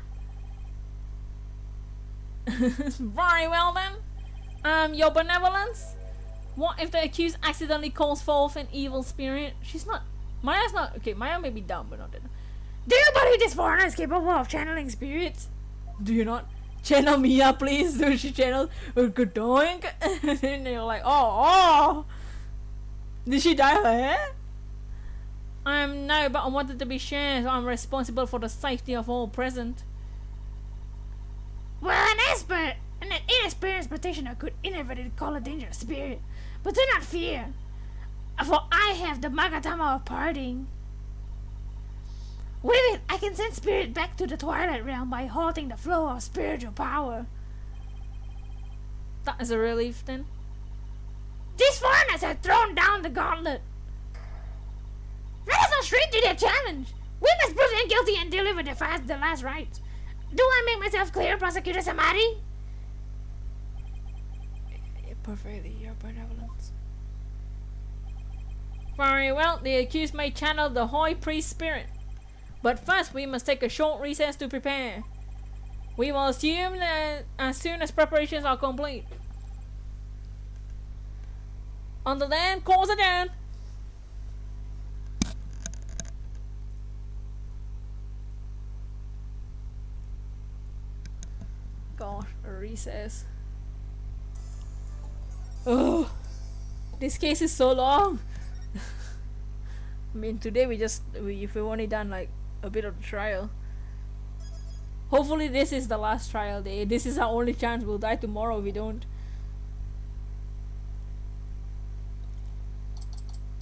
Very well then. Your benevolence? What if the accused accidentally calls forth an evil spirit? Maya's not, okay, Maya may be dumb, but not that. Do you believe this foreigner is capable of channeling spirits? Do you not? Channel Mia, please. Do she channel good doink? And you're like, oh. Did she dye her hair? No, but I wanted to be sure, so I'm responsible for the safety of all present. Well, an inexperienced practitioner could inadvertently call a dangerous spirit. But do not fear, for I have the Magatama of parting. With it, I can send spirit back to the Twilight Realm by halting the flow of spiritual power. That is a relief then. These foreigners have thrown down the gauntlet. Let us not shrink to their challenge. We must prove them guilty and deliver the last rites. Do I make myself clear, Prosecutor Samari? Perfectly, your benevolence. Very well, the accused may channel the High Priest spirit. But first, we must take a short recess to prepare. We will assume that as soon as preparations are complete. Until then, calls again. Gosh, a recess. Oh, this case is so long. I mean, today we've only done like a bit of the trial. Hopefully this is the last trial day. This is our only chance. We'll die tomorrow if we don't.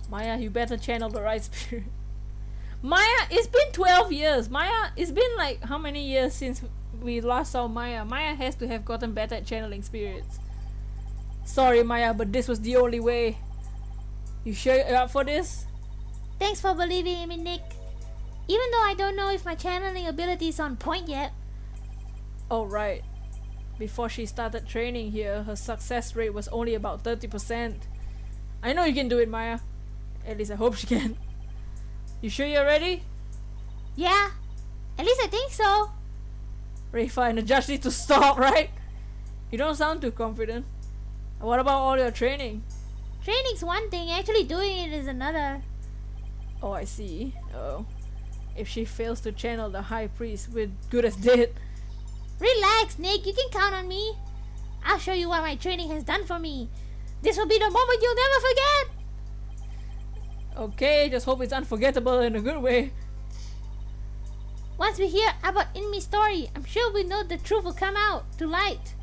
Maya, you better channel the right spirit. Maya, it's been 12 years. Maya, it's been like how many years since we last saw Maya? Maya has to have gotten better at channeling spirits. Sorry, Maya, but this was the only way. You sure you're up for this? Thanks for believing in me, Nick. Even though I don't know if my channeling ability is on point yet. Oh, right. Before she started training here, her success rate was only about 30%. I know you can do it, Maya. At least I hope she can. You sure you're ready? Yeah, at least I think so. Very fine, the judge needs to stop, right? You don't sound too confident. What about all your training? Training's one thing, actually doing it is another. Oh, I see. Oh. If she fails to channel the High Priest, we're good as dead. Relax, Nick, you can count on me. I'll show you what my training has done for me. This will be the moment you'll never forget. Okay, just hope it's unforgettable in a good way. Once we hear about Inmi's story, I'm sure we know the truth will come out to light.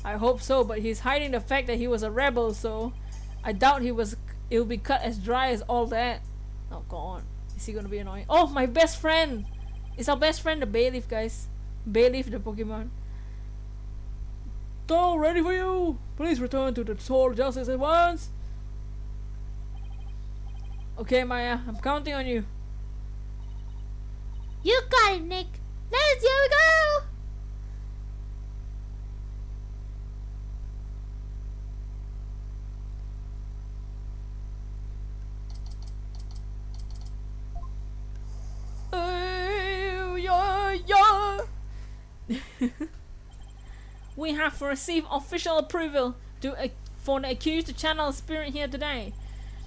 I hope so, but he's hiding the fact that he was a rebel, so I doubt it'll be cut as dry as all that. Oh, go on. Is he gonna be annoying? Oh, my best friend! It's our best friend, the Bayleaf, guys. Bayleaf, the Pokemon. All ready for you! Please return to the Sword of Justice at once! Okay, Maya, I'm counting on you. You got it, Nick. Here we go! We have received official approval for the accused to channel a spirit here today.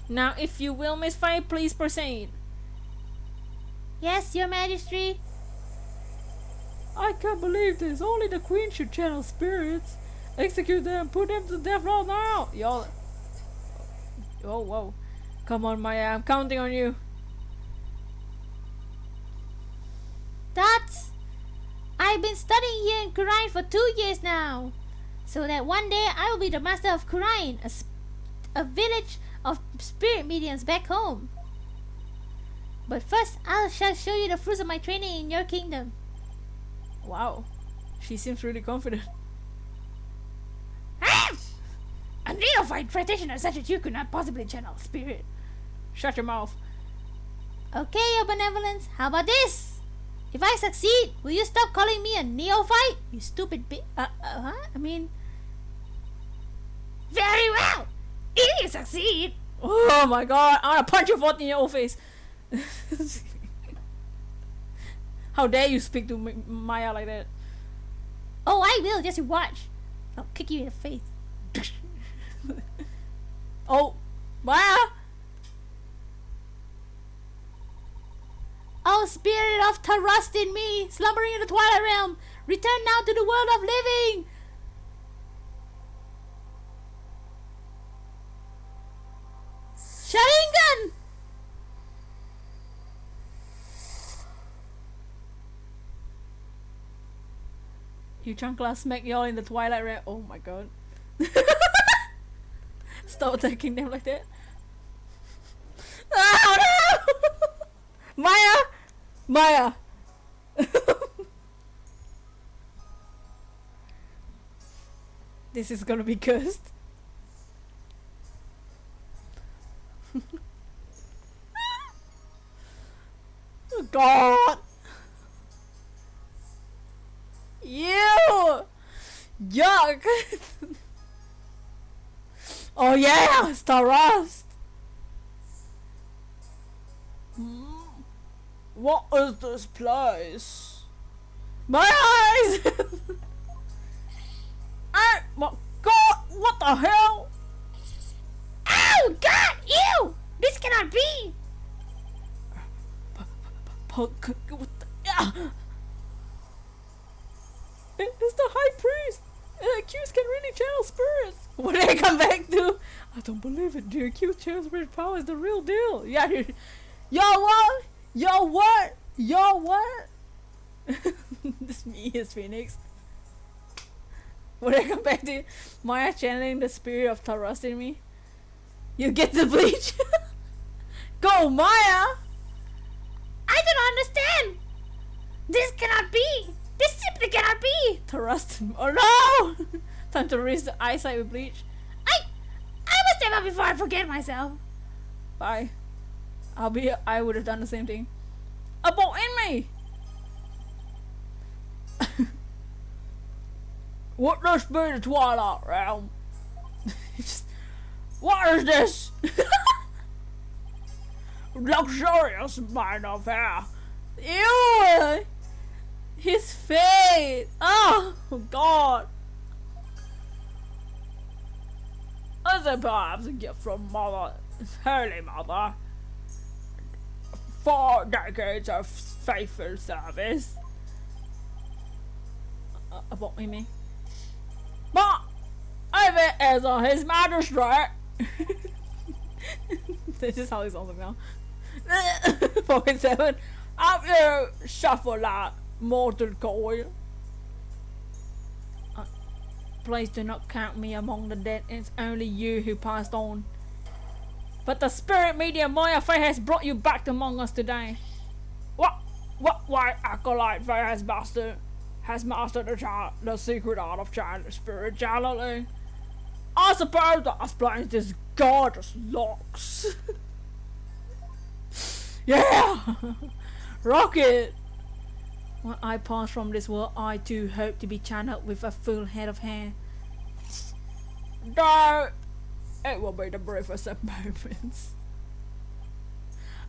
Now, if you will, Miss Faye, please proceed. Yes, Your Majesty. I can't believe this. Only the Queen should channel spirits. Execute them. Put them to death right now. Y'all. Oh, whoa. Come on, Maya. I'm counting on you. That's... I've been studying here in Kurain for 2 years now. So that one day I will be the master of Kurain, a village of spirit mediums back home. But first, I shall show you the fruits of my training in your kingdom. Wow. She seems really confident. A neophyte practitioner such as you could not possibly channel spirit. Shut your mouth. Okay, Your Benevolence, how about this? If I succeed, will you stop calling me a neophyte? You stupid I mean... Very well! If you succeed, Oh my god, I'm gonna punch your 14-year-old face. How dare you speak to Maya like that? Oh, I will. Just watch. I'll kick you in the face. Oh, Maya! Oh, spirit of Tarust in me, slumbering in the Twilight Realm, return now to the world of living! Sharingan! You chancla smack y'all in the Twilight Realm. Oh my god. Stop attacking them like that. Oh no! Maya! Maya! This is gonna be cursed. Oh god! Ew! Yuck! Oh yeah! Star Rust! What is this place? My eyes! Oh my god! What the hell? Ow! God! Ew! This cannot be! What the? It's the High Priest! The accused can really channel spirits! What did I come back to? I don't believe it. The accused channel spirit power is the real deal. Yeah, yo what? Yo what? Yo what? This me is Phoenix. What did I come back to? Maya channeling the spirit of Tarust in me. You get the bleach. Go Maya! I don't understand! This cannot be! This simply cannot be! Tarust. Oh no! Time to raise the eyesight with bleach. I must step up before I forget myself. Bye. I would have done the same thing. A bolt in me! What this be the Twilight Realm? What is this? Luxurious man of hair. Ew! His face! Oh god! Is it perhaps a gift from Mother, Holy Mother? 4 decades of faithful service. About me? But if it is on His Majesty. This is how he sounds like now. 4.7. Have you shuffle that mortal coil? Please do not count me among the dead. It's only you who passed on. But the spirit medium Maya Faye has brought you back among us today. What white acolyte Faye has mastered the secret art of channeling spirituality? I suppose that explains this gorgeous locks. Yeah! Rocket! When I pass from this world, I too hope to be channeled with a full head of hair. No! It will be the briefest of moments.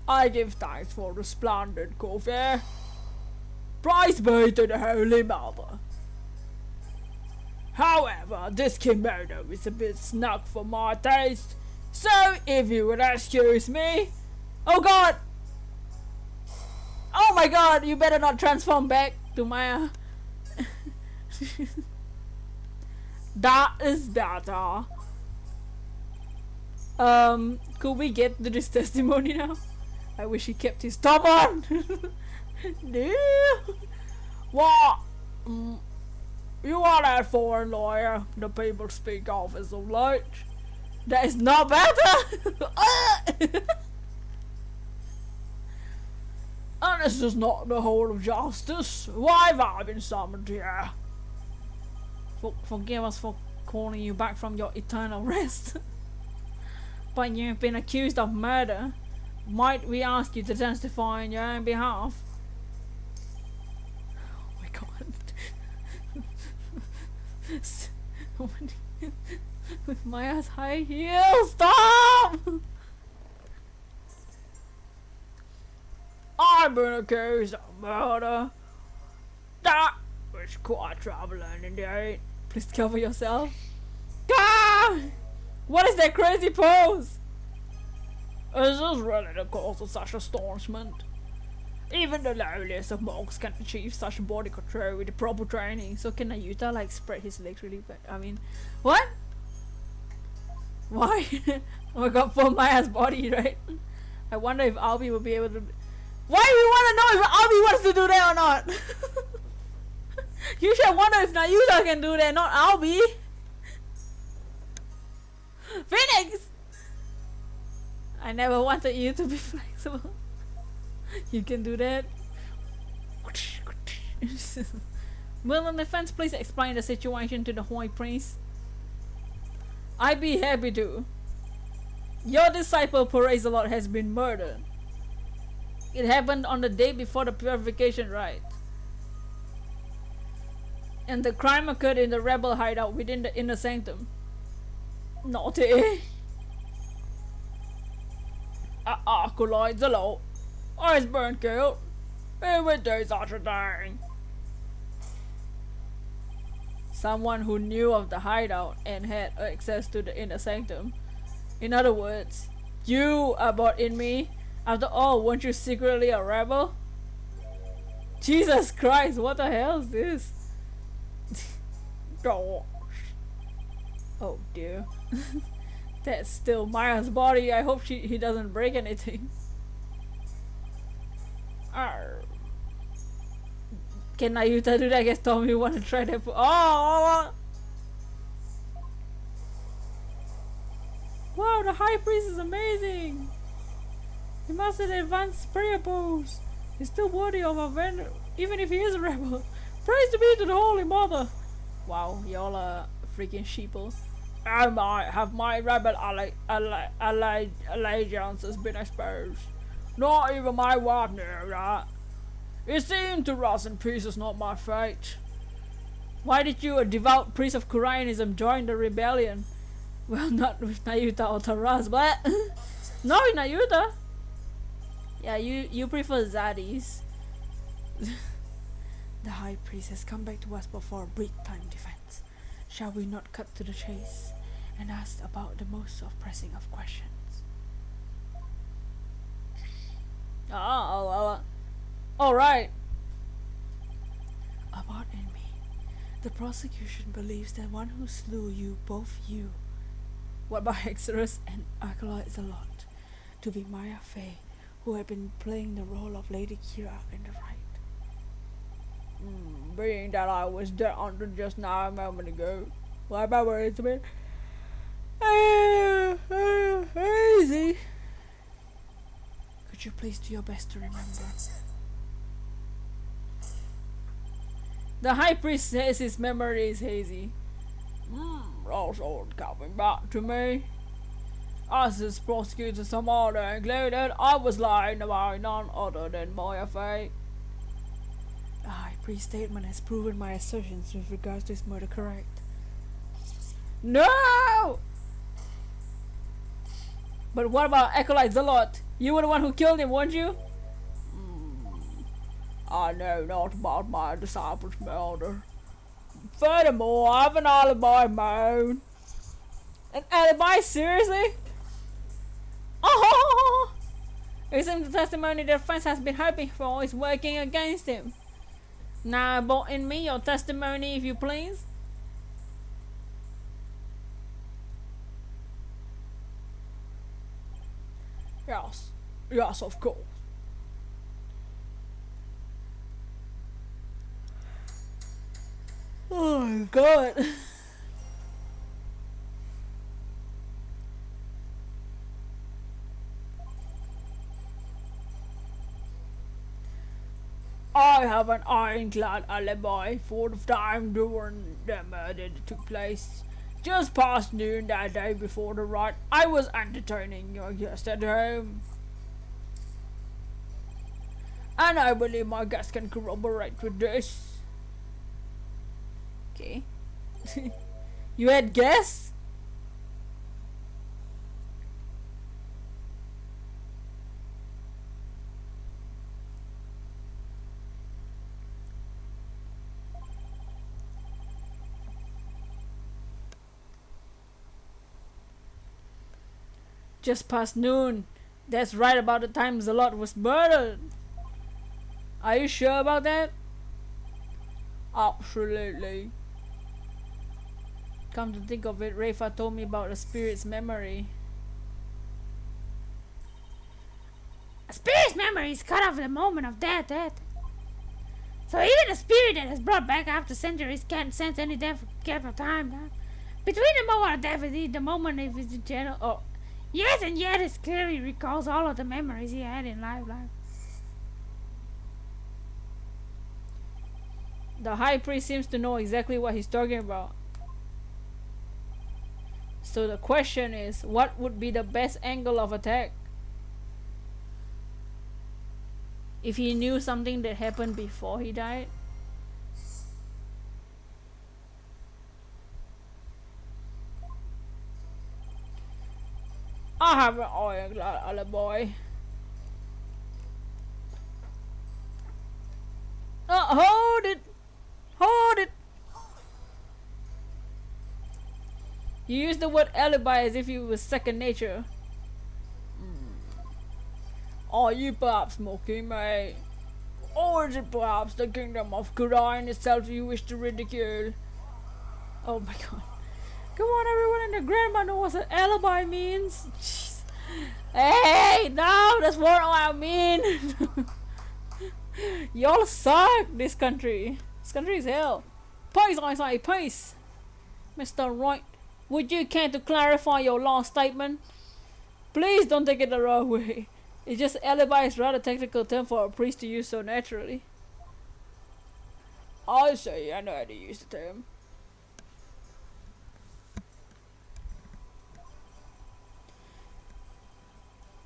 I give thanks for the splendid coffee. Praise be to the Holy Mother. However, this kimono is a bit snug for my taste, so if you would excuse me. Oh god! Oh my god, you better not transform back to Maya. That is better. Could we get to this testimony now? I wish he kept his top on. No. What? You are that foreign lawyer the people speak of as of late. That is not better. And this is not the whole of justice. Why have I been summoned here? Forgive us for calling you back from your eternal rest. But you've been accused of murder. Might we ask you to testify on your own behalf? Oh my god. With my ass high heels, stop! I've been accused of murder. That was quite troubling indeed. Please cover yourself. Ah! What is that crazy pose? Is this really the cause of such astonishment? Even the lowliest of monks can achieve such body control with the proper training. So can Ayuta like spread his legs really bad? I mean, what? Why? Oh my god, for Maya's body, right? I wonder if Albi will be able to. Why do you want to know if Albi wants to do that or not? You should wonder if Nayuta can do that, not Albi. Phoenix! I never wanted you to be flexible. You can do that. Will the defense please explain the situation to the High Priest? I'd be happy to. Your disciple Perazalot has been murdered. It happened on the day before the purification rite. And the crime occurred in the rebel hideout within the inner sanctum. Naughty. Acolytes a lot. I's been killed. Who would do such a thing? Someone who knew of the hideout and had access to the inner sanctum. In other words, you are bought in me. After all, weren't you secretly a rebel? Jesus Christ, what the hell is this? Gosh. Oh dear. That's still Maya's body. I hope he doesn't break anything. Arr. Can Nayuta do that? I guess Tommy want to try that. Oh! Wow, the High Priest is amazing! He mastered advanced prayer pose. He's still worthy of a vendor, even if he is a rebel. Praise to be to the Holy Mother! Wow, y'all are freaking sheeple. I might have my rebel allegiances been exposed. Not even my wife knew that. It seemed to rust in pieces, not my fate. Why did you, a devout priest of Koreanism, join the rebellion? Well, not with Nayuta or Taraz, but no, with Nayuta. Yeah, you prefer Zadis. The High Priest has come back to us before a brief time defense. Shall we not cut to the chase and ask about the most pressing of questions? Alright. About enemy. The prosecution believes that one who slew you, both you, what by Exodus and Acolytes a lot, to be Maya Fey, who had been playing the role of Lady Kira in the Wright. Being that I was dead under just now a moment ago. Why my words a bit easy. Could you please do your best to remember? The High Priest says his memory is hazy. Also coming back to me. As his prosecutor Samara included, I was lying about none other than Maya Fey. The High Priest statement has proven my assertions with regards to his murder correct. No! But what about Acolyte Zalot? You were the one who killed him, weren't you? I know not about my disciple's murder. Furthermore, I have an alibi of my own. An alibi? Seriously? Oh! It seems the testimony the defense has been hoping for is working against him. Now, bolt in me your testimony, if you please. Yes, of course. Oh my god. I have an ironclad alibi for the time during the murder that took place. Just past noon that day before the riot, I was entertaining your guest at home. And I believe my guest can corroborate with this. Okay. You had guests? Just past noon. That's right about the time Zalot was murdered. Are you sure about that? Absolutely. Come to think of it, Rafa told me about the spirit's memory. A spirit's memory is cut off at the moment of death. So even a spirit that is brought back after centuries can't sense any depth gap of time. Between the moment of death and the moment of his general. Oh, yes, and yet it clearly recalls all of the memories he had in life. The high priest seems to know exactly what he's talking about. So the question is, what would be the best angle of attack? If he knew something that happened before he died? I have an iron alibi. Hold it! Hold it! You use the word alibi as if it was second nature. Are you perhaps mocking me? Or is it perhaps the kingdom of Quran itself you wish to ridicule? Oh my god. Come on everyone and their grandma know what an alibi means. Jeez. Hey, no, that's what I mean. Y'all suck, this country. This country is hell. Peace, I say, peace. Mr. Wright, would you care to clarify your last statement? Please don't take it the wrong way. It's just alibi is rather technical term for a priest to use so naturally. I say, I know how to use the term.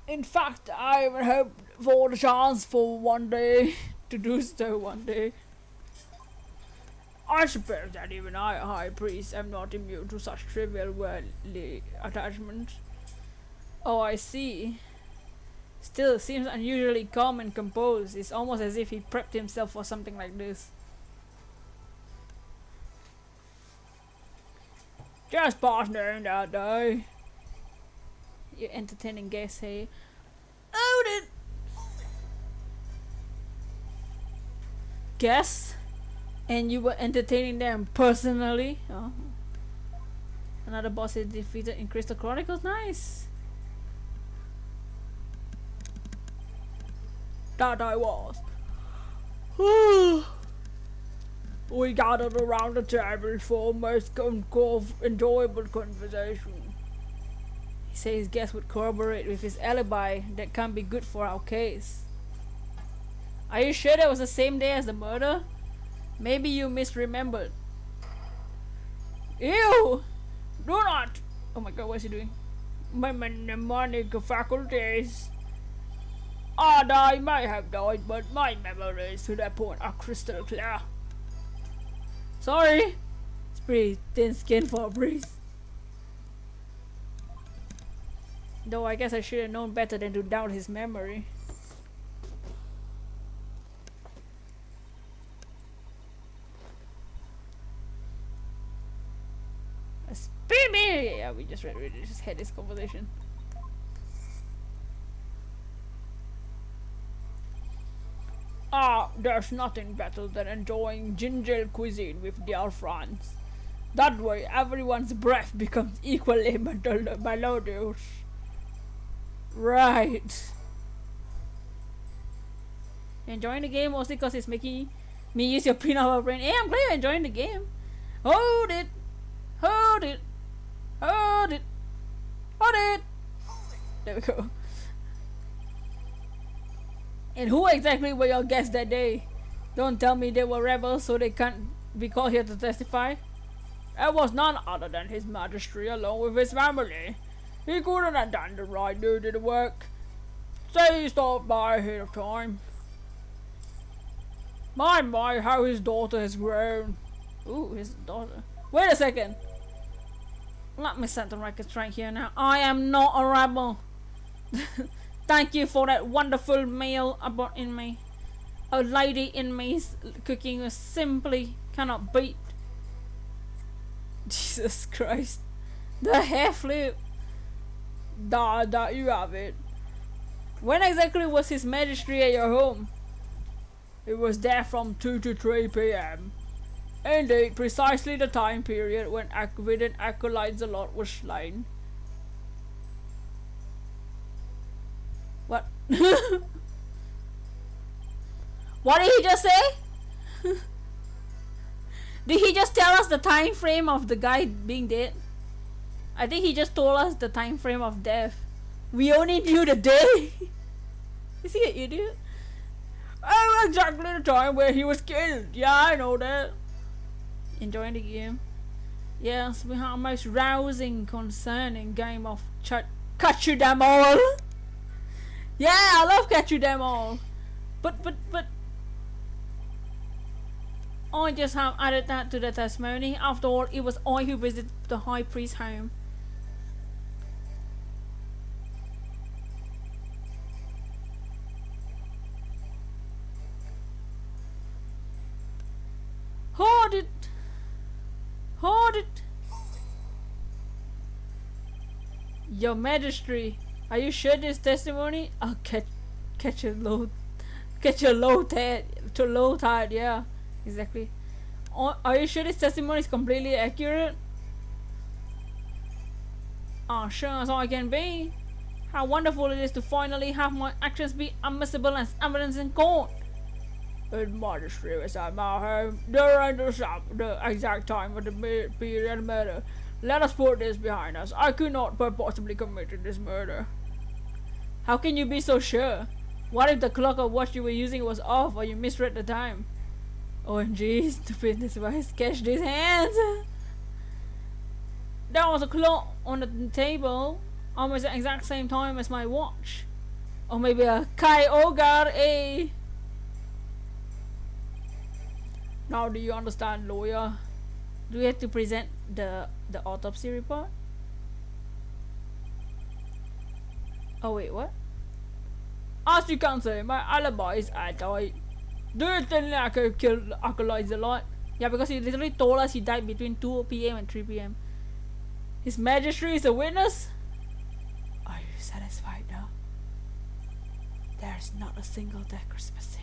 In fact, I even hoped for the chance for one day to do so one day. I suppose that even I, a high priest, am not immune to such trivial worldly attachments. Oh, I see. Still, seems unusually calm and composed. It's almost as if he prepped himself for something like this. Just past noon that day. Your entertaining guests say, "Oh, it." Guests? And you were entertaining them personally? Oh. Another boss is defeated in Crystal Chronicles. Nice. That I was. We gathered around the table for a most enjoyable conversation. He says his guest would corroborate with his alibi that can't be good for our case. Are you sure that was the same day as the murder? Maybe you misremembered. Ew! Do not! Oh my god, what is he doing? My mnemonic faculties. I may have died, but my memories to that point are crystal clear. Sorry! It's pretty thin skin for a priest. Though I guess I should have known better than to doubt his memory. Spin me! Yeah, we just had this conversation. There's nothing better than enjoying ginger cuisine with dear friends. That way, everyone's breath becomes equally melodious. Right. Enjoying the game mostly because it's making me use your peanut brain. Hey, I'm glad you're enjoying the game. Hold it! Hold it! Hold it! Hold it! There we go. And who exactly were your guests that day? Don't tell me they were rebels so they can't be called here to testify. It was none other than His Majesty along with his family. He couldn't have done the right duty to work. Say he stopped by ahead of time. My, how his daughter has grown. Ooh, his daughter. Wait a second. Let me set the record straight here now. I am not a rebel. Thank you for that wonderful meal I brought in me. A lady in me's cooking was simply cannot beat. Jesus Christ. The hair flip. That you have it. When exactly was his majesty at your home? It was there from 2 to 3 p.m. Indeed, precisely the time period when Aquident Acolytes a lot was slain. What? What did he just say? Did he just tell us the time frame of the guy being dead? I think he just told us the time frame of death. We only knew the day. Is he an idiot? Oh, exactly the time where he was killed. Yeah, I know that. Enjoying the game? Yes, we have a most rousing, concerning game of catch you them all. Yeah, I love catch you them all. But I just have added that to the testimony. After all, it was I who visited the high priest's home. Hold it. Your Majesty, are you sure this testimony? I'll catch your low tide. Yeah, exactly. Are you sure this testimony is completely accurate? Sure as I can be. How wonderful it is to finally have my actions be admissible as evidence in court. In Majesty was at my home during the exact time of the period murder. Let us put this behind us. I could not possibly committed this murder. How can you be so sure? What if the clock or watch you were using was off or you misread the time? OMG, stupid device, catch these hands! There was a clock on the table, almost the exact same time as my watch. Or maybe a Kyogre A. Now do you understand, lawyer? Do we have to present the autopsy report? Oh wait, what? As you can see, my alibi is airtight. Do you think I could kill Acolytes a lot? Yeah, because he literally told us he died between 2 p.m. and 3 p.m. His Majesty is a witness? Are you satisfied now? There's not a single discrepancy.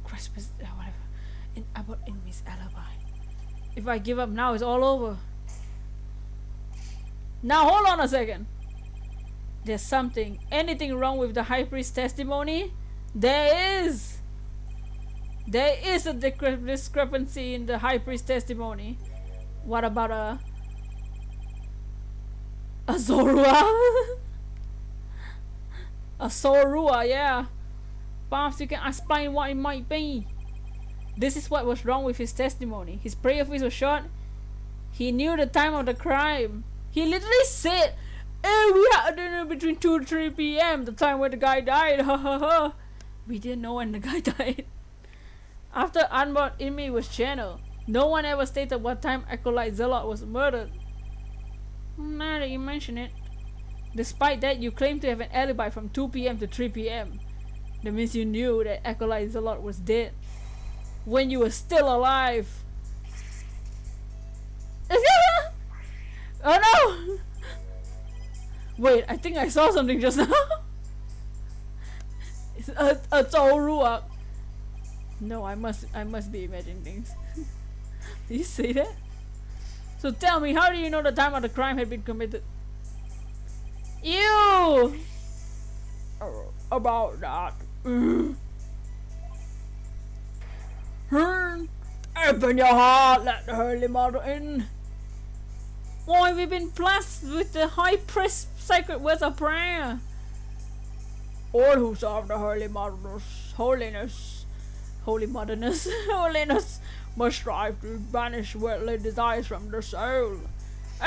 Whatever. About Miss alibi. If I give up now, it's all over. Now hold on a second. There's anything wrong with the high priest's testimony? There is a discrepancy in the high priest's testimony. What about a Zorua? A Zorua, yeah. Perhaps you can explain what it might be. This is what was wrong with his testimony. His prayer voice was short. He knew the time of the crime. He literally said, "Hey, we had dinner between 2 to 3 p.m. the time when the guy died." Ha ha ha. We didn't know when the guy died. After unborn enemy was channeled, no one ever stated what time Acolyte Zealot was murdered. Now that you mention it. Despite that, you claim to have an alibi from 2 p.m. to 3 p.m. That means you knew that Acolyte Zealot was dead when you were still alive. Oh no! Wait, I think I saw something just now. It's a Zorua. No, I must be imagining things. Did you say that? So tell me, how do you know the time of the crime had been committed? You! About that. Open your heart, let the Holy Mother in. Why, we've been blessed with the high priest's sacred words of prayer. All who serve the Holy Mother's holiness, holiness, must strive to banish worldly desires from the soul.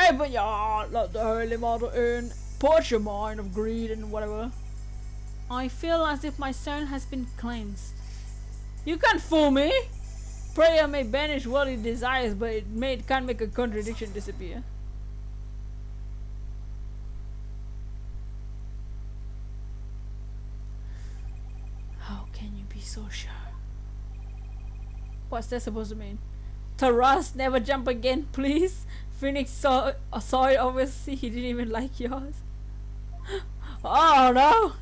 Open your heart, let the Holy Mother in. Purge your mind of greed and whatever. I feel as if my soul has been cleansed. You can't fool me! Prayer may banish worldly desires, but it can't make a contradiction disappear. How can you be so sure? What's that supposed to mean? Taras, never jump again, please. Phoenix saw it, obviously he didn't even like yours. Oh no!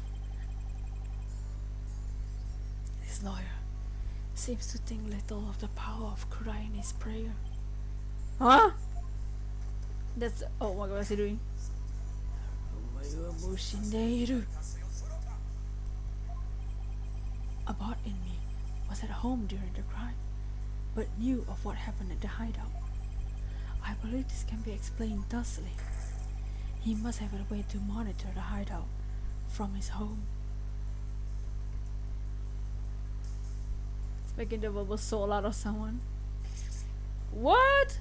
This lawyer seems to think little of the power of crying his prayer. Huh? That's. Oh my god, what's he doing? A bot in me was at home during the crime, but knew of what happened at the hideout. I believe this can be explained thusly. He must have a way to monitor the hideout from his home. It's making the verbal soul out of someone. What?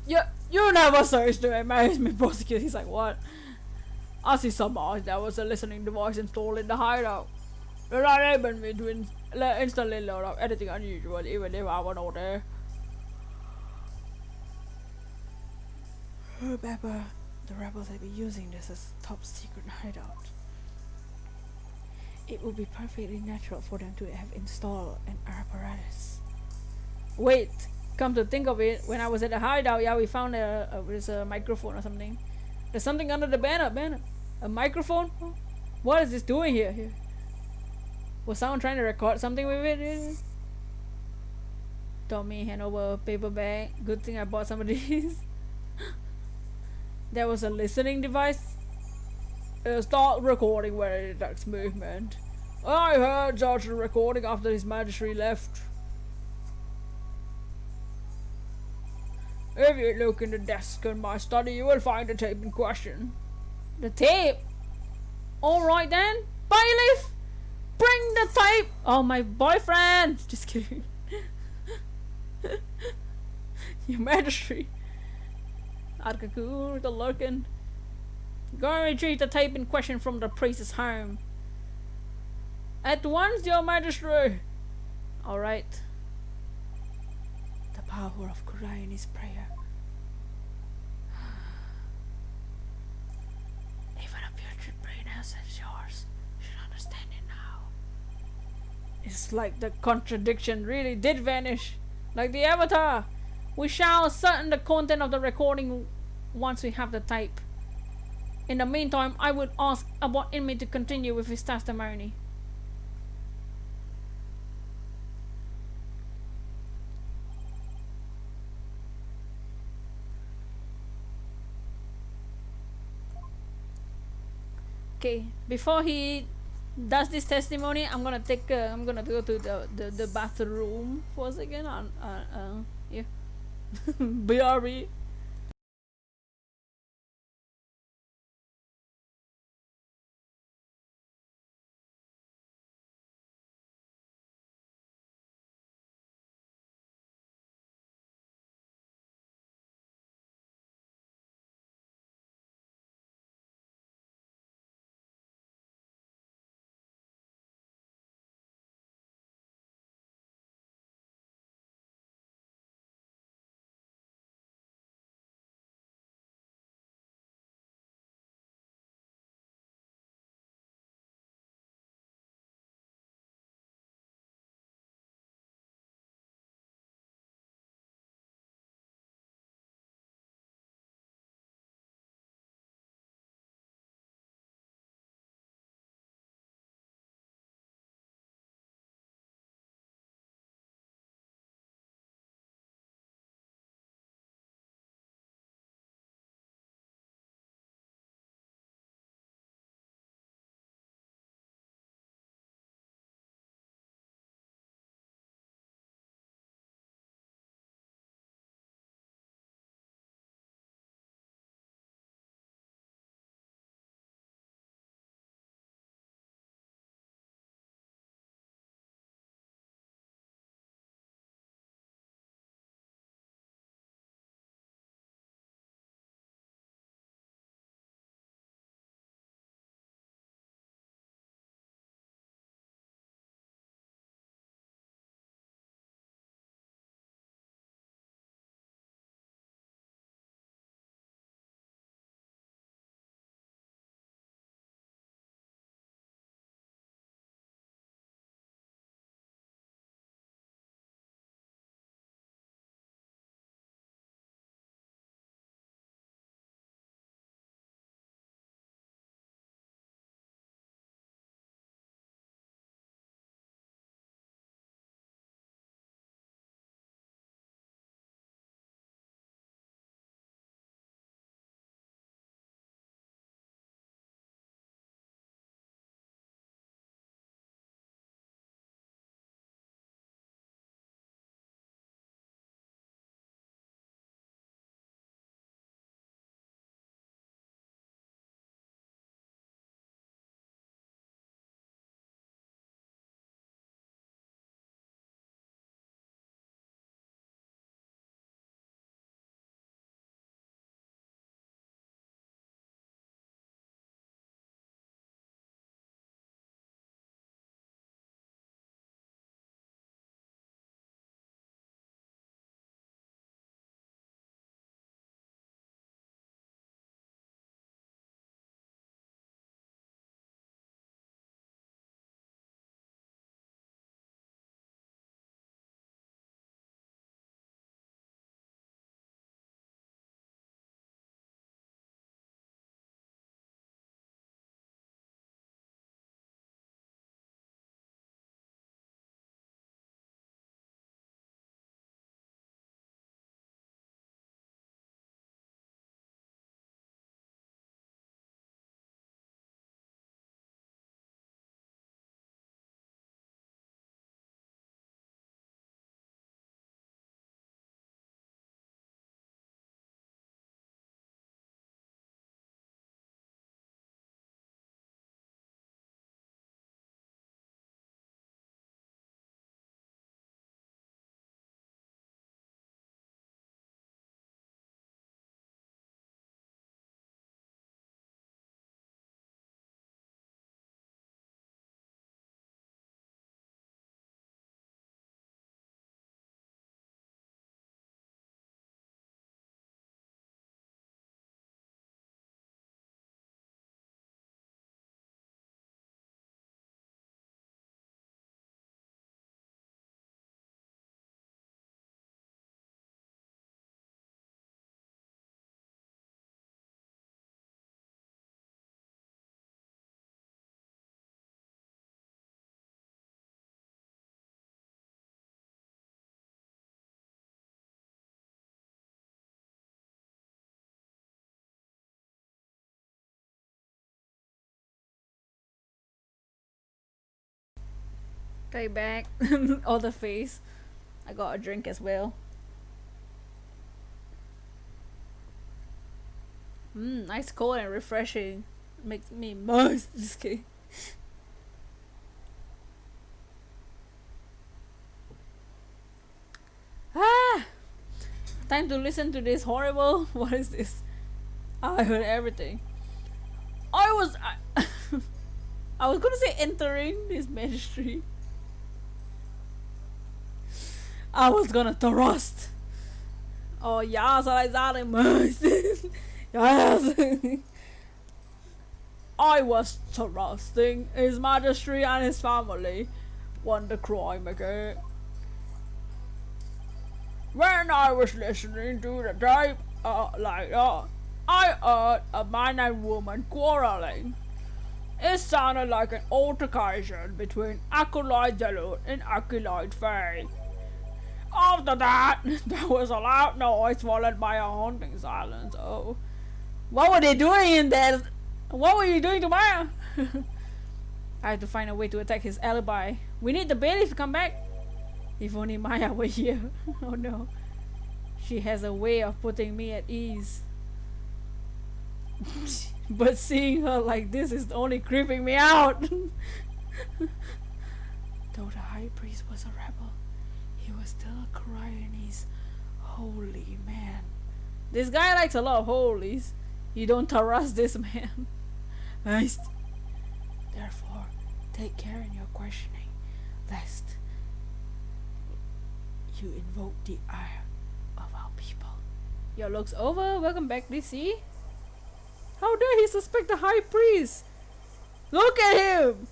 Yeah, you never searched to amaze me, prosecute. He's like, what? I see some eyes. There was a listening device installed in the hideout. It enabled me to instantly load up anything unusual, even if I was not there. Remember, the rebels had been using this as top secret hideout. It would be perfectly natural for them to have installed an apparatus. Wait, come to think of it, when I was at the hideout, yeah, we found there's a microphone or something. There's something under the banner. A microphone? What is this doing here? Was someone trying to record something with it? Tommy, hand over a paper bag. Good thing I bought some of these. There was a listening device. Start recording when it detects movement. I heard such a recording after his majesty left. If you look in the desk in my study, you will find the tape in question. The tape? Alright then. Bailiff! Bring the tape! Oh, my boyfriend! Just kidding. Your majesty. Arkaku, the lurkin. Go and retrieve the tape in question from the priest's home. At once, your majesty. Alright. The power of crying is prayer. Even a putrid brain as yours should understand it now. It's like the contradiction really did vanish. Like the avatar. We shall ascertain the content of the recording once we have the tape. In the meantime, I would ask Abbot Inmate to continue with his testimony. Okay, before he does this testimony, I'm gonna go to the bathroom for a second. Yeah. BRB. Okay, back. All the face. I got a drink as well. Nice, cold and refreshing. Makes me moist. Just kidding. Ah! Time to listen to this horrible. What is this? I heard everything. I was. I was gonna say entering his ministry. I was gonna thrust. Oh ja, zal hij zaten moest. Yes. I was thrusting his majesty and his family when the crime occurred. When I was listening to the tape later, I heard a man and woman quarreling. It sounded like an altercation between Acolyte Delut and Acolyte Faye. After that, there was a loud noise followed by a haunting silence. Oh. What were they doing in there? What were you doing to Maya? I had to find a way to attack his alibi. We need the bailiff to come back. If only Maya were here. Oh no. She has a way of putting me at ease. But seeing her like this is only creeping me out. Though the high priest was a rebel, he was still a Cryonese holy man. This guy likes a lot of holies. You don't harass this man. Therefore, take care in your questioning, lest you invoke the ire of our people. Your look's over. Welcome back, DC. How dare he suspect the high priest? Look at him!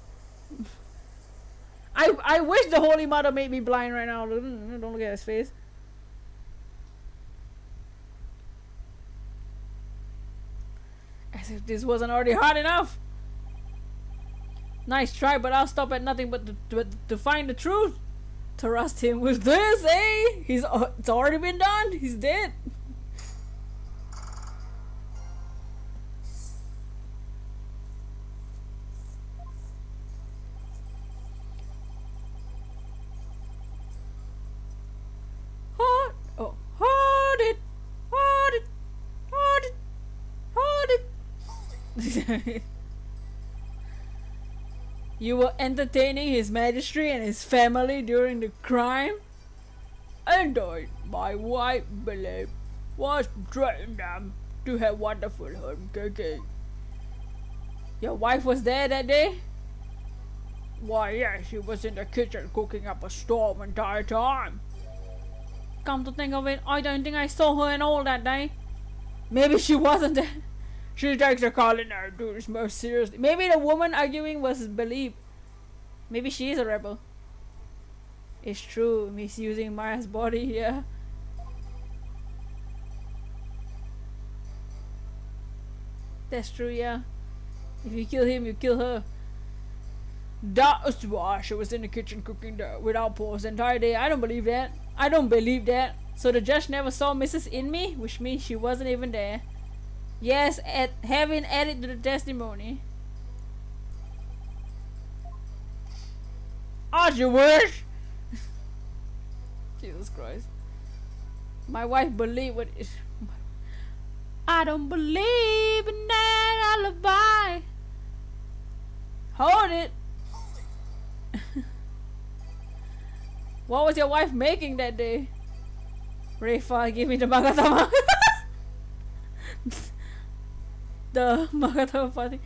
I wish the Holy Mother made me blind right now. Don't look at his face. As if this wasn't already hard enough. Nice try, but I'll stop at nothing but to find the truth. Trust him with this, eh? It's already been done. He's dead. You were entertaining his majesty and his family during the crime? Indeed, my wife believed was treating them to have wonderful home cooking. Your wife was there that day? Why, yes, she was in the kitchen cooking up a storm entire time. Come to think of it, I don't think I saw her and all that day. Maybe she wasn't there. She takes her culinary duties most seriously. Maybe the woman arguing was believed. Maybe she is a rebel. It's true, misusing Maya's body here. That's true, yeah. If you kill him, you kill her. That's why she was in the kitchen cooking without pause the entire day. I don't believe that. I don't believe that. So the judge never saw Mrs. Inme, which means she wasn't even there. Yes, having added to the testimony. As you wish. Jesus Christ. My wife believed what is. I don't believe in that alibi. Hold it. What was your wife making that day? Rafa, give me the Magatama. The Magatama party.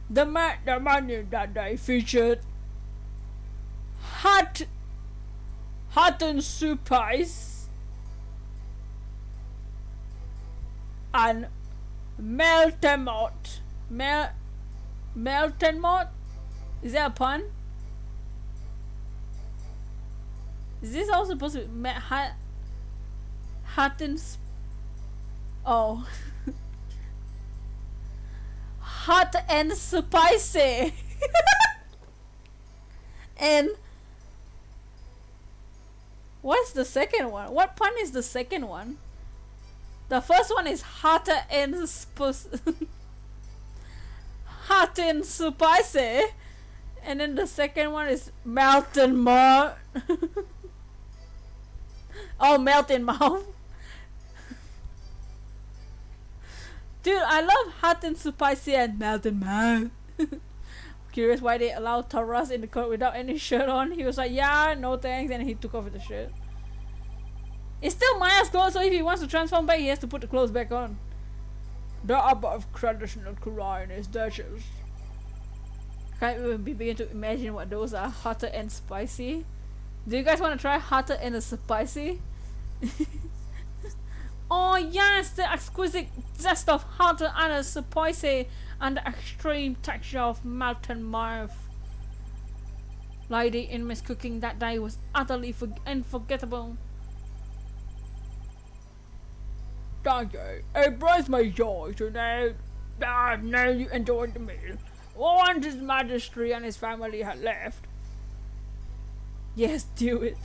The menu that day featured hot and soup ice and meltemot. Meltemot? Is that a pun? Is this also supposed to be hot and oh. Hot and spicy. And what's the second one? What pun is the second one? The first one is hot and hot and spicy, And then the second one is Melton Mouth. Oh, Melton Mouth. Dude, I love hot and spicy and Melton Mouth. Curious why they allowed Taurus in the court without any shirt on. He was like, yeah, no thanks, and he took off the shirt. It's still Maya's clothes, so if he wants to transform back, he has to put the clothes back on. The above traditional Quran is delicious. Can't even begin to imagine what those are. Hotter and spicy. Do you guys want to try hotter and spicy? Oh yes, the exquisite zest of hotter and spicy and the extreme texture of melted mouth. Lady in Miss cooking that day was utterly unforgettable. Thank you. It brings me joy to know that now you enjoyed the meal. Once His Majesty and his family had left. Yes, do it.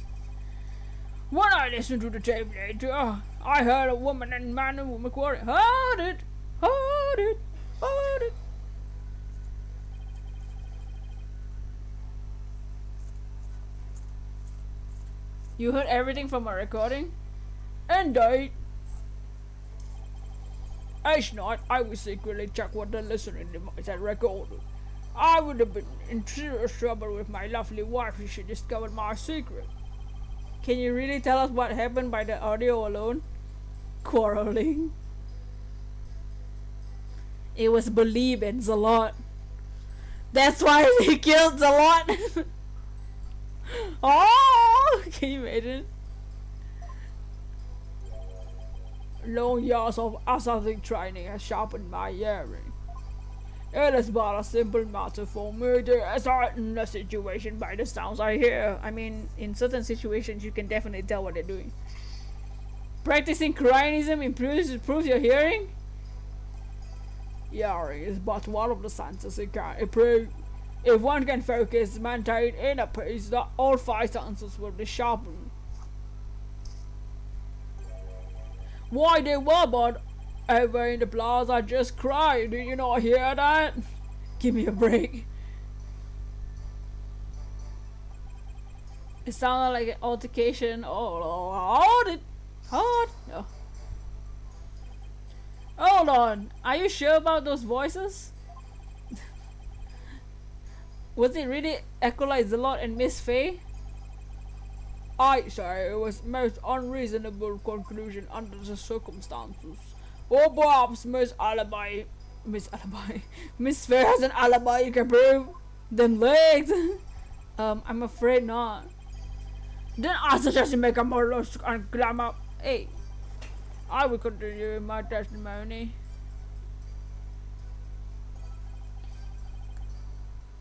When I listened to the tape later, I heard a woman and man and woman quarrel. Hold it, hold it, hold it. You heard everything from a recording? Indeed. Each night, I would secretly check what the listening device had recorded. I would have been in serious trouble with my lovely wife if she discovered my secret. Can you really tell us what happened by the audio alone? Quarreling. It was Believe and Zalot. That's why he killed Zalot. Oh, can you imagine? Long years of assault training has sharpened my hearing. It is but a simple matter for me to ascertain the situation by the sounds I hear. I mean, in certain situations you can definitely tell what they're doing. Practicing cryonism improves your hearing? Hearing is but one of the senses it can improve. If one can focus, maintain inner peace, that all five senses will be sharpened. Why they were but over in the plaza just cried. Did you not hear that? Give me a break. It sounded like an altercation. Oh, hold it. Hold. No. Hold on. Are you sure about those voices? Was it really Acolyte Zalot and Miss Faye? I say it was most unreasonable conclusion under the circumstances. Or perhaps Miss Faye has an alibi you can prove. Them legs. I'm afraid not. Then I suggest you make a more logical and climb up. Hey, I will continue my testimony.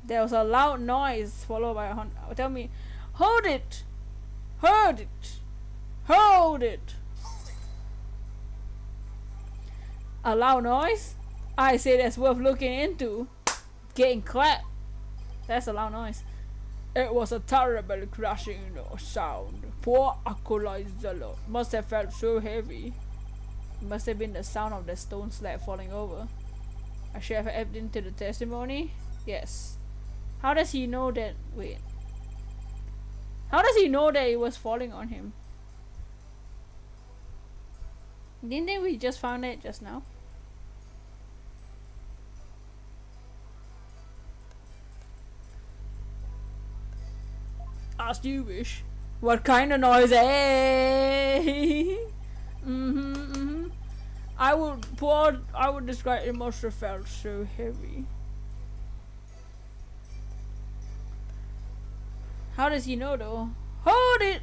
There was a loud noise followed by a hunt. Tell me, hold it! Hold it! Hold it! A loud noise? I say that's worth looking into. Getting clapped. That's a loud noise. It was a terrible crashing sound. Poor Acolyte Zalot must have felt so heavy. It must have been the sound of the stone slab falling over. I should have added into the testimony? Yes. How does he know that? Wait. How does he know that it was falling on him? Didn't we just found it just now? As you wish. What kind of noise? Hey! I would describe it must have felt so heavy. How does he know though? Hold it!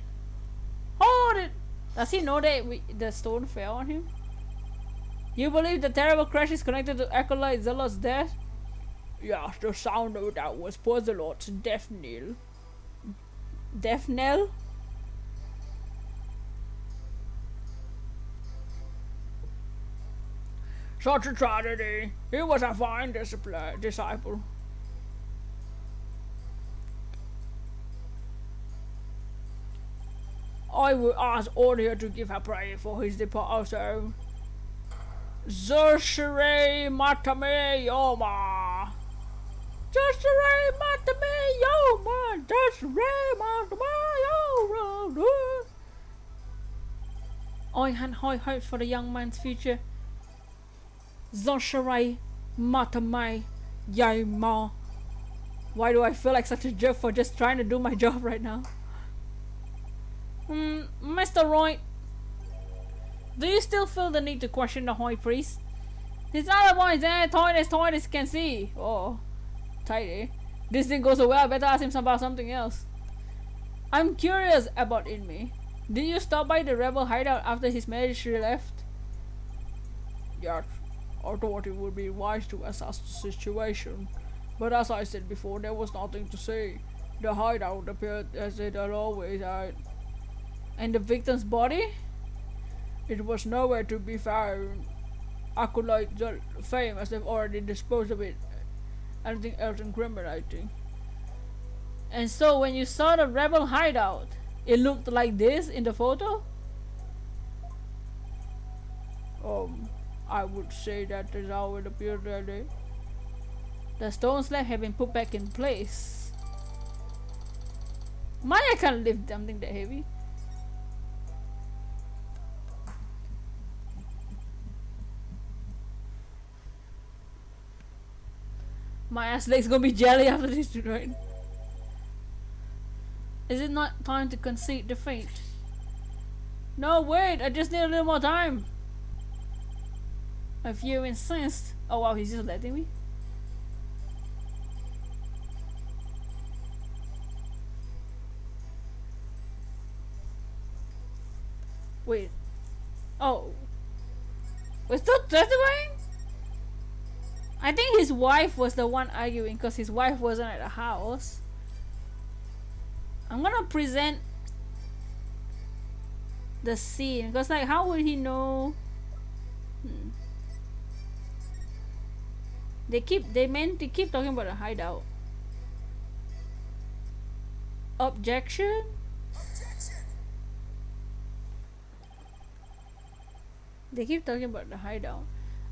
Hold it! Does he know that the stone fell on him? You believe the terrible crash is connected to Acolyte Zalot's death? Yes, the sound of that was poor Zalot's death knell. Death knell? Such a tragedy. He was a fine disciple. I will ask Aurea to give her prayer for his departure. Zershire Matame Yoma. Just Ray Matame, yo man, just Ray Matame, yo. Oi han hoi hope for the young man's future. Zosharai Matamai Yai Ma. Why do I feel like such a jerk for just trying to do my job right now? Mr. Wright, do you still feel the need to question the high priest? His other boy is there, tight as can see. Oh, tight. This didn't go so well. I better ask him about something else. I'm curious about Inmi. Did you stop by the rebel hideout after his military left? Yes, I thought it would be wise to assess the situation. But as I said before, there was nothing to say. The hideout appeared as it had always had. And the victim's body? It was nowhere to be found. Acolytes the fame as they've already disposed of it. Anything else incriminating. And so when you saw the rebel hideout, it looked like this in the photo? I would say that is how it appeared that day. The stone slab had been put back in place. Maya can't lift something that heavy. Maya's leg's gonna be jelly after this, right? Is it not time to concede defeat? No, wait, I just need a little more time. If you insist. Oh wow, he's just letting me. Wait. Oh. We're still testifying? I think his wife was the one arguing because his wife wasn't at the house. I'm gonna present the scene because like how would he know? They keep talking about a hideout. Objection? They keep talking about the hideout.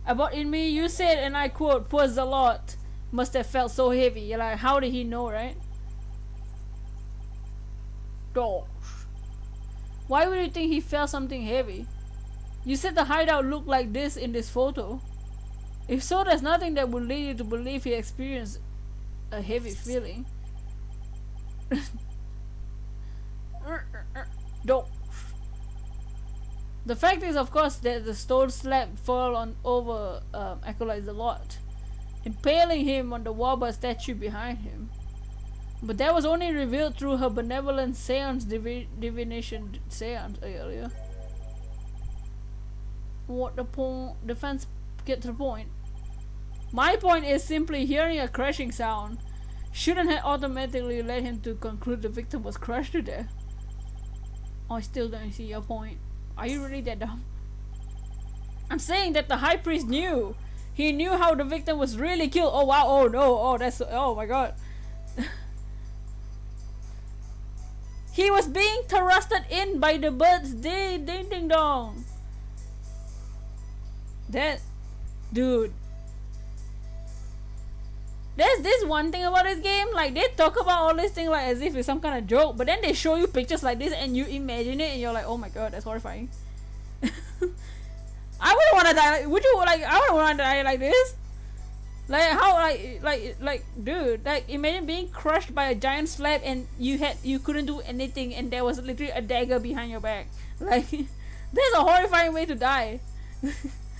About in me, you said, and I quote, "Poor Zalot must have felt so heavy." You're like, how did he know, right? Gosh. Why would you think he felt something heavy? You said the hideout looked like this in this photo. If so, there's nothing that would lead you to believe he experienced a heavy feeling. Don't. The fact is, of course, that the stone slab fell on over Acolyte a lot, impaling him on the Waba statue behind him. But that was only revealed through her benevolent seance divination seance earlier. What the point? Defense get to the point. My point is simply hearing a crashing sound shouldn't have automatically led him to conclude the victim was crushed to death. I still don't see your point. Are you really that dumb? I'm saying that the high priest knew. He knew how the victim was really killed. Oh wow, oh no, oh that's, oh my god. He was being thrusted in by the birds. Ding ding dong. That, dude. There's this one thing about this game, like they talk about all this thing like as if it's some kind of joke, but then they show you pictures like this and you imagine it and you're like, oh my god, that's horrifying. I wouldn't want to die. Would you like? I wouldn't want to die like this. Like how like dude, like imagine being crushed by a giant slab and you couldn't do anything and there was literally a dagger behind your back. Like there's a horrifying way to die.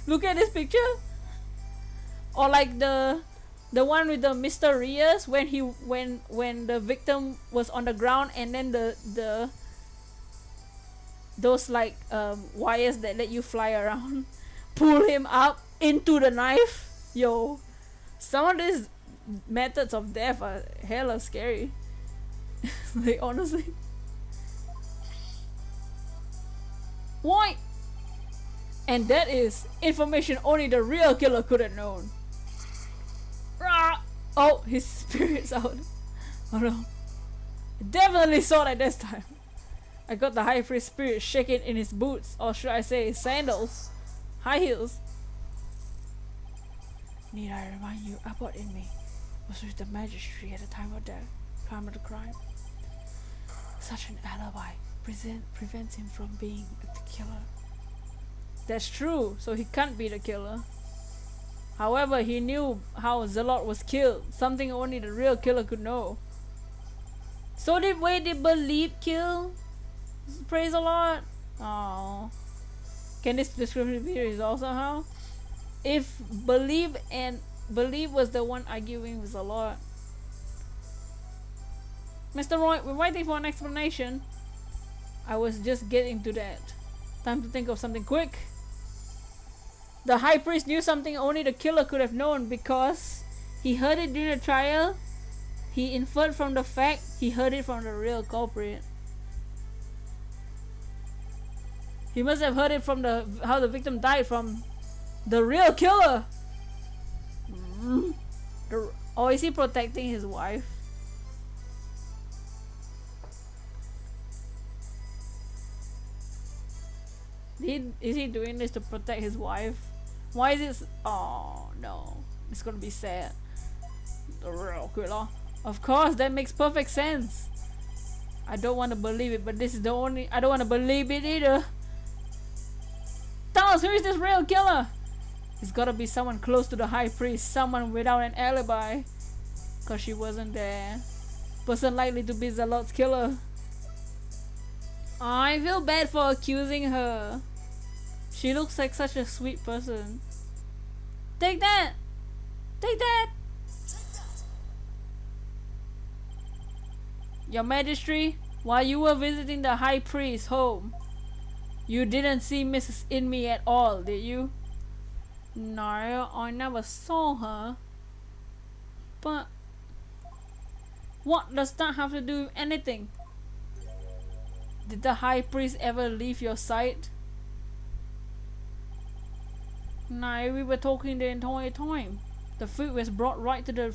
Look at this picture. Or like the one with the Mr. Rias when the victim was on the ground and then the those like wires that let you fly around pull him up into the knife. Yo, some of these methods of death are hella scary. Like honestly. Why? And that is information only the real killer could have known. Oh, his spirit's out. Oh no. I definitely saw that this time. I got the high priest spirit shaking in his boots, or should I say sandals, high heels. Need I remind you about in me? was with the magistrate at the time of the crime. Such an alibi prevents him from being the killer. That's true, so he can't be the killer. However, he knew how Zalot was killed, something only the real killer could know. So did Believe kill? Praise the Lord. Oh, can this description be resolved somehow? If Believe was the one arguing with Zalot. Mr. Roy, we're waiting for an explanation. I was just getting to that. Time to think of something quick. The high priest knew something only the killer could have known because he heard it during the trial. He inferred from the fact he heard it from the real culprit. He must have heard it from how the victim died from the real killer. Or is he protecting his wife? Is he doing this to protect his wife? Why is it? Oh no, it's gonna be sad. The real killer. Of course, that makes perfect sense. I don't want to believe it, but this is the only. I don't want to believe it either. Tell us, who is this real killer? It's gotta be someone close to the high priest, someone without an alibi, cause she wasn't there. Person likely to be Zalot's killer. I feel bad for accusing her. She looks like such a sweet person. Take that! Take that! Your Majesty, while you were visiting the high priest's home, you didn't see Mrs. Inme at all, did you? No, I never saw her. But what does that have to do with anything? Did the high priest ever leave your sight? No, we were talking the entire time. The food was brought right to the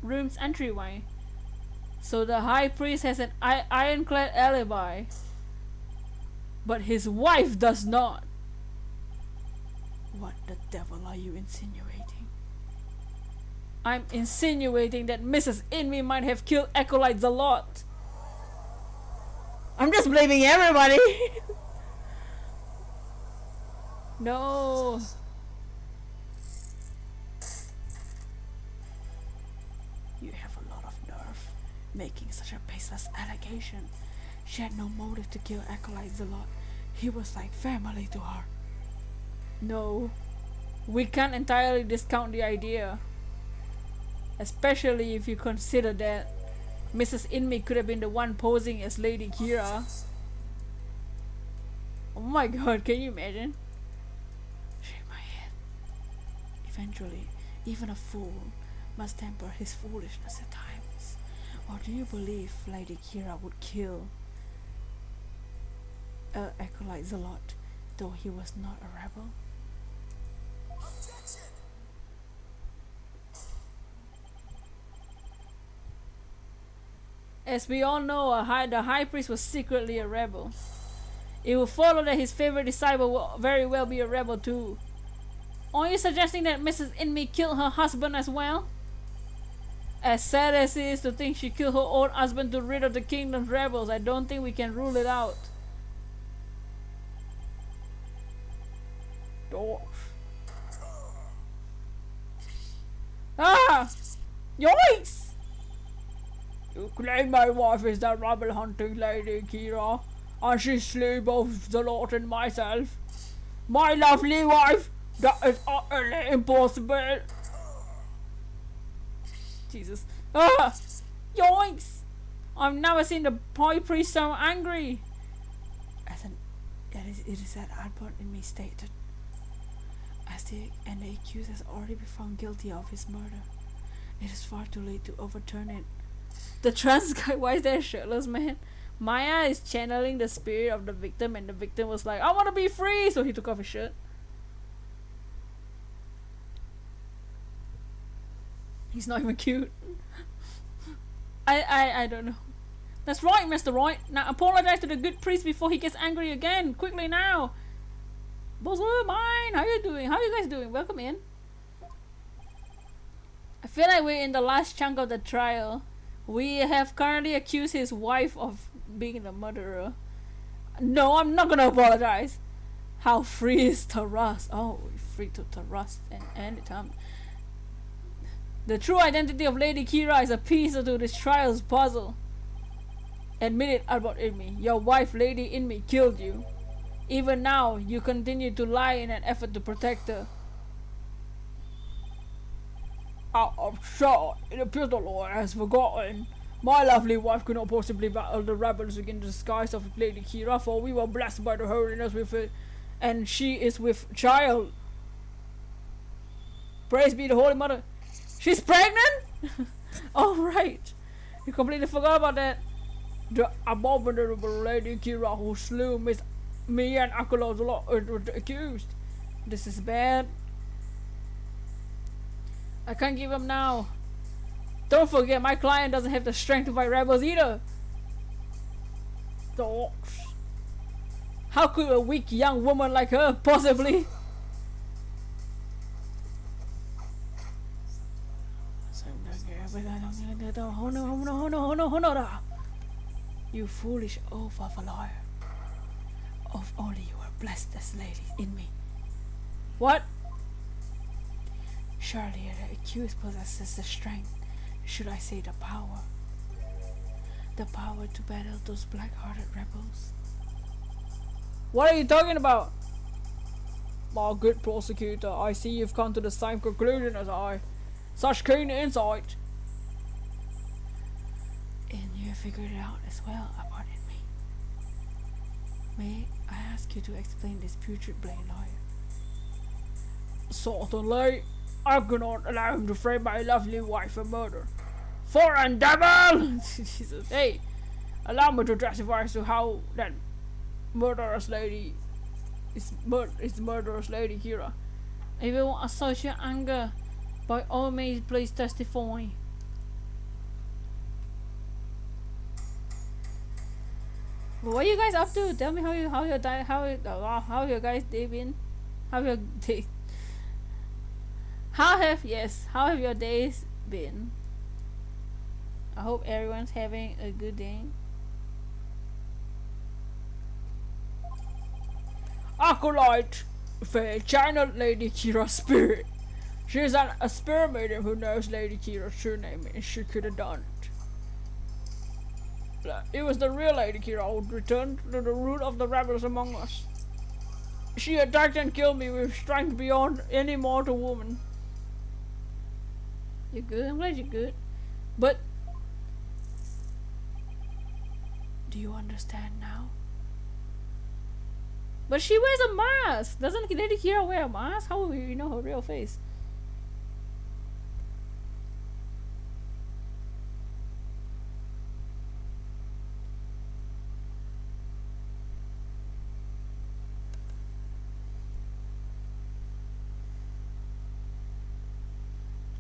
room's entryway. So the high priest has an ironclad alibi. But his wife does not. What the devil are you insinuating? I'm insinuating that Mrs. Inme might have killed Acolyte Zalot. I'm just blaming everybody. No. You have a lot of nerve making such a baseless allegation. She had no motive to kill Acolyte Zalot. He was like family to her. No, we can't entirely discount the idea. Especially if you consider that Mrs. Inme could have been the one posing as Lady Kira. Oh my god, can you imagine? Shake my head. Eventually, even a fool must temper his foolishness at times. Or do you believe Lady Kira would kill Acolyte Zalot, though he was not a rebel? Objection! As we all know, the high priest was secretly a rebel. It will follow that his favorite disciple will very well be a rebel too. Are you suggesting that Mrs. Inme killed her husband as well? As sad as it is to think she killed her own husband to rid of the kingdom's rebels, I don't think we can rule it out. Dwarf. Ah! Yoinks! You claim my wife is the rebel hunting Lady Kira, and she slew both Zalot and myself. My lovely wife! That is utterly impossible! Jesus. Ah! Yoinks! I've never seen the high priest so angry! It is that Albert in me stated. The accused has already been found guilty of his murder. It is far too late to overturn it. The trans guy, why is there a shirtless man? Maya is channeling the spirit of the victim, and the victim was like, I want to be free! So he took off his shirt. He's not even cute. I don't know. That's right, Mr. Wright. Now apologize to the good priest before he gets angry again. Quickly now. Bonjour, mine. How you doing? How you guys doing? Welcome in. I feel like we're in the last chunk of the trial. We have currently accused his wife of being the murderer. No, I'm not gonna apologize. How free is Taras? Oh, free to Taras and anytime. The true identity of Lady Kira is a piece to this trial's puzzle. Admit it, Albert Inmi. Your wife, Lady Inmi, killed you. Even now, you continue to lie in an effort to protect her. I'm sure it appears the Lord has forgotten. My lovely wife could not possibly battle the rebels against the disguise of Lady Kira, for we were blessed by the holiness with it, and she is with child. Praise be the Holy Mother. She's pregnant? Oh, right. You completely forgot about that. The abominable Lady Kira who slew me and Akula's accused. This is bad. I can't give up now. Don't forget, my client doesn't have the strength to fight rebels either. Dogs. How could a weak young woman like her possibly? You foolish oaf of a lawyer. If only you were blessed as Lady in me. What? Surely the accused possesses the strength, should I say the power to battle those black-hearted rebels. What are you talking about? My good prosecutor, I see you've come to the same conclusion as I. Such keen insight. And you figured it out as well, pardon me. May I ask you to explain this putrid blade lawyer? Certainly. I cannot allow him to frame my lovely wife for murder. Foreign devil! Jesus, hey, allow me to testify as to how that murderous lady is murderous Lady Kira. If you want to assert your anger, by all means, please testify. Well, what are you guys up to? Tell me how your guys day been? How your day? How have your days been? I hope everyone's having a good day. Acolyte, fair channel Lady Kira's spirit. She is a spirit maiden who knows Lady Kira's true name, and she could have done it. It was the real Lady Kira who returned to the root of the rebels among us. She attacked and killed me with strength beyond any mortal woman. You're good. I'm glad you're good. But do you understand now? But she wears a mask. Doesn't Lady Kira wear a mask? How will you know her real face?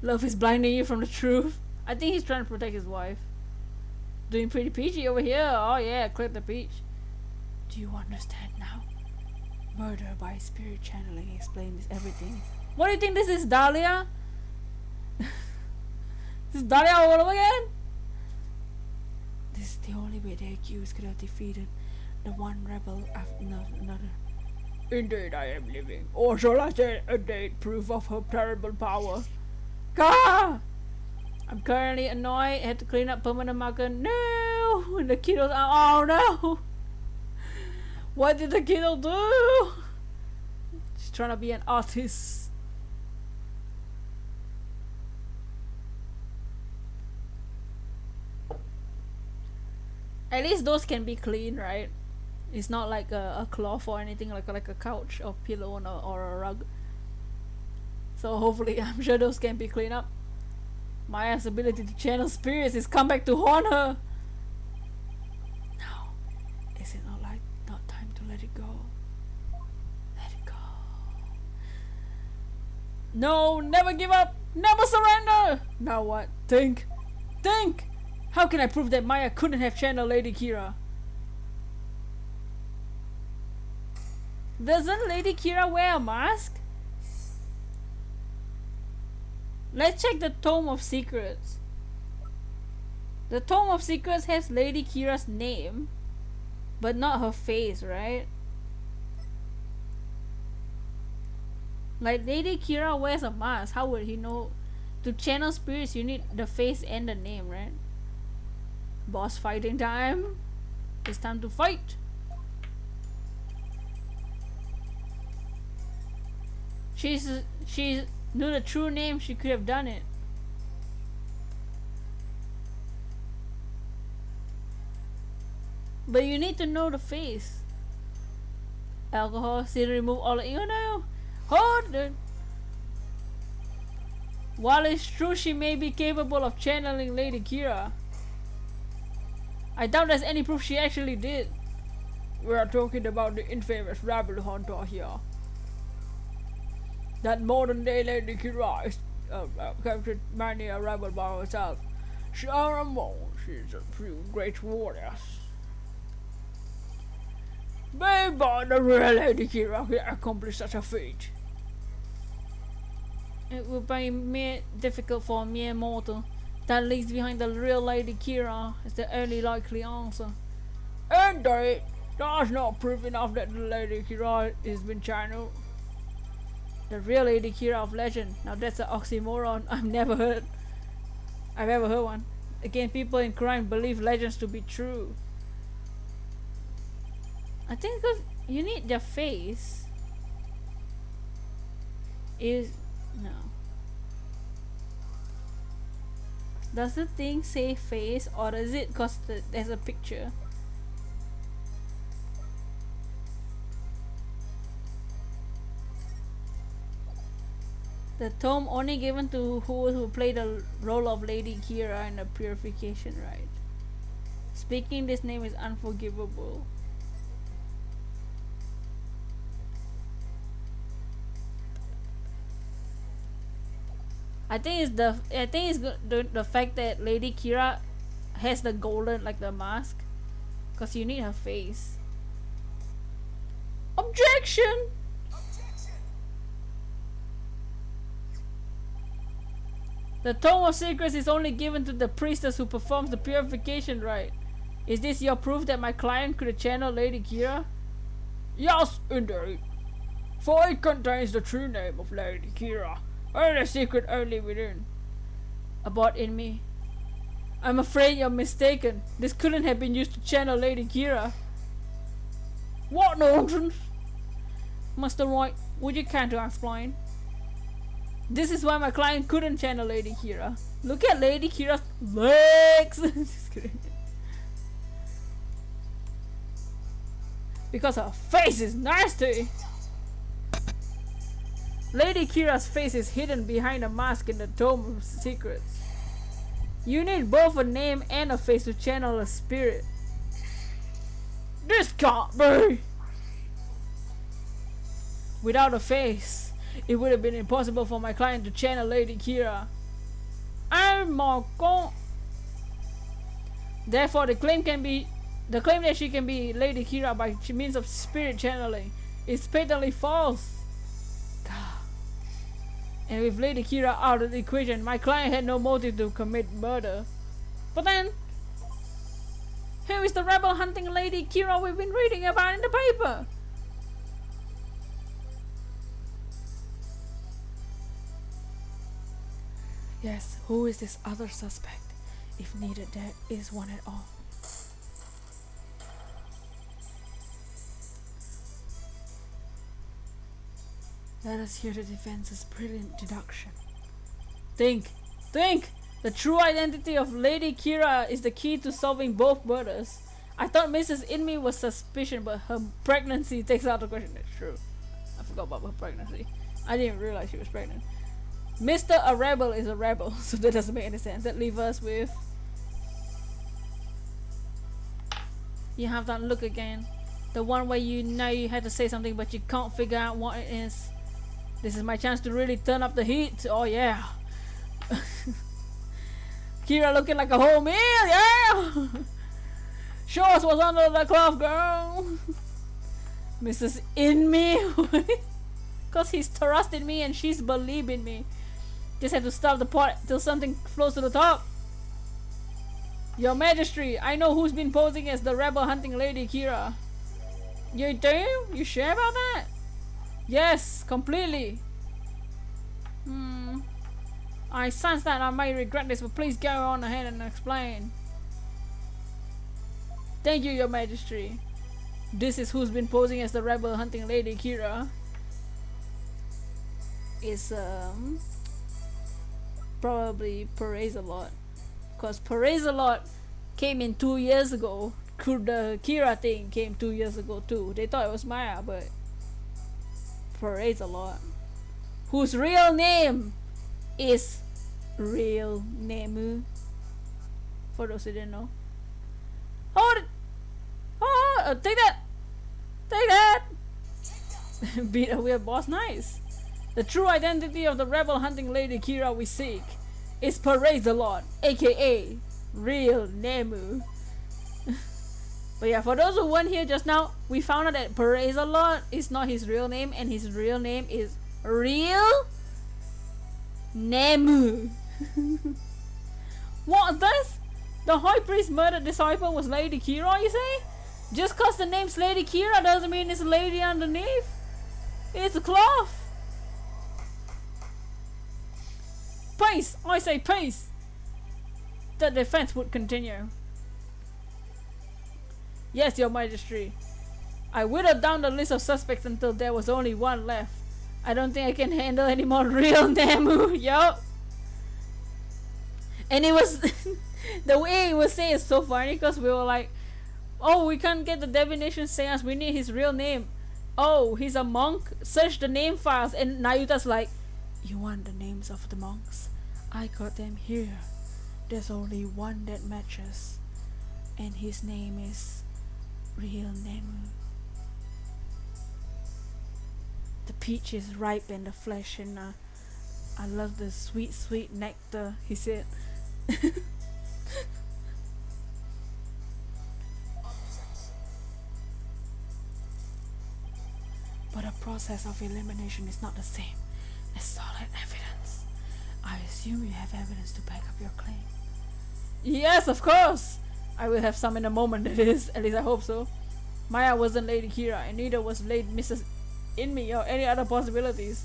Love is blinding you from the truth. I think he's trying to protect his wife. Doing pretty peachy over here. Oh yeah, clip the peach. Do you understand now? Murder by spirit channeling explains everything. What do you think this is, Dahlia? This is Dahlia all over again? This is the only way the accused could have defeated the one rebel after another. Indeed I am living. Or shall I say a dead proof of her terrible power. Gah! I'm currently annoyed. I had to clean up permanent marker. No! And the kiddos are. Oh no! What did the kiddo do? She's trying to be an artist. At least those can be clean, right? It's not like a cloth or anything, like a couch or pillow or a rug. So hopefully, I'm sure those can be cleaned up. Maya's ability to channel spirits is come back to haunt her. Now, is it not time to let it go? Let it go. No, never give up. Never surrender. Now what? Think. How can I prove that Maya couldn't have channeled Lady Kira? Doesn't Lady Kira wear a mask? Let's check the Tome of Secrets. The Tome of Secrets has Lady Kira's name, but not her face, right? Like, Lady Kira wears a mask. How would he know? To channel spirits, you need the face and the name, right? Boss fighting time. It's time to fight. She knew the true name. She could have done it. But you need to know the face. Alcohol, see, remove all the. You know, hold it. While it's true she may be capable of channeling Lady Kira, I doubt there's any proof she actually did. We are talking about the infamous Rebel Hunter here. That modern day Lady Kira is captured many a rebel by herself. She's a few great warriors. Maybe the real Lady Kira can accomplish such a feat. It would be mere difficult for a mere mortal. That leaves behind the real Lady Kira is the only likely answer. Indeed, there's not proof enough that the Lady Kira has been channeled. The real Lady Kira of legend. Now that's an oxymoron I've ever heard one. Again, people in crime believe legends to be true. I think because you need their face. No. Does the thing say face, or is it because there's a picture? The tome only given to who play the role of Lady Kira in the purification rite. Speaking this name is unforgivable. I think it's the fact that Lady Kira has the golden, like the mask, cause you need her face. Objection! The Tome of Secrets is only given to the priestess who performs the purification rite. Is this your proof that my client could channel Lady Kira? Yes, indeed. For it contains the true name of Lady Kira. And a secret only within. About in me. I'm afraid you're mistaken. This couldn't have been used to channel Lady Kira. What nonsense! Master Wright, would you care to explain? This is why my client couldn't channel Lady Kira. Look at Lady Kira's legs! Just kidding. Because her face is nasty! Lady Kira's face is hidden behind a mask in the Tome of Secrets. You need both a name and a face to channel a spirit. This can't be! Without a face, it would have been impossible for my client to channel Lady Kira. Oh my god! Therefore, the claim that she can be Lady Kira by means of spirit channeling is patently false. And with Lady Kira out of the equation, my client had no motive to commit murder. But then, who is the rebel hunting Lady Kira we've been reading about in the paper? Yes, who is this other suspect? If needed, there is one at all. Let us hear the defense's brilliant deduction. Think! The true identity of Lady Kira is the key to solving both murders. I thought Mrs. Inmi was suspicious, but her pregnancy takes out the question. That's true. I forgot about her pregnancy. I didn't realize she was pregnant. Mr. A rebel is a rebel, so that doesn't make any sense. That leaves us with... You have that look again. The one where you know you had to say something but you can't figure out what it is. This is my chance to really turn up the heat. Oh yeah. Kira looking like a whole meal, yeah. Show us what's under the cloth, girl. Mrs. In me. Cause he's trusting me and she's believing me. Just have to stop the pot till something floats to the top. Your Majesty, I know who's been posing as the rebel hunting Lady Kira. You do? You sure about that? Yes, completely. I sense that I may regret this, but please go on ahead and explain. Thank you, Your Majesty. This is who's been posing as the rebel hunting Lady Kira. Is probably Perez-a-Lot, because Perez-a-Lot came in 2 years ago. The Kira thing came 2 years ago too. They thought it was Maya, but Perez-a-Lot, whose real name is Real Nemu. For those who didn't know. Hold it! Take that! Take that! Beat a weird boss, nice. The true identity of the rebel hunting Lady Kira we seek is Perez-a-Lot, aka Real Nemu. But yeah, for those who weren't here just now, we found out that Perez-a-Lot is not his real name, and his real name is Real Nemu. What's this? The High Priest murdered disciple was Lady Kira, you say? Just cause the name's Lady Kira doesn't mean it's a lady underneath. It's a cloth. Peace! I say peace! The defense would continue. Yes, Your Majesty. I whittled down the list of suspects until there was only one left. I don't think I can handle any more Real Nemu, yo! And it was... the way it was saying is so funny, because we were like, oh, we can't get the divination seance, we need his real name. Oh, he's a monk? Search the name files. And Nayuta's like, you want the names of the monks? I got them here. There's only one that matches, and his name is Real Nemu. The peach is ripe in the flesh, and I love the sweet, sweet nectar, he said. But the process of elimination is not the same as solid evidence. I assume you have evidence to back up your claim. Yes, of course! I will have some in a moment, that is. At least I hope so. Maya wasn't Lady Kira, and neither was Lady Mrs. Inmi or any other possibilities.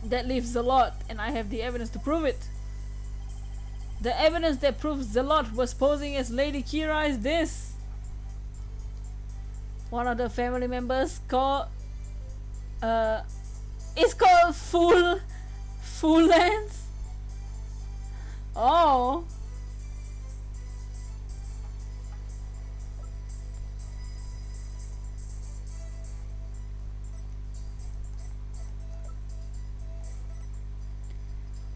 That leaves Zalot, and I have the evidence to prove it. The evidence that proves Zalot was posing as Lady Kira is this. One of the family members called it's called Full Lens. Oh.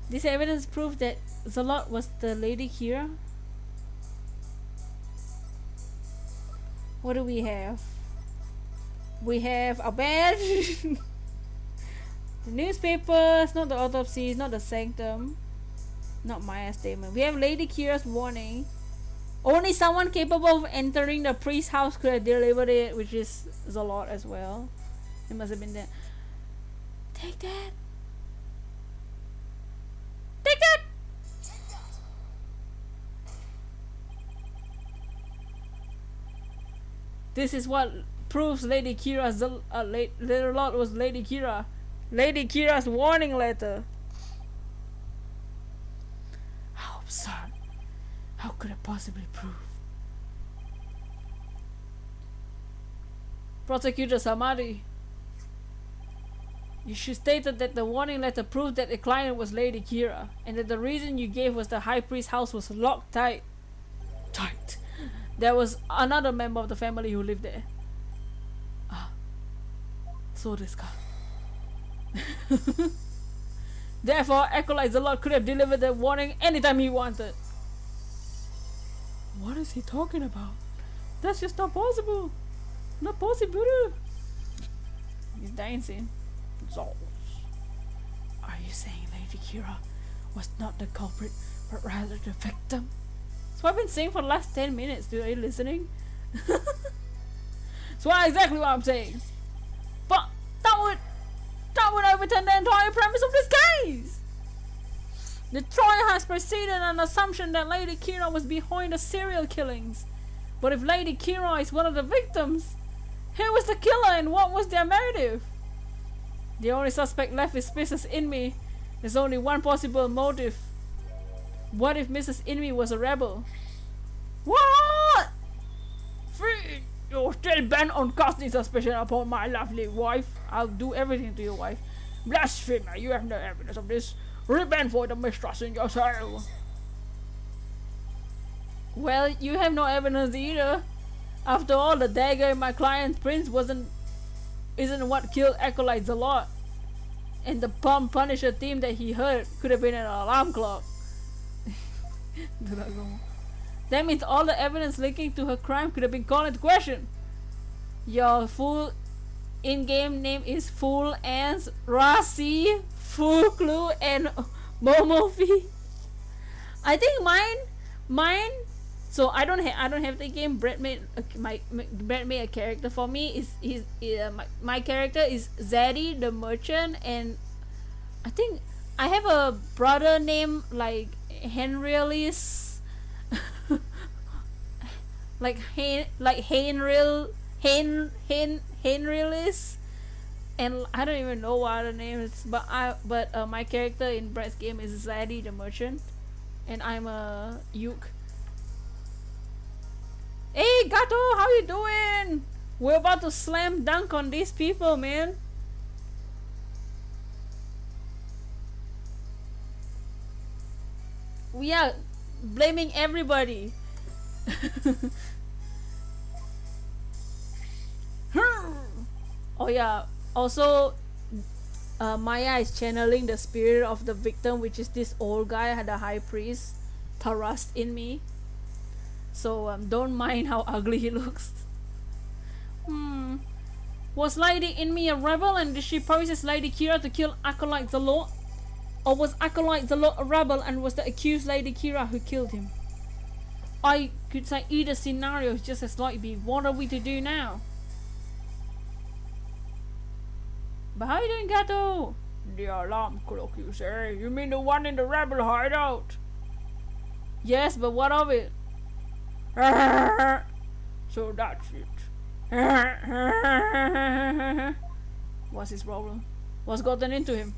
This evidence proved that Zalot was the Lady Kira. What do we have? We have a badge. The newspapers, not the autopsies, not the sanctum, not Maya's statement. We have Lady Kira's warning. Only someone capable of entering the priest's house could have delivered it, which is Zalot as well. It must have been that. Take that. Take that. This is what proves Lady Kira's little lot was Lady Kira. Lady Kira's warning letter. How absurd. How could it possibly prove? Prosecutor Samadi, you should stated that the warning letter proved that the client was Lady Kira, and that the reason you gave was the High Priest's house was locked tight. Tight. There was another member of the family who lived there. So this guy. Therefore, Acolyte Zalot could have delivered the warning anytime he wanted. What is he talking about? That's just not possible. Not possible. He's dancing. Zols. Are you saying Lady Kira was not the culprit, but rather the victim? That's what I've been saying for the last 10 minutes, dude. Are you listening? That's exactly what I'm saying. But that would overturn the entire premise of this case. The trial has proceeded on the assumption that Lady Kira was behind the serial killings. But if Lady Kira is one of the victims, who was the killer and what was their motive? The only suspect left is Mrs. Inmi. There's only one possible motive. What if Mrs. Inmi was a rebel? What? Free! You're still bent on casting suspicion upon my lovely wife. I'll do everything to your wife. Blasphemer, you have no evidence of this. Repent for the mistrust in yourself. Well, you have no evidence either. After all, the dagger in my client's prince isn't what killed Acolyte Zalot. And the Palm Punisher theme that he heard could have been an alarm clock. That means all the evidence linking to her crime could have been called into question. Your full in-game name is Fool Ants, Rasi, Full Clue, and Momofi. I think mine. So I don't have the game. Brett made a character for me. My character is Zaddy the merchant, and I think I have a brother named like Henrielis, like Henrielis, and I don't even know what other name is. But my character in Brett's game is Zaddy the merchant, and I'm a Yuk. Hey Gato, how you doing? We're about to slam dunk on these people, man. We are blaming everybody. Oh yeah, also Maya is channeling the spirit of the victim, which is this old guy, the high priest, Tarast in me. So don't mind how ugly he looks. Was Lady Inmi a rebel, and did she pose as Lady Kira to kill Acolyte Zalot? Or was Acolyte Zalot a rebel and was the accused Lady Kira who killed him? I could say either scenario is just as likely. What are we to do now? But how are you doing, Gato? The alarm clock, you say? You mean the one in the rebel hideout? Yes, but what of it? So that's it. What's his problem? What's gotten into him?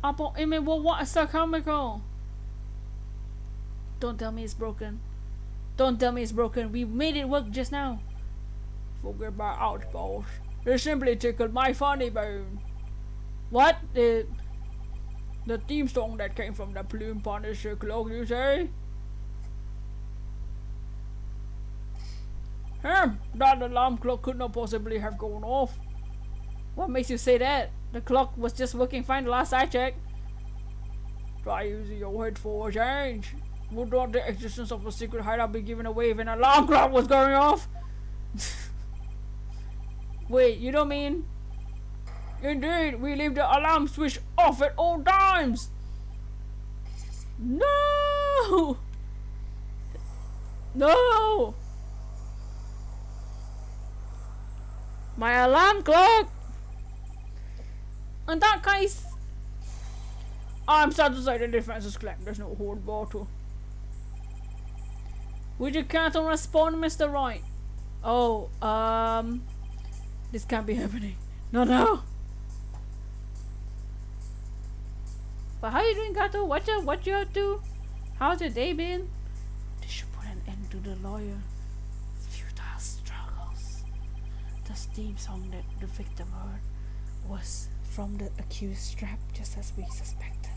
Apo Ime, what is so comical? Don't tell me it's broken. Don't tell me it's broken. We made it work just now. Forget my outpost. It simply tickled my funny bone. What? The theme song that came from the Plume Punisher cloak, you say? That alarm clock could not possibly have gone off. What makes you say that? The clock was just working fine the last I checked. Try using your head for a change. Would not the existence of a secret hideout be given away if an alarm clock was going off? Wait, you don't mean? Indeed, we leave the alarm switch off at all times. No! No! My alarm clock! In that case, I'm sad to say the defense is claimed. There's no hold bottle. Would you care to respond, Mr. Wright? Oh, this can't be happening. No. But how you doing, Gato? What you up to? How's your day been? This should put an end to the lawyer. Futile struggles. The theme song that the victim heard was from the accused strap, just as we suspected.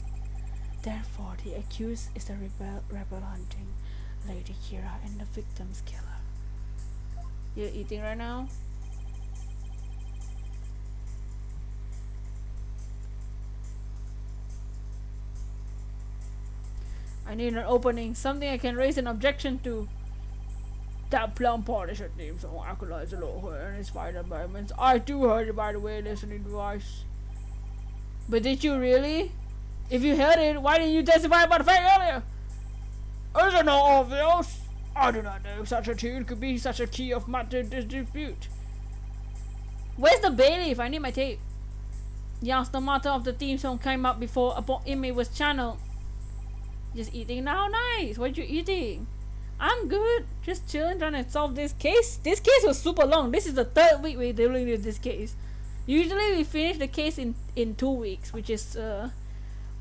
Therefore, the accused is the rebel hunting Lady Kira and the victim's killer. You're eating right now? I need an opening, something I can raise an objection to. That Plum Punisher theme song acolytes a lot her and inspired environments. I too heard it, by the way, listening device. But did you really? If you heard it, why didn't you testify about the fact earlier? Isn't it obvious? I do not know if such a tune could be such a key of matter dispute. Where's the bailiff? I need my tape. Yes, the matter of the theme song came up before a image was channeled. Just eating now, nice. What you eating? I'm good. Just chilling, trying to solve this case. This case was super long. This is the third week we're dealing with this case. Usually we finish the case in 2 weeks, which is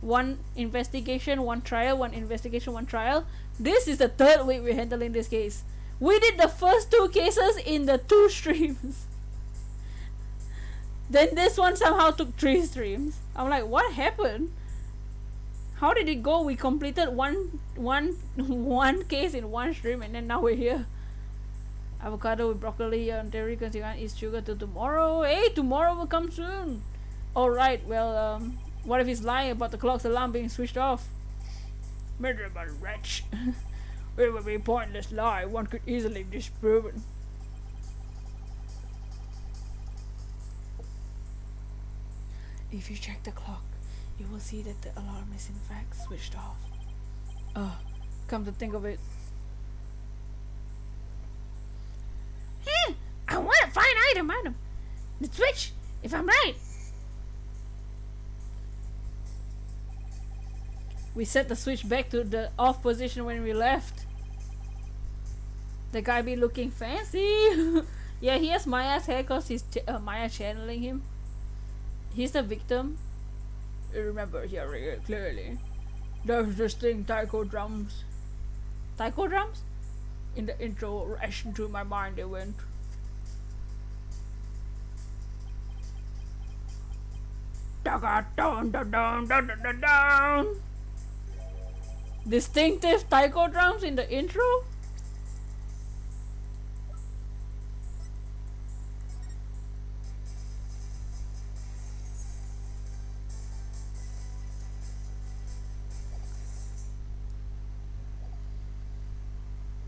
one investigation, one trial, one investigation, one trial. This is the third week we're handling this case. We did the first 2 cases in the 2 streams. Then this one somehow took 3 streams. I'm like, what happened? How did it go? We completed one case in 1 stream, and then now we're here. Avocado with broccoli and dairy because you can't eat sugar till tomorrow. Hey, tomorrow will come soon. Alright, well, what if he's lying about the clock's alarm being switched off? Miserable wretch. It would be a pointless lie. One could easily disprove it. If you check the clock, you will see that the alarm is in fact switched off. Come to think of it. Hey, I want to find item. The switch, if I'm right. We set the switch back to the off position when we left. The guy be looking fancy. Yeah, he has Maya's hair because he's Maya channeling him. He's the victim. You remember hearing it clearly. There's this thing, taiko drums. Taiko drums? In the intro, rushing through my mind they went. Distinctive taiko drums in the intro?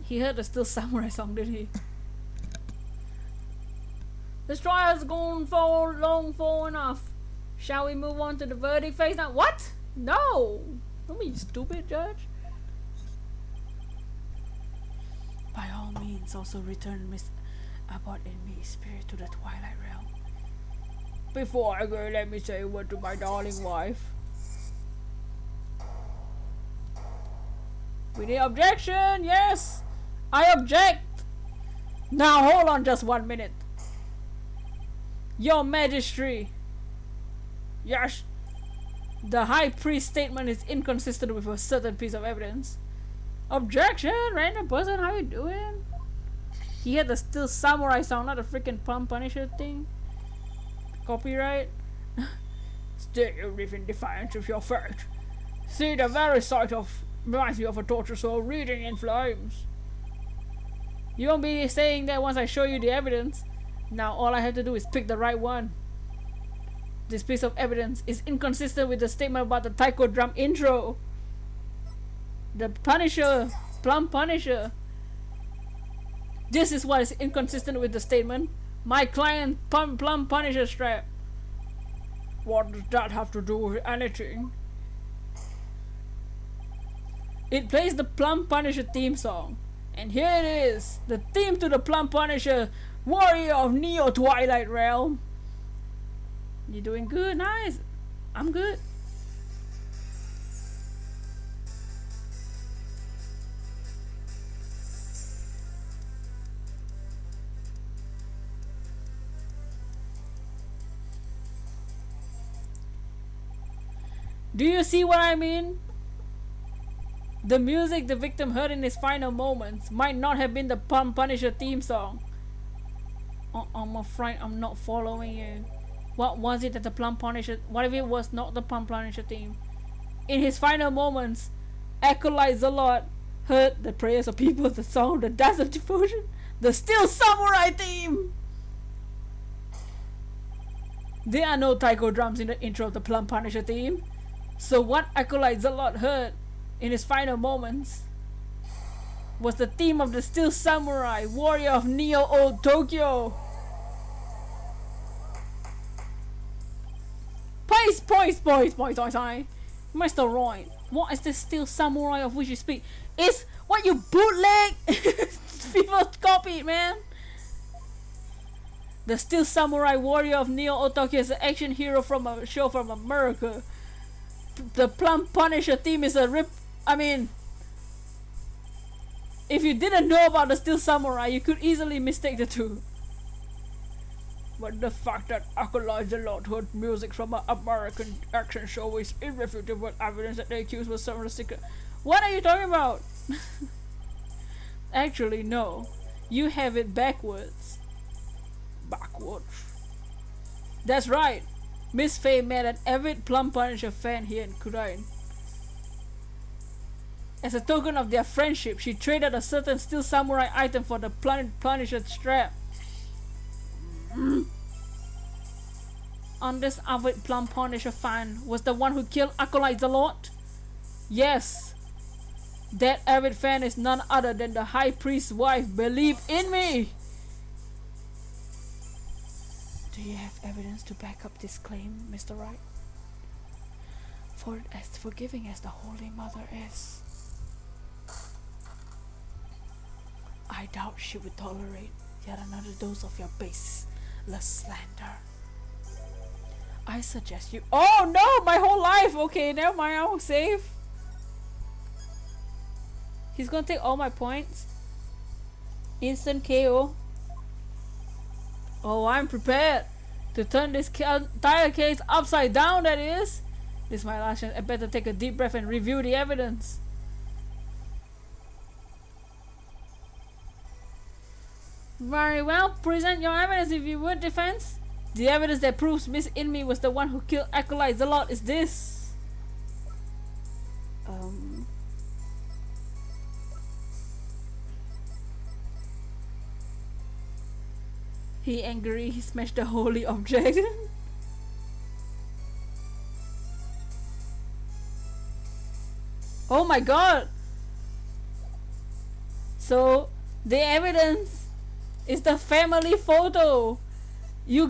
He heard the Still Samurai song, did he? This trial's gone for long for enough. Shall we move on to the verdict phase now? What? No! Don't be stupid, Judge. By all means, also return Miss Abbott and me spirit to the Twilight Realm. Before I go, let me say a word to my darling wife. We need objection, yes! I object! Now hold on just 1 minute. Your Majesty. Yes. The High Priest statement is inconsistent with a certain piece of evidence. Objection! Random person, how you doing? He had the Still Samurai sound, not a freaking Palm Punisher thing. Copyright? Still you live in defiance of your fate. See, the very sight of reminds me of a torture soul reading in flames. You won't be saying that once I show you the evidence. Now all I have to do is pick the right one. This piece of evidence is inconsistent with the statement about the taiko drum intro. The Punisher, Plum Punisher. This is what is inconsistent with the statement. My client Plum Punisher strap. What does that have to do with anything? It plays the Plum Punisher theme song. And here it is, the theme to the Plum Punisher, Warrior of Neo Twilight Realm. You doing good? Nice. I'm good. Do you see what I mean? The music the victim heard in his final moments might not have been the Plum Punisher theme song. I'm afraid I'm not following you. What was it that the Plum Punisher... What if it was not the Plum Punisher theme? In his final moments, Acolyte Zalot heard the prayers of people, the song of the dance of devotion, the Still Samurai theme! There are no taiko drums in the intro of the Plum Punisher theme. So what Acolyte Zalot heard in his final moments was the theme of the Still Samurai, Warrior of Neo Old Tokyo. Poise, Mr. Wright. What is the Still Samurai of which you speak? It's What, you bootleg? People copy it, man. The Steel Samurai Warrior of Neo Otoki is an action hero from a show from America. The Plum Punisher theme is a rip. I mean, if you didn't know about the Steel Samurai, you could easily mistake the two. But the fact that Acolytes a lot heard music from an American action show is irrefutable evidence that the accused was some of the secret. What are you talking about? Actually, no. You have it backwards. Backwards. That's right. Miss Faye met an avid Plum Punisher fan here in Kurain. As a token of their friendship, she traded a certain Steel Samurai item for the Punisher strap. On this avid Plum Punisher fan was the one who killed Acolytes a lot? Yes. That avid fan is none other than the High Priest's wife. Believe in me! Do you have evidence to back up this claim, Mr. Wright? For as forgiving as the Holy Mother is, I doubt she would tolerate yet another dose of your baseless slander. I suggest you— Oh no! My whole life! Okay, never mind, I'll save. He's gonna take all my points. Instant KO. Oh, I'm prepared to turn this entire case upside down, that is. This is my last chance. I better take a deep breath and review the evidence. Very well, present your evidence if you would, defense. The evidence that proves Miss Inmi was the one who killed Acolyte Zalot is this. He angry, he smashed the holy object. Oh my god! So, the evidence is the family photo. You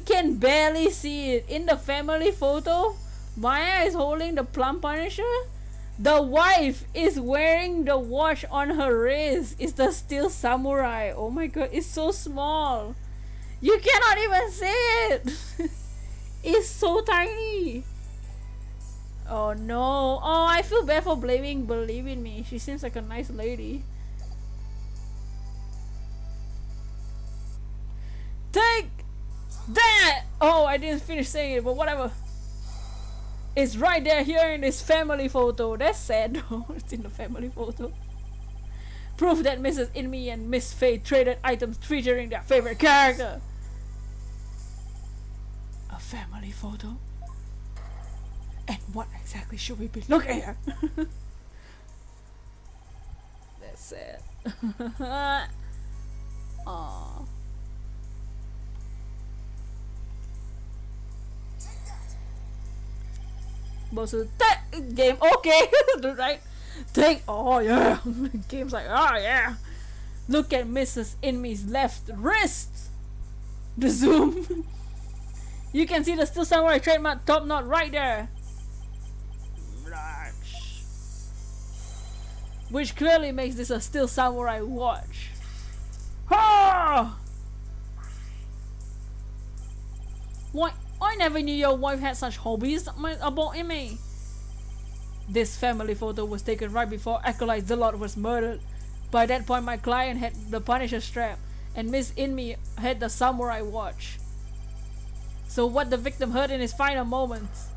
can barely see it. In the family photo, Maya is holding the Plum Punisher. The wife is wearing the watch on her wrist. It's the Steel Samurai. Oh my god, it's so small. You cannot even see it. It's so tiny. Oh no. Oh, I feel bad for blaming Believe in Me. She seems like a nice lady. Take that! Oh, I didn't finish saying it, but whatever. It's right there here in this family photo. That's sad though. It's in the family photo. Proof that Mrs. Inmi and Miss Faye traded items featuring their favorite character. A family photo? And what exactly should we be looking at? That's sad. Aww. Boss game, okay. Right? Take— oh yeah. Game's like, oh yeah. Look at Mrs. Inmi's left wrist. The zoom. You can see the Steel Samurai trademark top knot right there. Which clearly makes this a Steel Samurai watch. Ha! What? I never knew your wife had such hobbies about me. This family photo was taken right before Acolyte Zalot was murdered. By that point, my client had the Punisher strap, and Miss Inmi had the Samurai watch. So what the victim heard in his final moments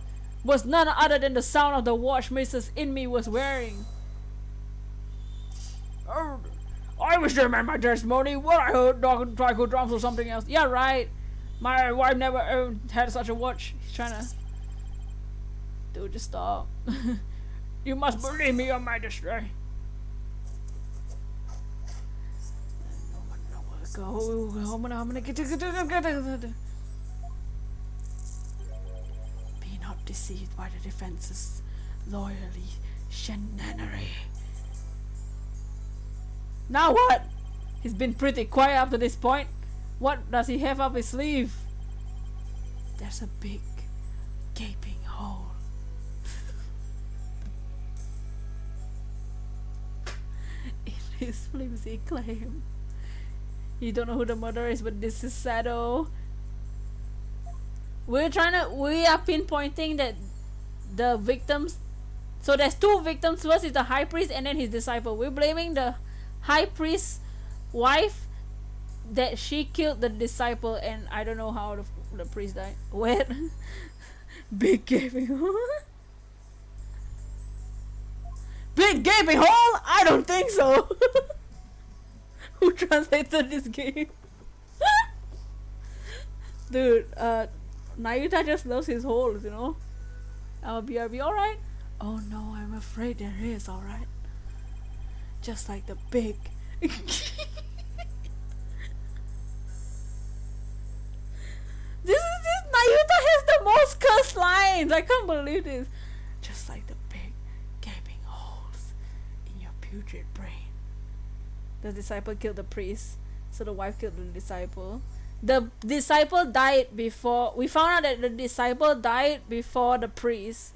was none other than the sound of the watch Mrs. Inmi was wearing. I was there at my testimony. What I heard, Draco drums or something else. Yeah, right. My wife never had such a watch. He's trying to... Dude, just stop. You must believe me, Your Majesty. Go. I'm gonna get to... Be not deceived by the defense's loyally shenanery. Now what? He's been pretty quiet up to this point. What does he have up his sleeve? There's a big gaping hole. his flimsy claim. You don't know who the murderer is, but this is Shadow. We are pinpointing that the victims. So there's two victims. First is the high priest and then his disciple. We're blaming the high priest's wife that she killed the disciple, and I don't know how the priest died. Wait. Big gaping hole. Big gaping hole? I don't think so. Who translated this game? Dude, Nayuta just loves his holes, you know? BRB, alright? Oh no, I'm afraid there is, alright. Just like the big. This Nayuta has the most cursed lines. I can't believe this. Just like the big gaping holes in your putrid brain. The disciple killed the priest, so the wife killed the disciple. The disciple died before. We found out that the disciple died before the priest.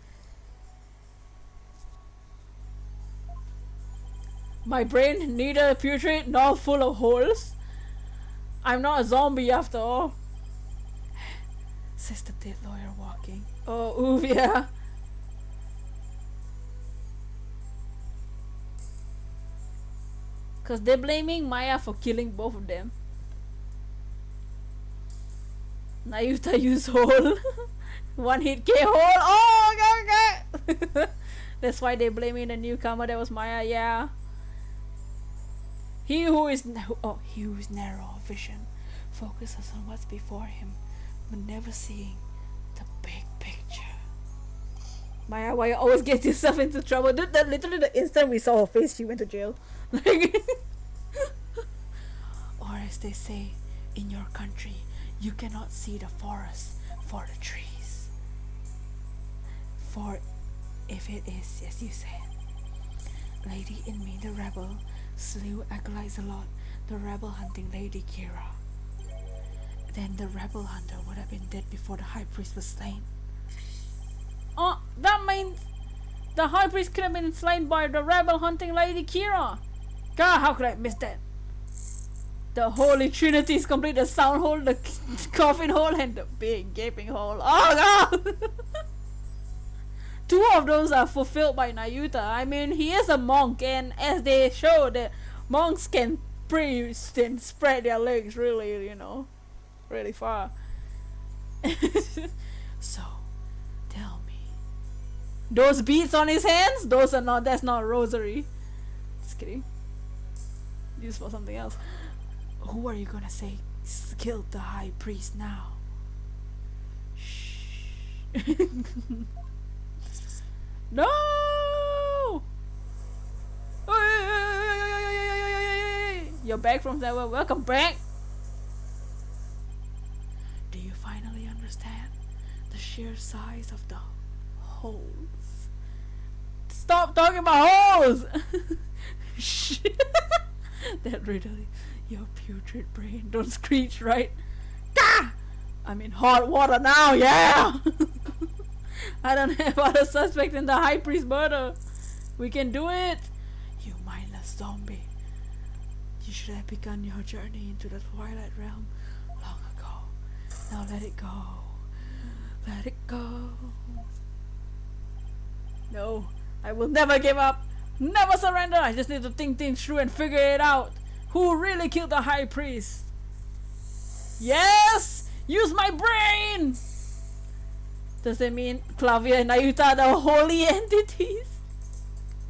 My brain neither putrid nor full of holes. I'm not a zombie after all. Says the dead lawyer walking. Oh, oof, yeah. Cause they're blaming Maya for killing both of them. Nayuta used hole. One hit K hole. Oh, okay. That's why they're blaming the newcomer that was Maya, yeah. He who is narrow of vision focuses on what's before him, but never seeing the big picture. Maya, why you always get yourself into trouble? Dude, that literally the instant we saw her face, she went to jail. Like, or as they say in your country, you cannot see the forest for the trees. For if it is, as you said, Lady in me, the rebel, slew acolytes a lot, the rebel hunting Lady Kira. Then the rebel hunter would have been dead before the high priest was slain. Oh, that means the high priest could have been slain by the rebel hunting Lady Kira. God, how could I miss that? The Holy Trinity is complete: the sound hole, the coffin hole, and the big gaping hole. Oh God! Two of those are fulfilled by Nayuta. I mean, he is a monk, and as they show, that monks can priest and spread their legs really, really far. So, tell me, those beads on his hands, that's not a rosary. Just kidding. Used for something else. Who are you gonna say killed the high priest now? Shh. No! You're back from that one. Welcome back. Do you finally understand the sheer size of the holes? Stop talking about holes! That really, your putrid brain. Don't screech, right? Gah! I'm in hot water now, yeah! I don't have other suspects in the high priest murder. We can do it. You mindless zombie. You should have begun your journey into the Twilight Realm long ago. Now let it go. Let it go. No, I will never give up. Never surrender. I just need to think things through and figure it out. Who really killed the high priest? Yes! Use my brain! Does that mean Clavia and Nayuta are the holy entities?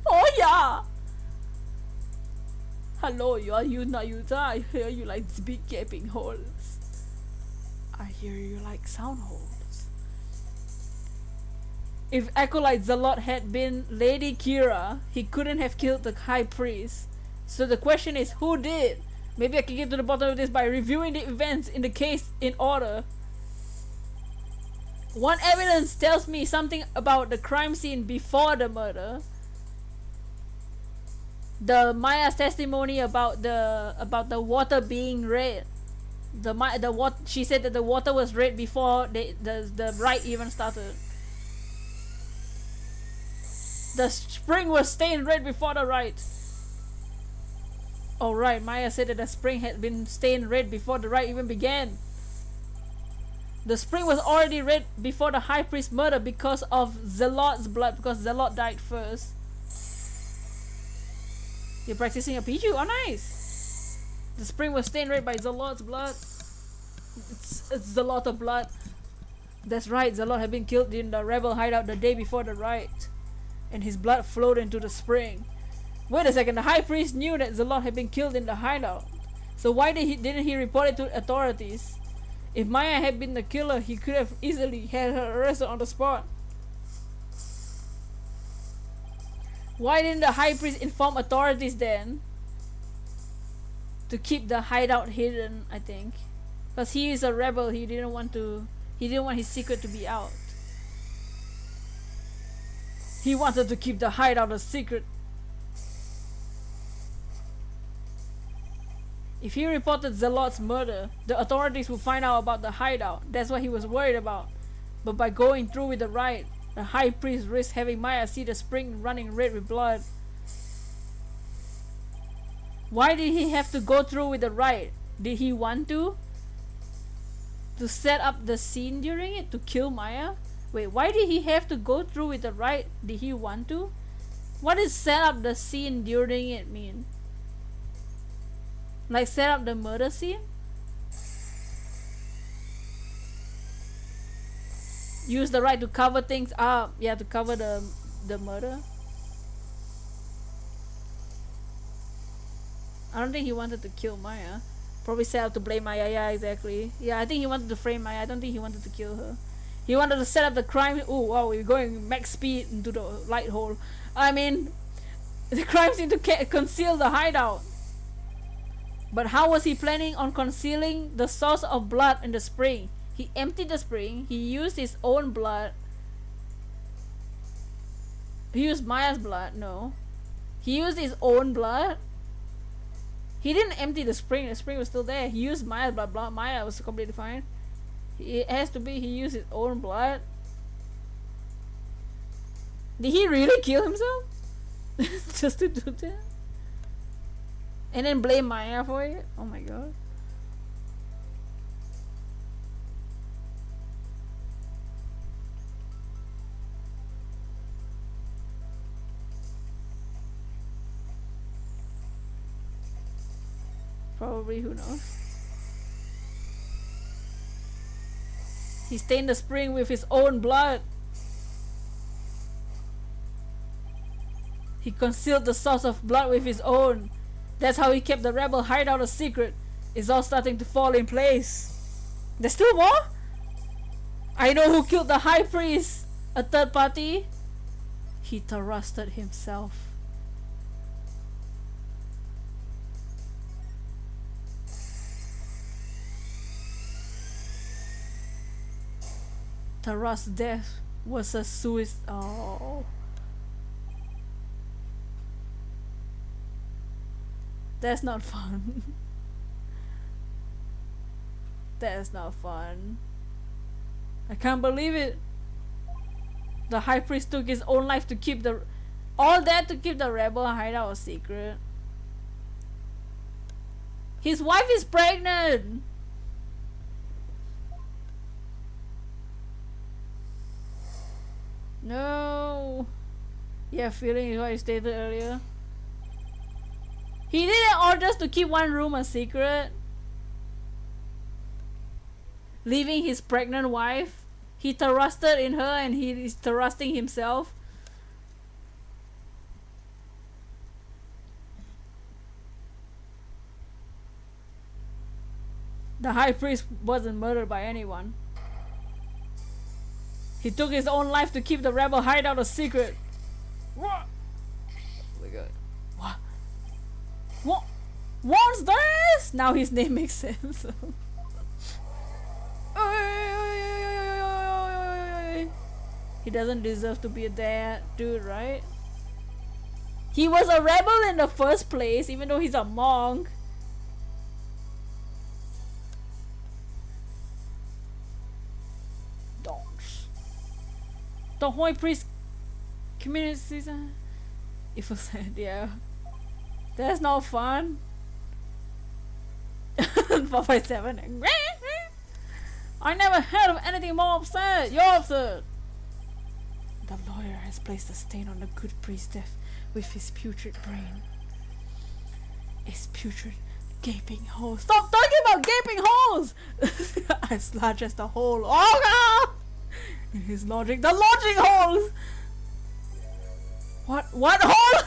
Oh yeah! Hello, you Nayuta. I hear you like big gaping holes. I hear you like sound holes. If Acolyte Zalot had been Lady Kira, he couldn't have killed the high priest. So the question is, who did? Maybe I can get to the bottom of this by reviewing the events in the case in order. One evidence tells me something about the crime scene before the murder. The Maya's testimony about the water being red. She said that the water was red before the rite even started. The spring was stained red before the rite. Oh right, Maya said that the spring had been stained red before the rite even began. The spring was already red before the high priest murder because of Zealot's blood, because Zealot died first. You're practicing a Piju? Oh nice! The spring was stained red by Zealot's blood. It's Zealot of blood. That's right, Zealot had been killed in the rebel hideout the day before the rite, and his blood flowed into the spring. Wait a second, the high priest knew that Zealot had been killed in the hideout. So why didn't he report it to authorities? If Maya had been the killer, he could have easily had her arrested on the spot. Why didn't the high priest inform authorities then? To keep the hideout hidden, I think. Because he is a rebel, he didn't want his secret to be out. He wanted to keep the hideout a secret. If he reported Zealot's murder, the authorities would find out about the hideout. That's what he was worried about. But by going through with the rite, the high priest risked having Maya see the spring running red with blood. Why did he have to go through with the rite? Did he want to? To set up the scene during it? To kill Maya? Wait, why did he have to go through with the rite? Did he want to? What does set up the scene during it mean? Like set up the murder scene? Use the right to cover things up. Yeah, to cover the murder. I don't think he wanted to kill Maya. Probably set up to blame Maya. Yeah, exactly. Yeah, I think he wanted to frame Maya. I don't think he wanted to kill her. He wanted to set up the crime. Oh wow, we're going max speed into the light hole. I mean, the crime seemed to conceal the hideout. But how was he planning on concealing the source of blood in the spring? He emptied the spring, he used his own blood. He used Maya's blood, no. He used his own blood. He didn't empty the spring was still there. He used Maya's blood, Maya was completely fine. It has to be he used his own blood. Did he really kill himself? Just to do that? And then blame Maya for it? Oh my god. Probably, who knows? He stained the spring with his own blood. He concealed the source of blood with his own. That's how he kept the rebel hideout a secret. It's all starting to fall in place. There's still more? I know who killed the high priest. A third party. He thrusted himself. Taras's death was a suicide. Oh. That's not fun. That's not fun. I can't believe it. The high priest took his own life to keep the... all that to keep the rebel hideout a secret. His wife is pregnant! No. Yeah, feeling is what you stated earlier. He did it all just to keep one room a secret. Leaving his pregnant wife. He thrusted in her and he is thrusting himself. The high priest wasn't murdered by anyone. He took his own life to keep the rebel hideout a secret. What? Oh my god. What? What's this? Now his name makes sense. He doesn't deserve to be that dude, right? He was a rebel in the first place, even though he's a monk. Dogs. The high priest community season. It was sad, yeah. That's not fun. 457. I never heard of anything more absurd. You're absurd. The lawyer has placed a stain on the good priest's death with his putrid brain. His putrid gaping holes. Stop talking about gaping holes! As large as the hole. Oh god! In his logic, the logic holes! What hole?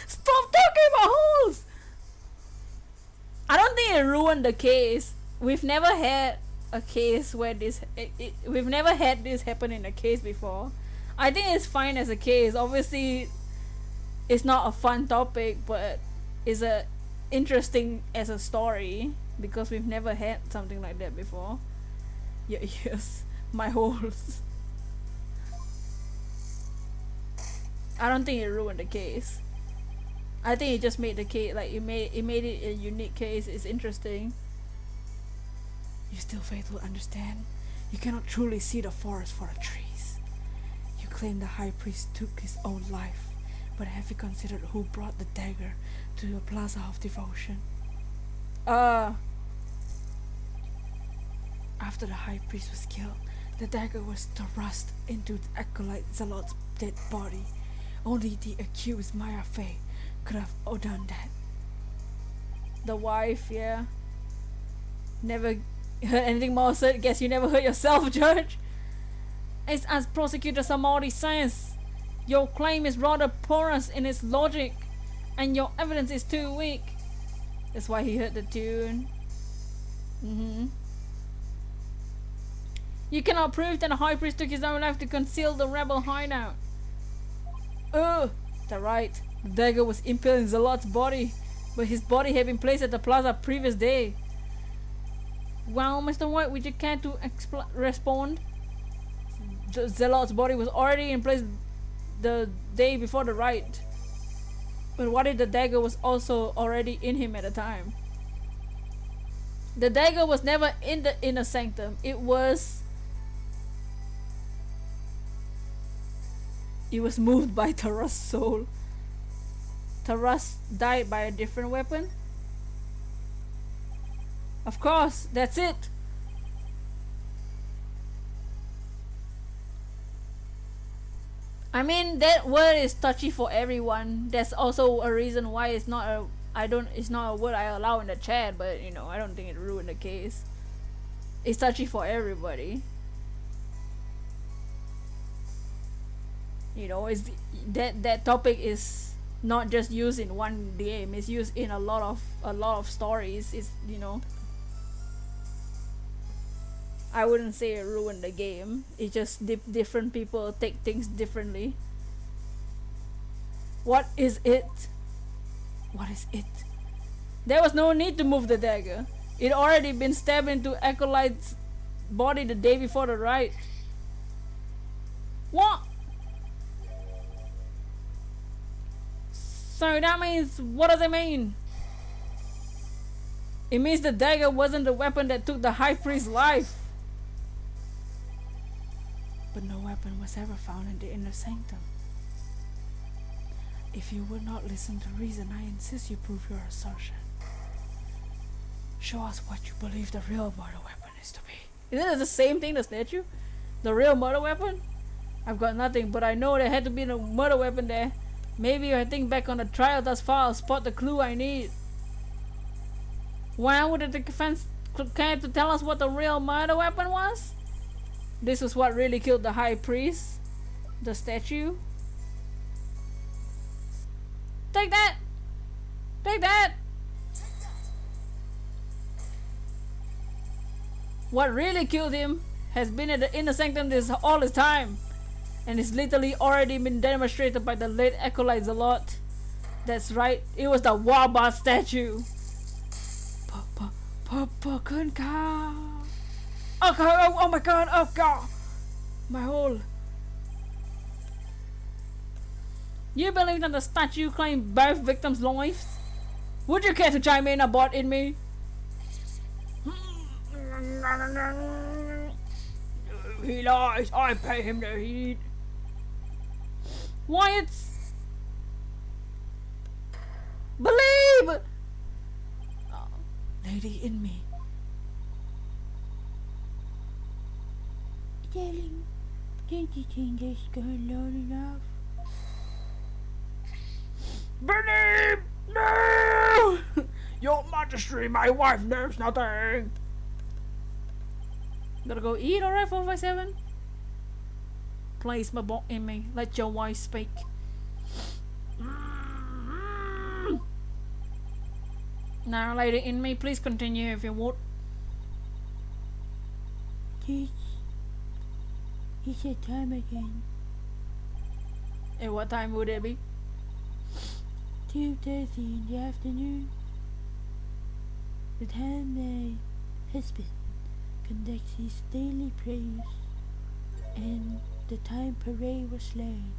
Stop talking about holes! I don't think it ruined the case. We've never had a case where we've never had this happen in a case before. I think it's fine as a case. Obviously, it's not a fun topic, but it's a interesting as a story because we've never had something like that before. Yes, my holes. I don't think it ruined the case. I think it just made the case like it made it a unique case. It's interesting. You still fail to understand. You cannot truly see the forest for the trees. You claim the high priest took his own life, but have you considered who brought the dagger to your plaza of devotion? After the high priest was killed, the dagger was thrust into the acolyte zealot's dead body. Only the accused Maya Fey could have done that. The wife, yeah. Never heard anything more said. Guess you never heard yourself, Judge. It's as prosecutor Samori says. Your claim is rather porous in its logic, and your evidence is too weak. That's why he heard the tune. You cannot prove that the high priest took his own life to conceal the rebel hideout. The right. The dagger was impaled in Zalot's body, but his body had been placed at the plaza previous day. Well, Mr. White, would you care to respond? The Zealot's body was already in place the day before the riot. But what if the dagger was also already in him at the time? The dagger was never in the inner sanctum. It was moved by Taras' soul. Taras died by a different weapon? Of course, that's it. I mean, that word is touchy for everyone. That's also a reason why it's not a word I allow in the chat, but you know, I don't think it ruined the case. It's touchy for everybody. You know, it's that topic is not just used in one game. It's used in a lot of stories. It's, you know, I wouldn't say it ruined the game. It's just different people take things differently. What is it? What is it? There was no need to move the dagger. It already been stabbed into Acolyte's body the day before the riot. What? So that means, what does it mean? It means the dagger wasn't the weapon that took the high priest's life. But no weapon was ever found in the inner sanctum. If you would not listen to reason, I insist you prove your assertion. Show us what you believe the real murder weapon is to be. Isn't it the same thing, the statue? The real murder weapon? I've got nothing, but I know there had to be a murder weapon there. Maybe if I think back on the trial thus far, I'll spot the clue I need. Why would the defense care to tell us what the real murder weapon was? This was what really killed the high priest. The statue. Take that! Take that! What really killed him has been at the inner sanctum all this time, and it's literally already been demonstrated by the late acolytes a lot. That's right, it was the Wabat statue. Oh my god, oh god! My whole... You believe that the statue claimed both victims' lives? Would you care to chime in about in me? He lies, I pay him no heed. Why, it's... Believe! lady in me. Darling, don't you think that's gone long enough? Benny! No! Your Majesty, my wife knows nothing! Gotta go eat, alright, 457? Place my bot in me. Let your wife speak. Now, lady in me, please continue if you would. Teach. It's your time again. And what time would it be? 2:30 in the afternoon. The time my husband conducts his daily prayers and the time parade was slain.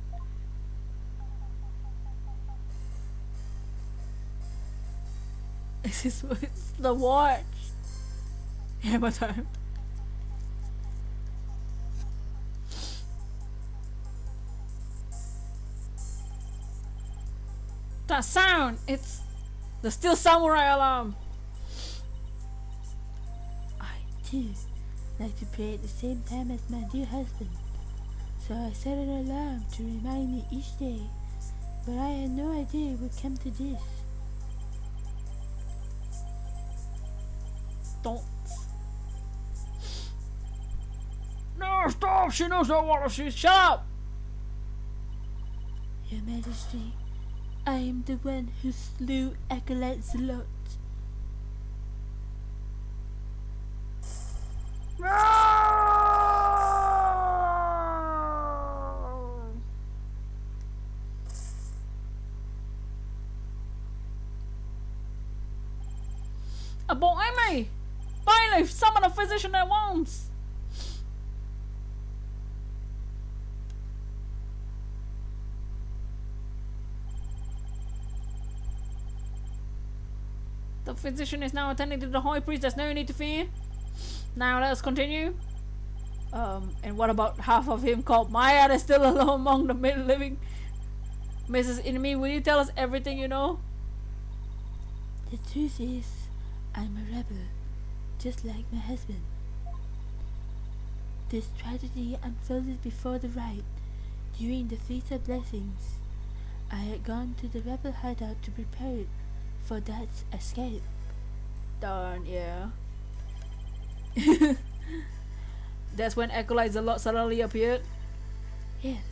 This is it's the watch. Yeah, what time? That sound! It's the Steel Samurai alarm! I too like to pray at the same time as my dear husband, so I set an alarm to remind me each day, but I had no idea it would come to this. Don't. No, stop! She knows not what she. Shut up! Your Majesty, I am the one who slew Acolyte Zalot. About Amy! Finally, summon a physician at once! The physician is now attending to the high priest. There's no need to fear. Now let us continue. And what about half of him called Maya that's still alone among the living? Mrs. Enemy, will you tell us everything you know? The truth is, I'm a rebel, just like my husband. This tragedy unfolded before the rite, during the Feast of Blessings. I had gone to the rebel hideout to prepare for that escape. Darn, yeah. That's when Acolyte Zalot suddenly appeared. Yes.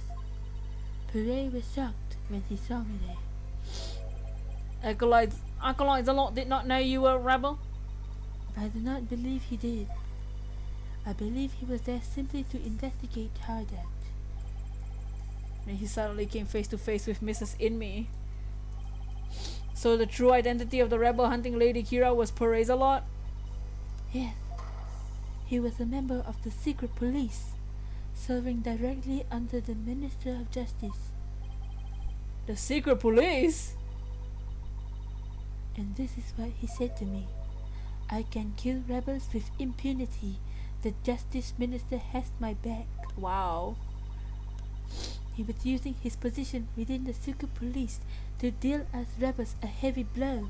Pere was shocked when he saw me there. Acolyte Zalot did not know you were a rebel? I do not believe he did. I believe he was there simply to investigate Hardat. And he suddenly came face to face with Mrs. Inme. So the true identity of the rebel hunting Lady Kira was Pere Zalot? Yes. He was a member of the secret police, serving directly under the Minister of Justice. The secret police? And this is what he said to me. I can kill rebels with impunity. The Justice Minister has my back. Wow. He was using his position within the secret police to deal us rebels a heavy blow.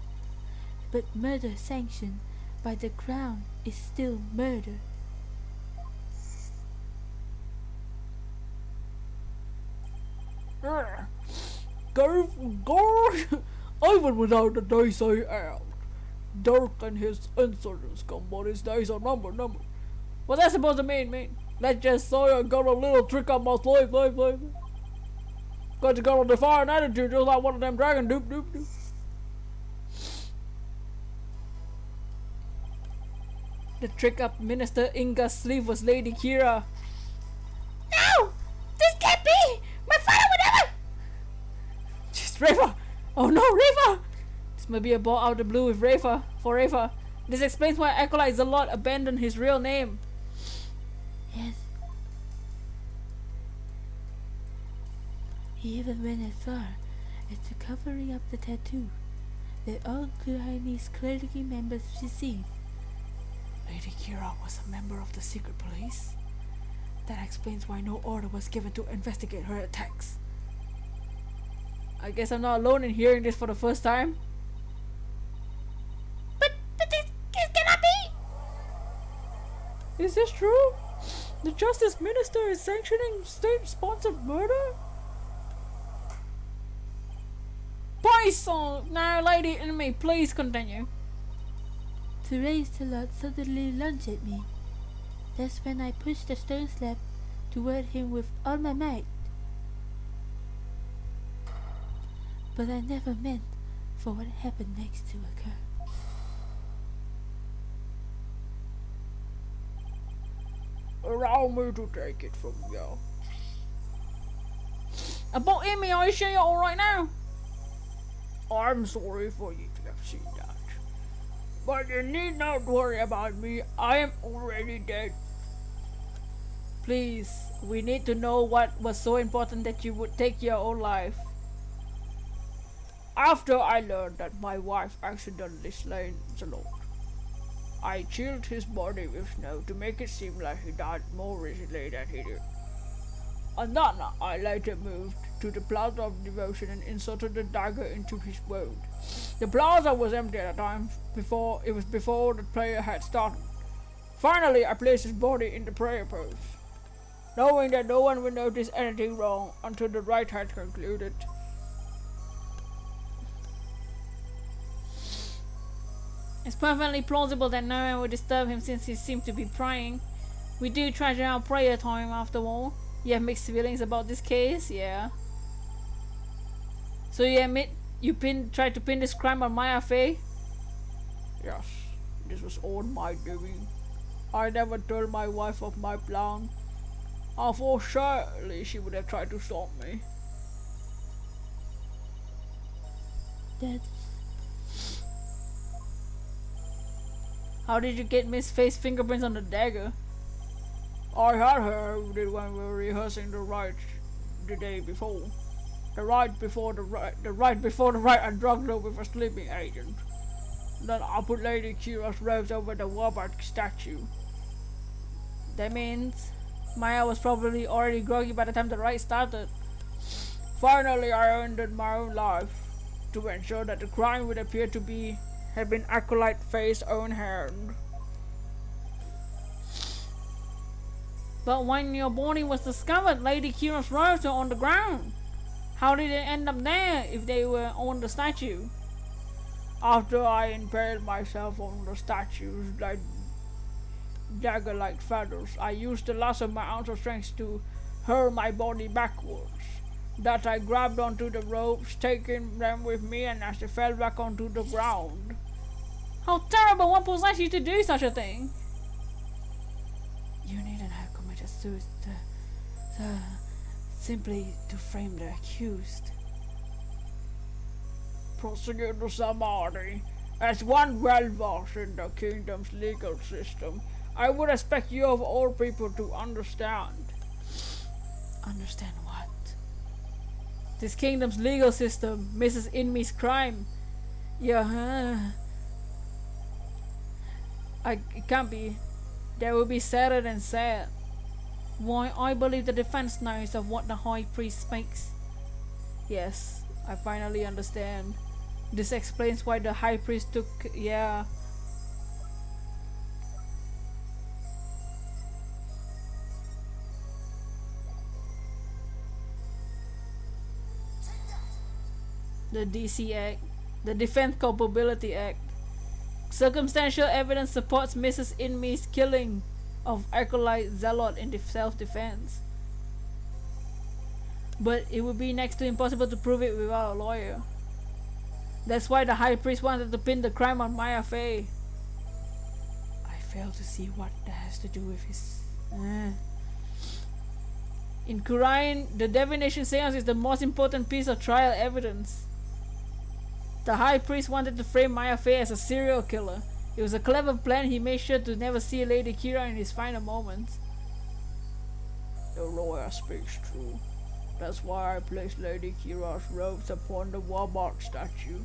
But murder sanctioned by the crown is still murder. Go! Even without the days I out, Dirk and his insurgents come, but his days are numbered. What's that supposed to mean? Let's just say I got a little trick up my sleeve. Got you got a defiant attitude just like one of them dragon doop. The trick up Minister Inga's sleeve was Lady Kira. No! This can't be! My father would never! Just Rafa! Oh no, Rafa! This may be a ball out of the blue with Rafa. For Rafa. This explains why Acolyte Zalot abandoned his real name. Yes. He even went as far as to covering up the tattoo that all Chinese clergy members receive. Lady Kira was a member of the secret police? That explains why no order was given to investigate her attacks. I guess I'm not alone in hearing this for the first time. But this Is this true? The Justice Minister is sanctioning state-sponsored murder? Bison! Now, Lady Enemy, please continue. The raised lot suddenly lunged at me. That's when I pushed the stone slab toward him with all my might. But I never meant for what happened next to occur. Allow me to take it from you. About Emmy, are you sure you're alright now? I'm sorry for you to have seen that. But you need not worry about me. I am already dead. Please, we need to know what was so important that you would take your own life. After I learned that my wife accidentally slain Zalot, I chilled his body with snow to make it seem like he died more recently than he did. And then I later moved to the Plaza of Devotion and inserted the dagger into his wound. The plaza was empty at the time before the prayer had started. Finally, I placed his body in the prayer pose, knowing that no one would notice anything wrong until the rite had concluded. It's perfectly plausible that no one would disturb him since he seemed to be praying. We do treasure our prayer time after all. You have mixed feelings about this case, yeah? So you admit you tried to pin this crime on Maya Fey? Yes, this was all my doing. I never told my wife of my plan. I thought surely she would have tried to stop me. That's... How did you get Miss Faye's fingerprints on the dagger? I had her did when we were rehearsing the rite the day before. The rite before the rite I drugged her with a sleeping agent. Then I put Lady Kira's robes over the Warburg statue. That means Maya was probably already groggy by the time the rite started. Finally, I ended my own life to ensure that the crime would appear to have been Acolyte Faye's own hand. But when your body was discovered, Lady Kira's robes were on the ground. How did it end up there if they were on the statue? After I impaled myself on the statue's like dagger-like feathers, I used the last of my ounce of strength to hurl my body backwards. That I grabbed onto the ropes, taking them with me, and as they fell back onto the ground. How terrible! What possessed you to do such a thing? You needn't have committed suicide simply to frame the accused. Prosecutor Samadhi, as one well-versed in the kingdom's legal system, I would expect you of all people to understand. Understand what? This kingdom's legal system, Mrs. Inmi's crime. Yeah, it can't be. That would be sadder than sad. Why, I believe the defense knows of what the High Priest speaks. Yes, I finally understand. This explains why the High Priest took... yeah. The DC Act. The Defense Culpability Act. Circumstantial evidence supports Mrs. Inmi's killing of Acolyte Zealot in self-defense. But it would be next to impossible to prove it without a lawyer. That's why the High Priest wanted to pin the crime on Maya Fey. I fail to see what that has to do with his... In Quran, the divination seance is the most important piece of trial evidence. The High Priest wanted to frame Maya Fey as a serial killer. It was a clever plan. He made sure to never see Lady Kira in his final moments. The lawyer speaks true. That's why I placed Lady Kira's robes upon the Warbark statue.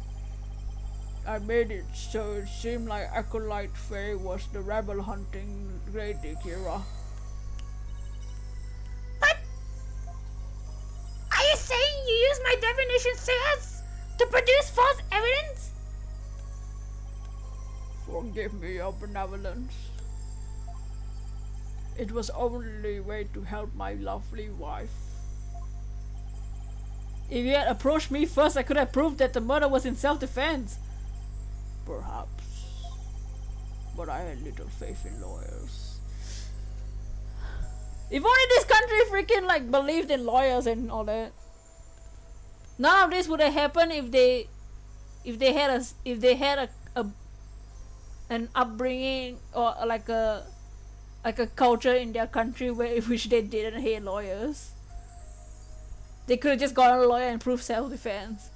I made it so it seemed like Acolyte Faye was the rebel hunting Lady Kira. But... are you saying you used my divination seance to produce false evidence? Forgive me your benevolence. It was only way to help my lovely wife. If you had approached me first, I could have proved that the murder was in self-defense. Perhaps. But I had little faith in lawyers. If only this country freaking like believed in lawyers and all that. None of this would have happened if they had an upbringing or like a culture in their country where which they didn't hate lawyers. They could have just got a lawyer and proved self-defense.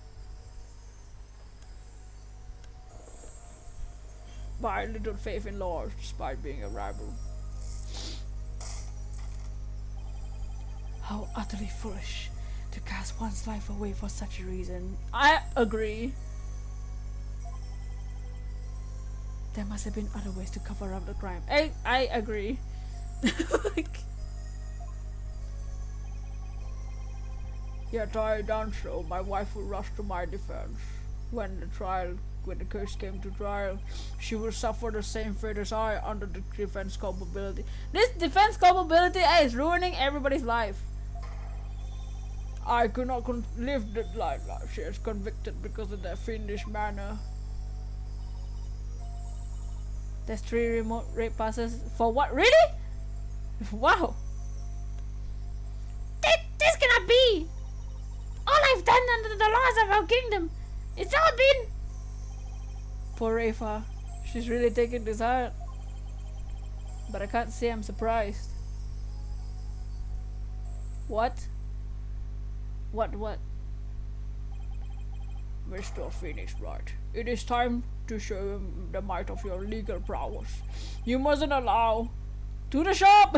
But I had little faith in lawyers despite being a rebel. How utterly foolish to cast one's life away for such a reason. I agree. There must have been other ways to cover up the crime. I agree. Like, yet I done so. My wife would rush to my defense. When the case came to trial, she would suffer the same fate as I under the defense culpability. This defense culpability is ruining everybody's life. I could not live that life. She is convicted because of their fiendish manner. There's 3 remote rape passes for what? Really? Wow. This cannot be! All I've done under the laws of our kingdom, it's all been... Poor Rafa. She's really taking this hard. But I can't say I'm surprised. What? What? Mr. Phoenix Wright, it is time to show him the might of your legal prowess. You mustn't allow... To the shop!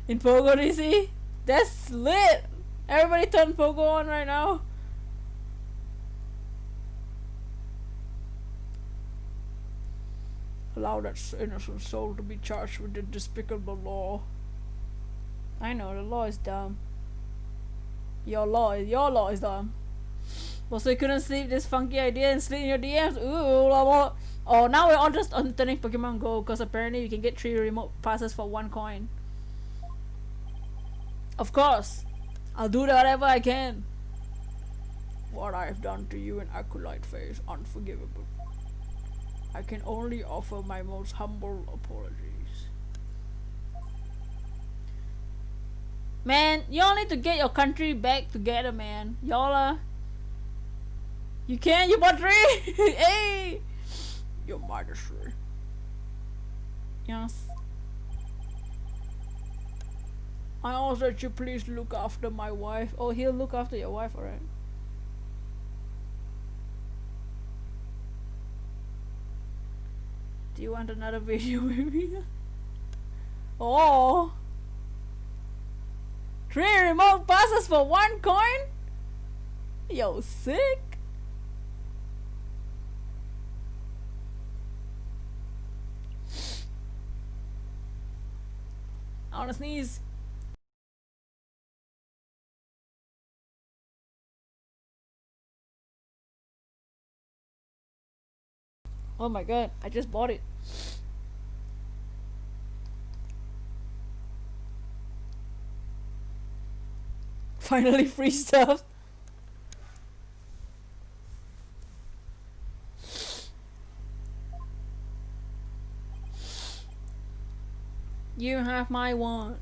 In Pogo DC? That's lit! Everybody turn Pogo on right now. Allow that innocent soul to be charged with the despicable law. I know, the law is dumb. Your law is dumb. Also, you couldn't sleep this funky idea and sleep in your DMs. Ooh, blah, blah. Oh, now we're all just turning Pokemon Go because apparently you can get 3 remote passes for 1 coin. Of course, I'll do whatever I can. What I've done to you in Acolyte Phase is unforgivable. I can only offer my most humble apologies. Man, y'all need to get your country back together, man. Y'all are... You can? You bought 3? Hey! You're minus 3. Yes. I ask that you please look after my wife. Oh, he'll look after your wife, alright. Do you want another video with me? Oh! 3 remote passes for 1 coin? Yo, sick! I wanna sneeze. Oh my god, I just bought it. Finally free stuff. You have my want.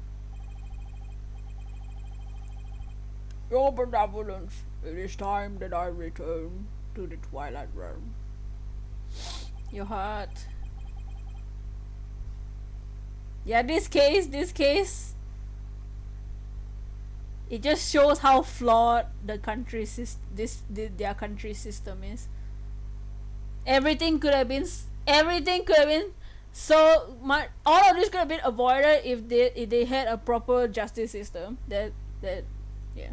Your benevolence, it is time that I return to the Twilight Realm. Your heart. Yeah, this case, it just shows how flawed the country their country system is. Everything could have been so much. All of this could have been avoided if they had a proper justice system. That yeah,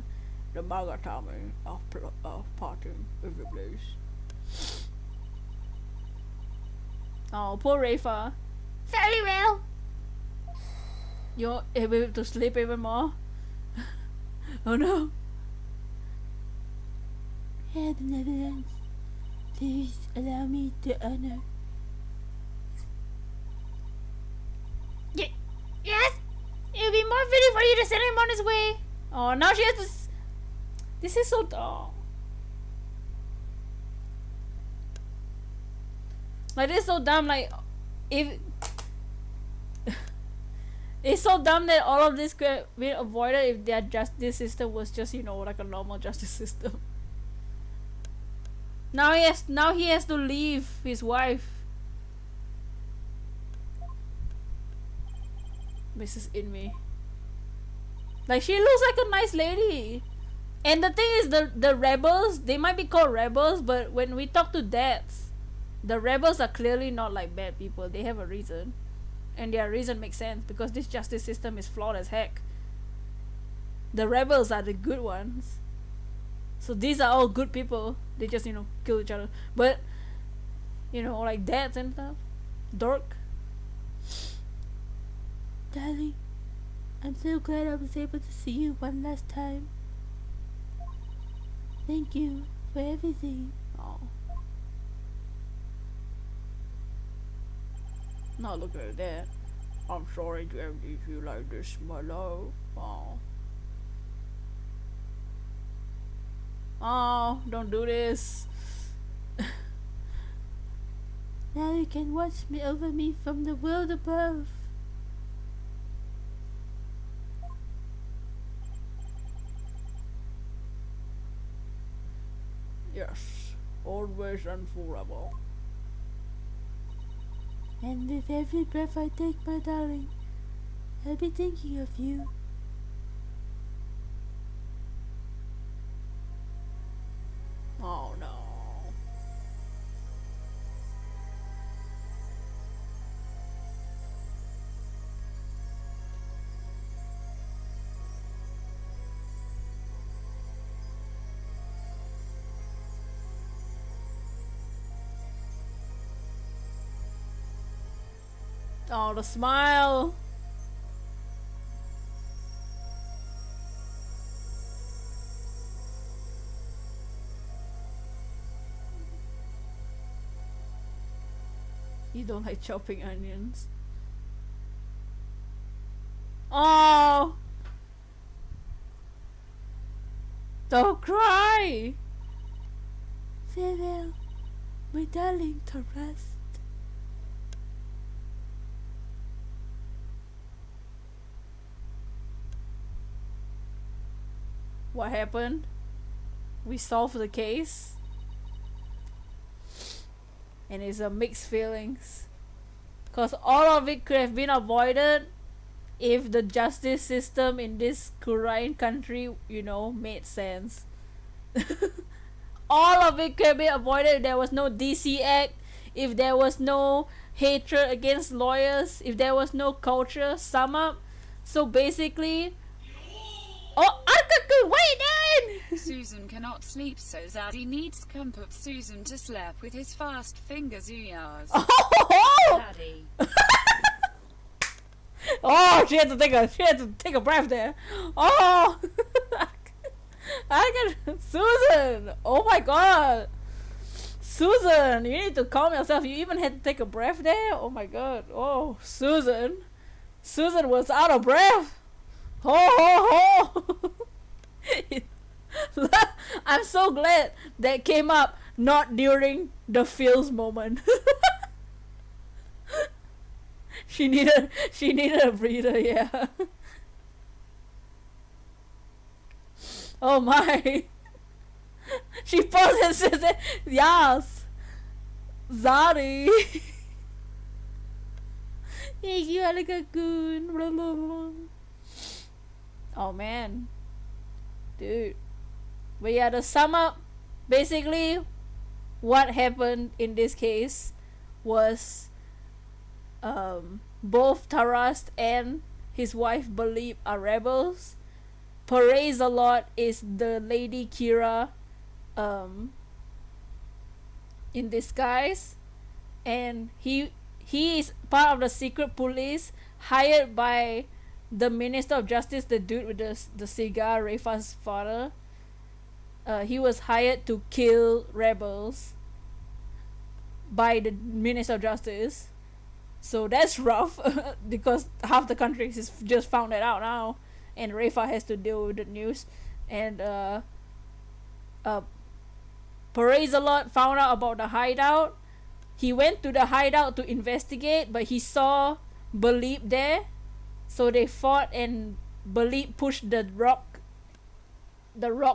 the Magatami of parting every place. Oh, poor Rafa. Very well. You're able to sleep even more. Oh no. Here the Netherlands. Please allow me to honor. you to send him on his way. Oh, now she has to. This is so dumb. Like, this is so dumb. Like, if it's so dumb that all of this could have been avoided if their justice system was just, you know, like a normal justice system. Now he has to leave his wife. Mrs. Inmee. Like, she looks like a nice lady. And the thing is, the rebels, they might be called rebels, but when we talk to dads, the rebels are clearly not like bad people. They have a reason. And their reason makes sense because this justice system is flawed as heck. The rebels are the good ones. So these are all good people. They just, you know, kill each other. But, you know, like dads and stuff. Dork. Darling, I'm so glad I was able to see you one last time. Thank you for everything. Oh. Not looking at that. I'm sorry to ever leave you like this, my love. Oh. Oh, don't do this. Now you can watch me over me from the world above. Yes, always and forever. And with every breath I take, my darling, I'll be thinking of you. Oh no. Oh, the smile. You don't like chopping onions. Oh, don't cry. Farewell, my darling Taras. What happened? We solved the case. And it's a mixed feelings. Cause all of it could have been avoided if the justice system in this Korean country, you know, made sense. All of it could have been avoided if there was no DC Act, if there was no hatred against lawyers, if there was no culture. Sum up. So basically, oh, Arkaku, what are you doing? Susan cannot sleep, so Zaddy needs to comfort Susan to slap with his fast fingers. Uyars. Oh, Zaddy. oh, she had to take a breath there. Oh, I can, Susan. Oh my God, Susan, you need to calm yourself. You even had to take a breath there. Oh my God. Oh, Susan was out of breath. Ho ho ho. I'm so glad that came up not during the feels moment. she needed a breather, yeah. Oh my. She paused and said, yes, Zari. Thank you, Alakagoon. Oh man, dude. But yeah, to sum up, basically what happened in this case was both Tarast and his wife Baleep are rebels. Perez a lot is the Lady Kira in disguise, and he is part of the secret police hired by the Minister of Justice, the dude with the cigar, Refa's father. He was hired to kill rebels by the Minister of Justice. So that's rough because half the country has just found that out now. and Rafa has to deal with the news. And Perez-a-Lot found out about the hideout. He went to the hideout to investigate, but he saw Belip there, so they fought, and Belip pushed the rock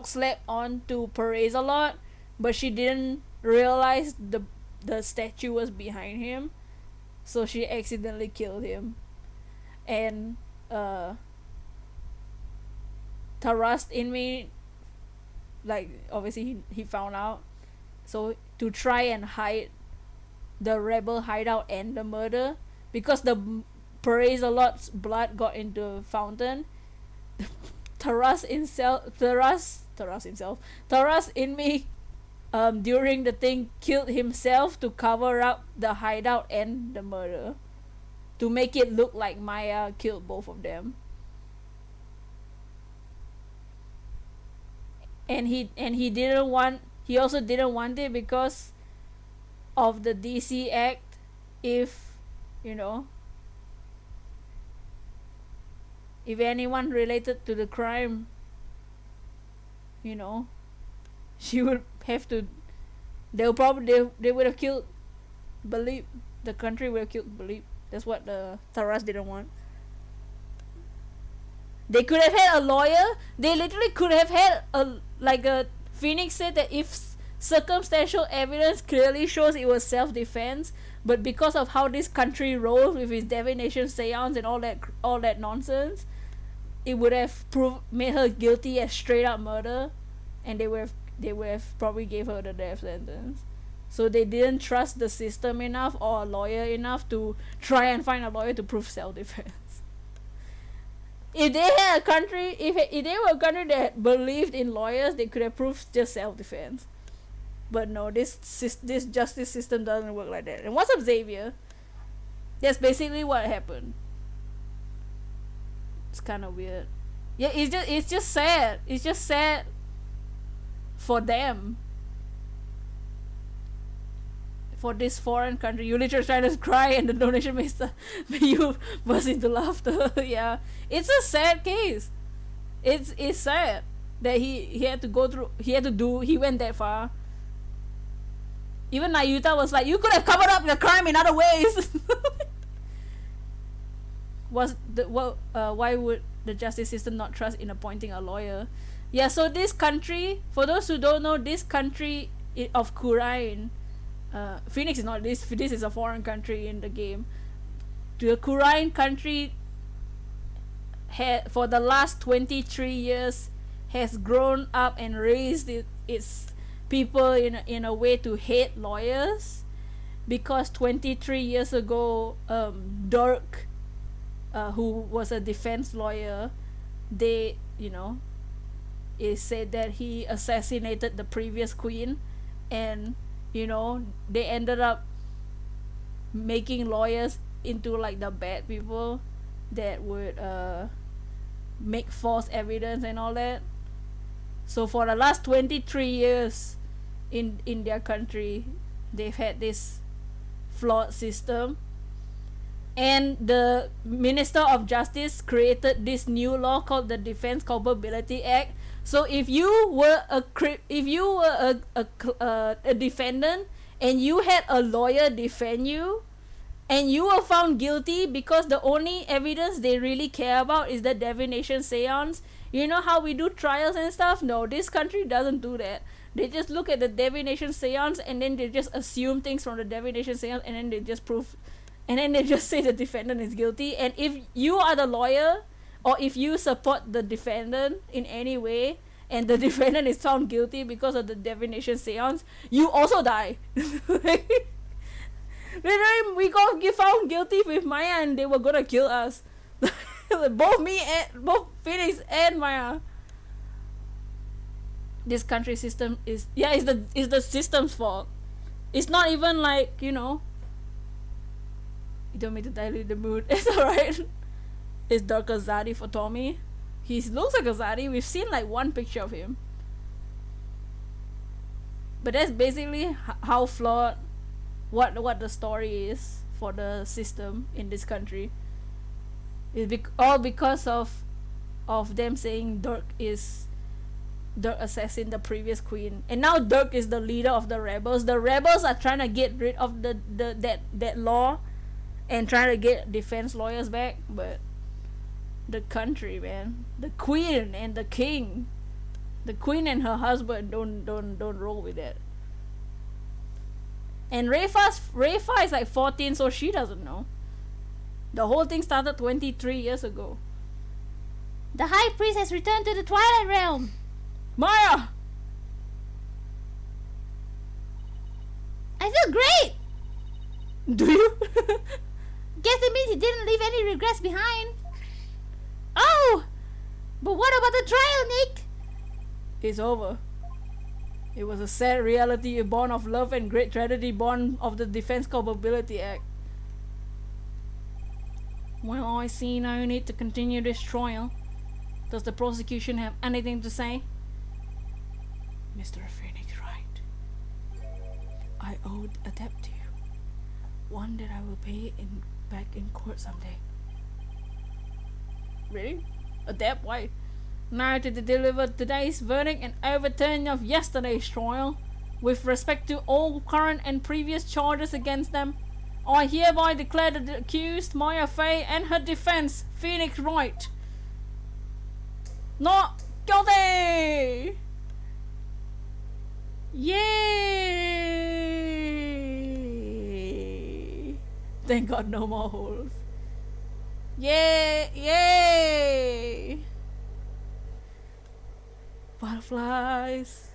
slab onto Perez-a-Lot, but she didn't realize the statue was behind him, so she accidentally killed him. And Taras Inmi, like, obviously he found out, so to try and hide the rebel hideout and the murder, because the Perez-a-Lot's blood got into the fountain, Taras Inmi during the thing killed himself to cover up the hideout and the murder, to make it look like Maya killed both of them. And he also didn't want it because of the DC Act. If if anyone related to the crime, she would have to, they would have killed Belip. The country would have killed Belip. That's what the Taras didn't want. They could have had a lawyer. They literally could have had a Phoenix said that if circumstantial evidence clearly shows it was self-defense, but because of how this country rolls with its divination seance and all that nonsense, it would have made her guilty as straight up murder, and they would have probably gave her the death sentence. So they didn't trust the system enough or a lawyer enough to try and find a lawyer to prove self-defense. If they had a country, if they were a country that believed in lawyers, they could have proved just self-defense. But no, this justice system doesn't work like that. And what's up, Xavier? That's basically what happened. It's kind of weird. Yeah, it's just sad. It's just sad for them. For this foreign country, you literally trying to cry, and the donation makes you burst into laughter. Yeah, it's a sad case. It's sad that he had to go through. He went that far. Even Nayuta was like, you could have covered up the crime in other ways. Why would the justice system not trust in appointing a lawyer? Yeah, so this country, for those who don't know, this country of Kurain, Phoenix is not this is a foreign country in the game. The Kurain country for the last 23 years has grown up and raised its people in a way to hate lawyers, because 23 years ago, Dirk, who was a defense lawyer, it said that he assassinated the previous queen, and they ended up making lawyers into like the bad people that would make false evidence and all that. So for the last 23 years in their country, they've had this flawed system, and the Minister of Justice created this new law called the Defense Culpability Act. So if you were a defendant and you had a lawyer defend you, and you were found guilty because the only evidence they really care about is the divination seance. You know how we do trials and stuff? No, this country doesn't do that. They just look at the divination seance, and then they just assume things from the divination seance, and then they just prove, and then they just say the defendant is guilty. And if you are the lawyer, or if you support the defendant in any way, and the defendant is found guilty because of the divination seance, you also die. Literally, we got found guilty with Maya, and they were gonna kill us. both Phoenix and Maya. This country system is the system's fault. It's not even like, you don't mean to dilute the mood. It's alright. It's dark as Zaddy for Tommy. He looks like a Zaddy. We've seen like one picture of him. But that's basically how flawed what the story is for the system in this country. It's all because of of them saying Dirk assassin the previous queen, and now Dirk is the leader of the rebels. The rebels are trying to get rid of that law and trying to get defense lawyers back, but the country, man, the queen and the king, the queen and her husband don't roll with that. And Rayfa is like 14, so she doesn't know. The whole thing started 23 years ago. The High Priest has returned to the Twilight Realm. Maya! I feel great! Do you? Guess it means he didn't leave any regrets behind. Oh! But what about the trial, Nick? It's over. It was a sad reality born of love and great tragedy born of the Defense Culpability Act. Well, I see no need to continue this trial. Does the prosecution have anything to say? Mr. Phoenix Wright, I owed a debt to you. One that I will pay back in court someday. Really? A debt? Why? Now to deliver today's verdict and overturn of yesterday's trial, with respect to all current and previous charges against them, I hereby declare the accused, Maya Fey, and her defense, Phoenix Wright, not guilty! Yay! Thank God no more holes. Yay! Yay! Butterflies.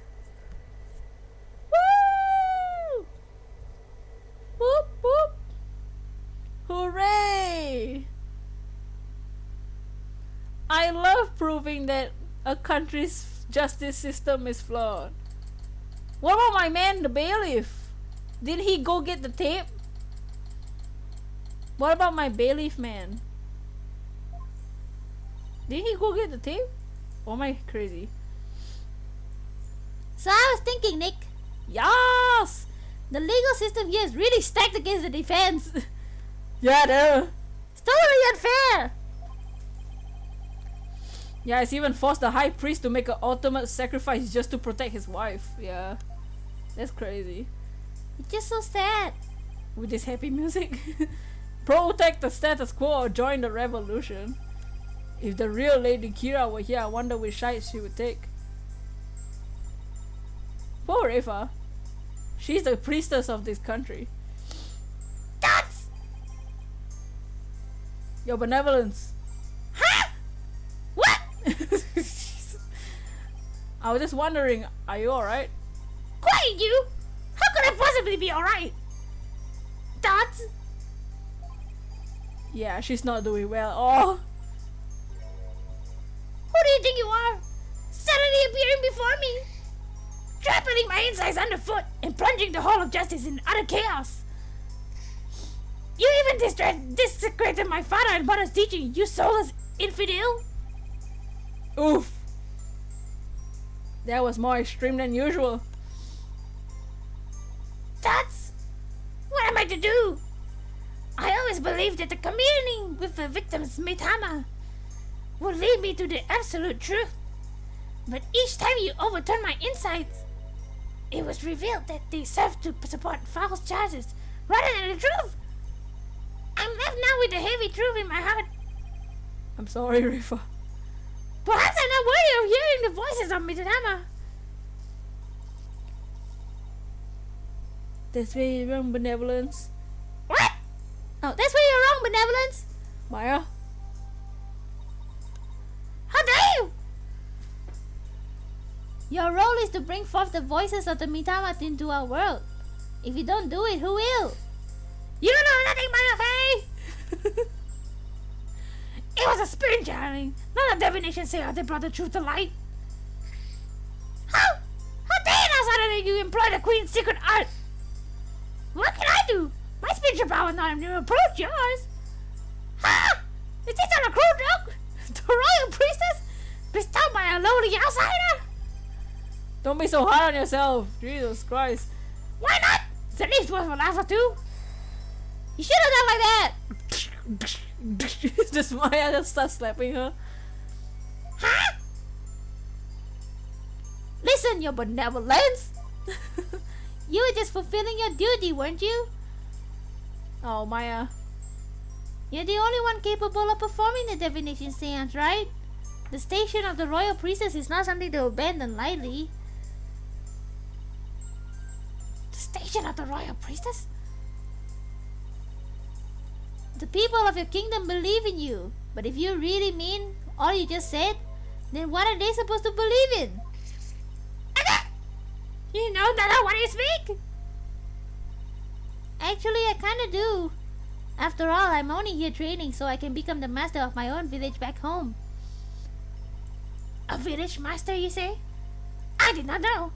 Woo! Whoop whoop! Hooray! I love proving that a country's justice system is flawed. What about my man, the bailiff? Did he go get the tape? What about my bailiff man? Did he go get the tape? Or am I crazy? So I was thinking, Nick, Yes! the legal system here is really stacked against the defense. Yeah, duh. It's totally unfair. Yeah, it's even forced the high priest to make an ultimate sacrifice just to protect his wife. Yeah. That's crazy. It's just so sad. With this happy music. Protect the status quo or join the revolution. If the real Lady Kira were here, I wonder which side she would take. Poor Eva. She's the priestess of this country. That's... Your benevolence. Huh? What? I was just wondering, are you alright? Quiet, you! How could I possibly be alright? That's... Yeah, she's not doing well. Oh! Who do you think you are? Suddenly appearing before me, trampling my insides underfoot and plunging the whole of justice in utter chaos. You even desecrated my father and mother's teaching, you soulless infidel. Oof! That was more extreme than usual. That's... What am I to do? I always believed that the communing with the victim's mitama would lead me to the absolute truth. But each time you overturned my insights, it was revealed that they served to support false charges rather than the truth. I'm left now with the heavy truth in my heart. I'm sorry, Rifa. Perhaps I'm not worthy of hearing the voices of Mitama. That's where you're wrong, benevolence. What? Oh, that's where you're wrong, benevolence. Maya? How dare you? Your role is to bring forth the voices of the Mitamat into our world. If you don't do it, who will? You don't know nothing, Maya Fey! It was a spirit channeling, not a divination seer that brought the truth to light. How dare you suddenly you employ the Queen's secret art? What can I do? My spiritual power is not even approach yours. Ha! Is this on a cruel joke? The royal priestess bestowed by a lowly outsider? Don't be so hard on yourself. Jesus Christ. Why not? It's at least worth a laugh or two. You should have done like that. Just Maya just starts slapping her. question your benevolence. You were just fulfilling your duty, weren't you? Oh, Maya. You're the only one capable of performing the divination seance, right? The station of the royal priestess is not something to abandon lightly. The station of the royal priestess? The people of your kingdom believe in you. But if you really mean all you just said, then what are they supposed to believe in? You know that I want to speak? Actually, I kinda do. After all, I'm only here training so I can become the master of my own village back home. A village master, you say? I did not know.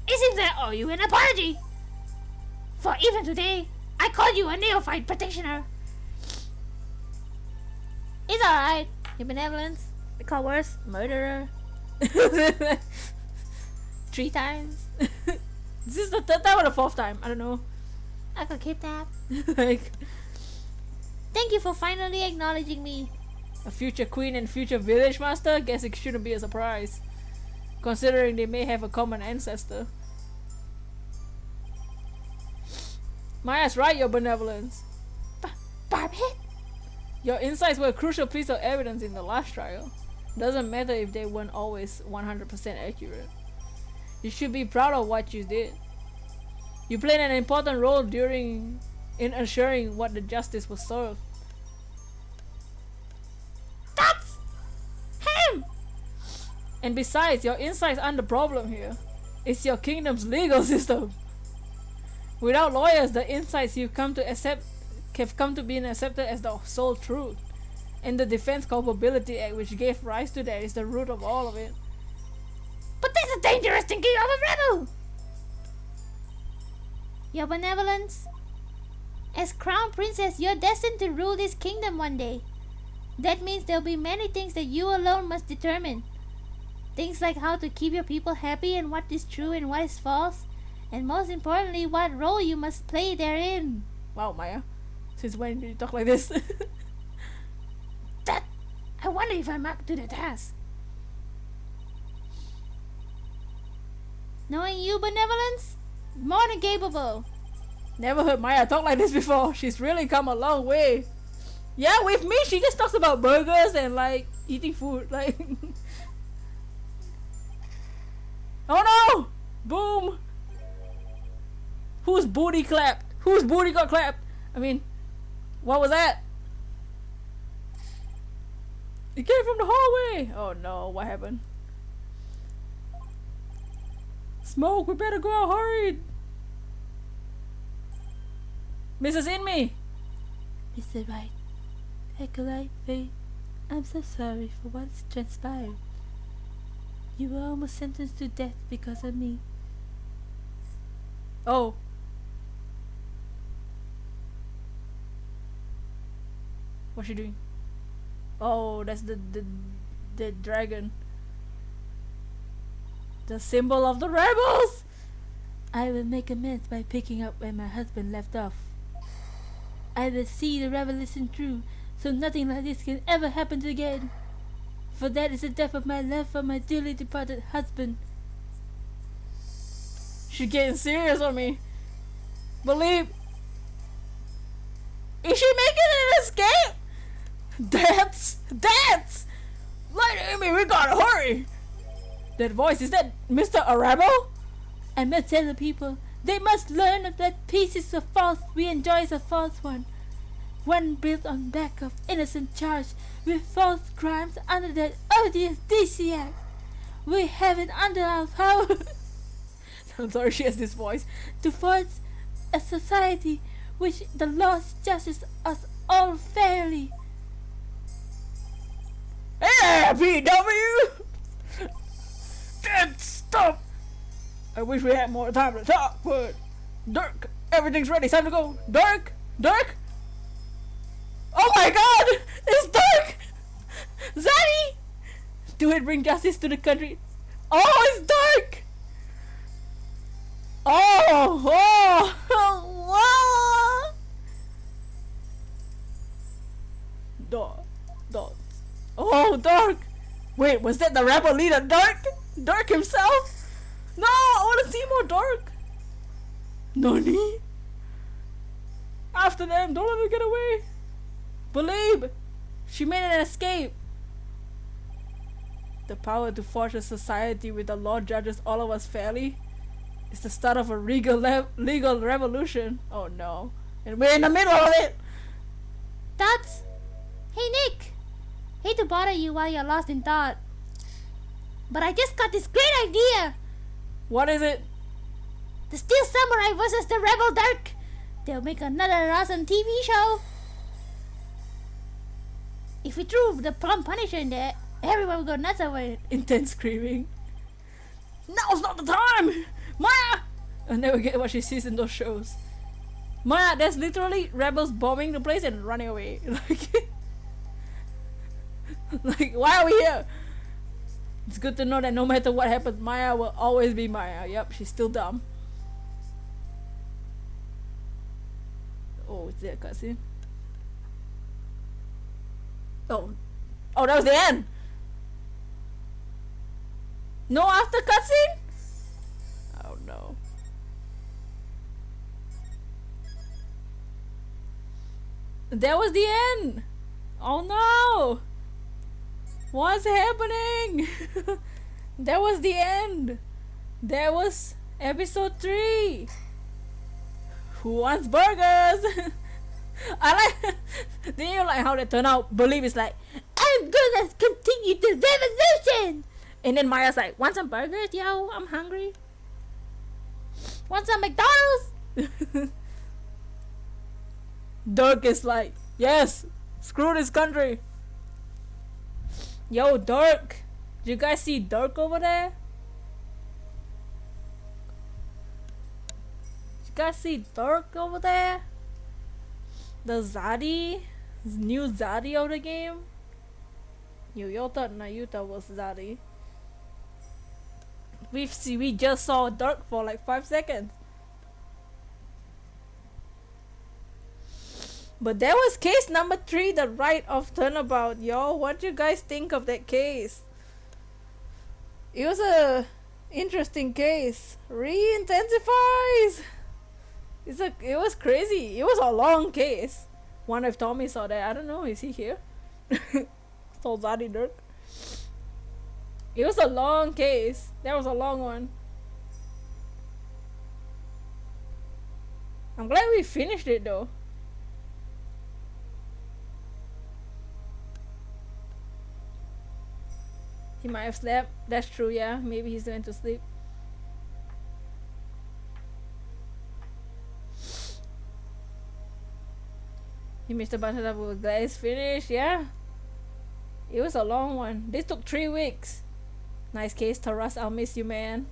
It seems I owe you an apology. For even today, I called you a neophyte practitioner. It's alright. Your benevolence. We call worse. Murderer. 3 times. This is the 3rd time or the 4th time? I don't know. I could keep that. Like, Thank you for finally acknowledging me. a future queen and future village master? Guess it shouldn't be a surprise. Considering they may have a common ancestor. Maya's right, your benevolence. Barbhead? Your insights were a crucial piece of evidence in the last trial. Doesn't matter if they weren't always 100% accurate. You should be proud of what you did. You played an important role in assuring what the justice was served. That's him! And besides, your insights aren't the problem here. It's your kingdom's legal system. Without lawyers, the insights you've come to accept have come to be accepted as the sole truth. And the Defense Culpability Act, which gave rise to that, is the root of all of it. But that's a dangerous thinking of a rebel! Your benevolence? As crown princess, you're destined to rule this kingdom one day. That means there'll be many things that you alone must determine. Things like how to keep your people happy and what is true and what is false. And most importantly, what role you must play therein. Wow, Maya. Since when did you talk like this? That, I wonder if I'm up to the task. Knowing you, benevolence? More than capable. Never heard Maya talk like this before. She's really come a long way. Yeah, with me, she just talks about burgers and like eating food. Like, oh no! Boom! Whose booty clapped? Whose booty got clapped? I mean, what was that? It came from the hallway. Oh no, what happened? Smoke, we better go out, hurry! Mrs. Inme! Mr. Wright, Acolyte Faith, I'm so sorry for what's transpired. You were almost sentenced to death because of me. Oh. What's she doing? Oh, that's the dragon. The symbol of the rebels! I will make amends by picking up where my husband left off. I will see the revelation through, so nothing like this can ever happen again. For that is the depth of my love for my dearly departed husband. She's getting serious on me. Believe. Is she making an escape? That's Light Amy, we gotta hurry. That voice, is that Mr. Arabo? I must tell the people, they must learn that peace is a false, we enjoy is a false one. One built on back of innocent charge with false crimes under that odious DC Act. We have it under our power I'm sorry she has this voice. to force a society which the laws judges us all fairly. Hey, PW! Dead stop! I wish we had more time to talk, but Dirk, everything's ready. It's time to go. Dirk! Oh my god! It's Dirk! Zaddy! Do it bring justice to the country? Oh, it's Dirk! Oh! Dog. Oh, Dirk! Wait, was that the rebel leader, Dirk? Dirk himself? No, I want to see more Dark. Nani? After them, don't let me get away. Believe, she made an escape. The power to forge a society with the law judges all of us fairly is the start of a legal revolution. Oh no. And we're in the middle of it. That's... Hey Nick! Hate to bother you while you're lost in thought, but I just got this great idea! What is it? The Steel Samurai versus the Rebel Dark! They'll make another awesome TV show! If we threw the Plum Punisher in there, everyone would go nuts over it. Intense screaming. Now's not the time! Maya! I never get what she sees in those shows. Maya, there's literally rebels bombing the place and running away. Like, why are we here? It's good to know that no matter what happens, Maya will always be Maya. Yep, she's still dumb. Oh, is there a cutscene? Oh, that was the end. No after cutscene? Oh no. That was the end. Oh no. What's happening? That was the end. That was episode 3. Who wants burgers? I like. Didn't you like how they turn out? Believe is like, I'm gonna continue the revolution. And then Maya's like, want some burgers, yo? I'm hungry. Want some McDonald's? Dirk is like, yes, screw this country. Yo, Dirk. Did you guys see Dirk over there? Did you guys see Dirk over there? The Zaddy? New Zaddy of the game? You thought Nayuta was Zaddy. We just saw Dirk for like 5 seconds. But that was case number 3, the Wright of Turnabout, yo. What do you guys think of that case? It was a interesting case. Re-intensifies. It was crazy. It was a long case. Wonder if Tommy saw that. I don't know. Is he here? So Zaddy Dirk. It was a long case. That was a long one. I'm glad we finished it though. He might have slept. That's true, yeah. Maybe he's going to sleep. He missed a bunch of stuff. We're glad it's finished, yeah. It was a long one. This took 3 weeks. Nice case, Taras. I'll miss you, man.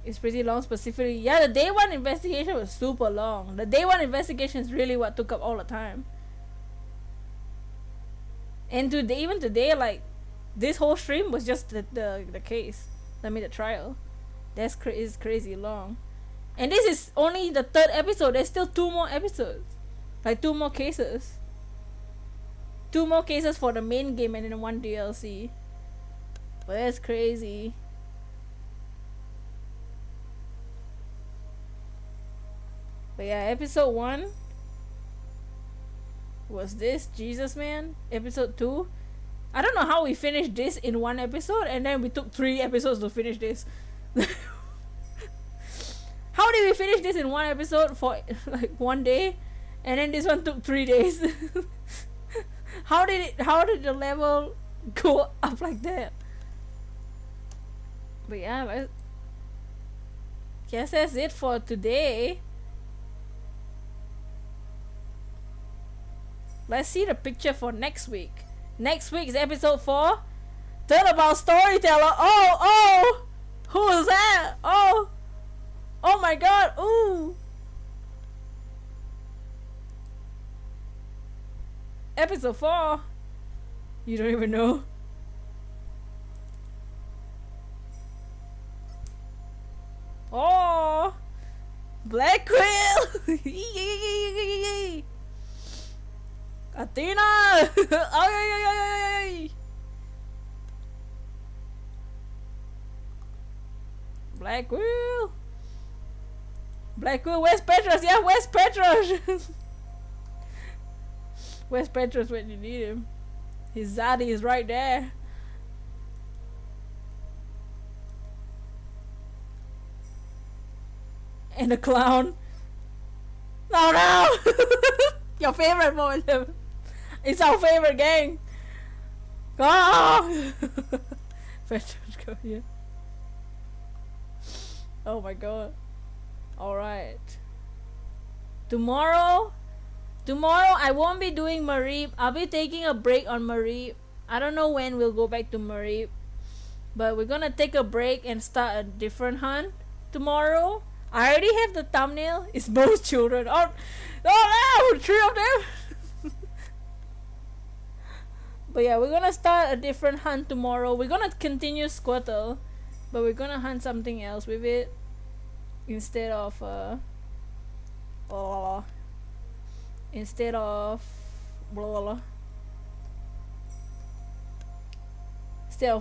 It's pretty long specifically. Yeah, the day 1 investigation was super long. The day 1 investigation is really what took up all the time. And today, even today, like, this whole stream was just the case. I mean, the trial. That's is crazy long. And this is only the 3rd episode. There's still 2 more episodes. Like 2 more cases. 2 more cases for the main game and then 1 DLC. But that's crazy. But yeah, episode 1 was this Jesus Man. Episode 2, I don't know how we finished this in 1 episode and then we took 3 episodes to finish this. How did we finish this in 1 episode for like 1 day and then this one took 3 days? How did the level go up like that? But yeah, I guess that's it for today. Let's see the picture for next week. Next week is episode 4. Turnabout Storyteller. Oh! Who is that? Oh my god. Ooh. Episode 4. You don't even know. Oh, Black Quill. Athena. Ay. Black Will. Black Will. Where's Petros? Yeah, where's Petros? Where's Petros when you need him? His zaddy is right there. And the clown. No, no! Your favorite moment. It's our favorite gang. Go! Petros, go here. Oh my god. Alright. Tomorrow I won't be doing Marib. I'll be taking a break on Marib. I don't know when we'll go back to Marib. But we're gonna take a break and start a different hunt tomorrow. I already have the thumbnail. It's both children. Oh no! 3 of them! But yeah, we're gonna start a different hunt tomorrow. We're gonna continue Squirtle. But we're gonna hunt something else with it. Instead of instead of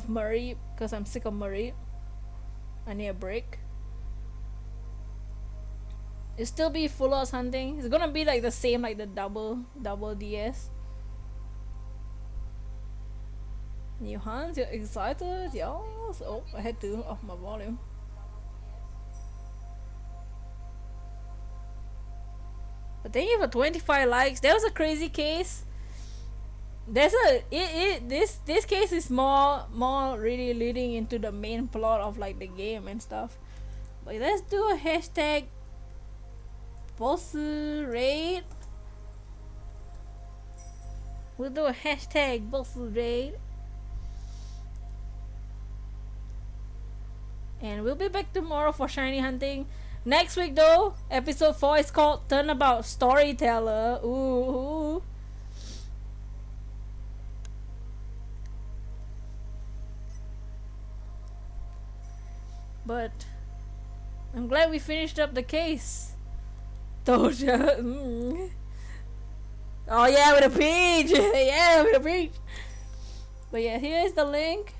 Marib, because I'm sick of Marib. I need a break. It'll still be full of hunting. It's gonna be like the same like the double DS. New hunts, you're excited? Yes. Oh, I had to off my volume. But thank you for 25 likes. That was a crazy case. There's a this case is more really leading into the main plot of like the game and stuff. But let's do a hashtag boss raid. We'll do a hashtag boss raid. And we'll be back tomorrow for shiny hunting. Next week though, episode 4 is called Turnabout Storyteller. Ooh. But I'm glad we finished up the case. Told ya. Oh yeah, with a peach. Yeah, with a peach. But yeah, here's the link.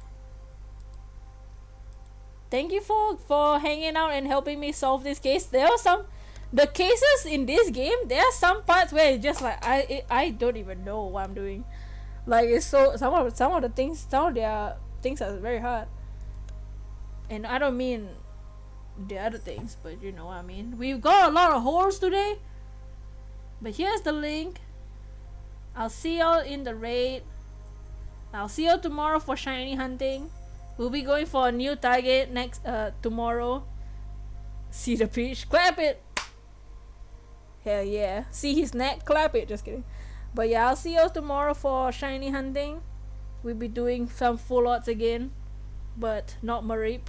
Thank you for hanging out and helping me solve this case. There are the cases in this game. There are some parts where it's just like I don't even know what I'm doing. Like it's so some of the things, some of their things are very hard. And I don't mean the other things, but you know what I mean. We've got a lot of holes today. But here's the link. I'll see y'all in the raid. I'll see y'all tomorrow for shiny hunting. We'll be going for a new target next tomorrow. See the peach? Clap it! Hell yeah. See his neck? Clap it. Just kidding. But yeah, I'll see you tomorrow for shiny hunting. We'll be doing some full odds again. But not Marip.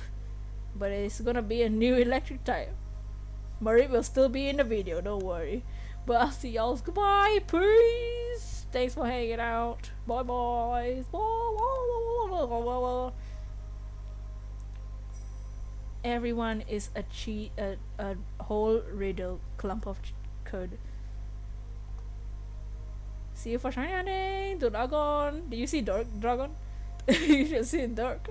But it's gonna be a new electric type. Marip will still be in the video, don't worry. But I'll see y'all. Goodbye. Peace. Thanks for hanging out. Bye boys. Everyone is a whole riddle clump of code. See you for shiny hunting. Dragon. Do you see Dark Dragon? You should see Dark.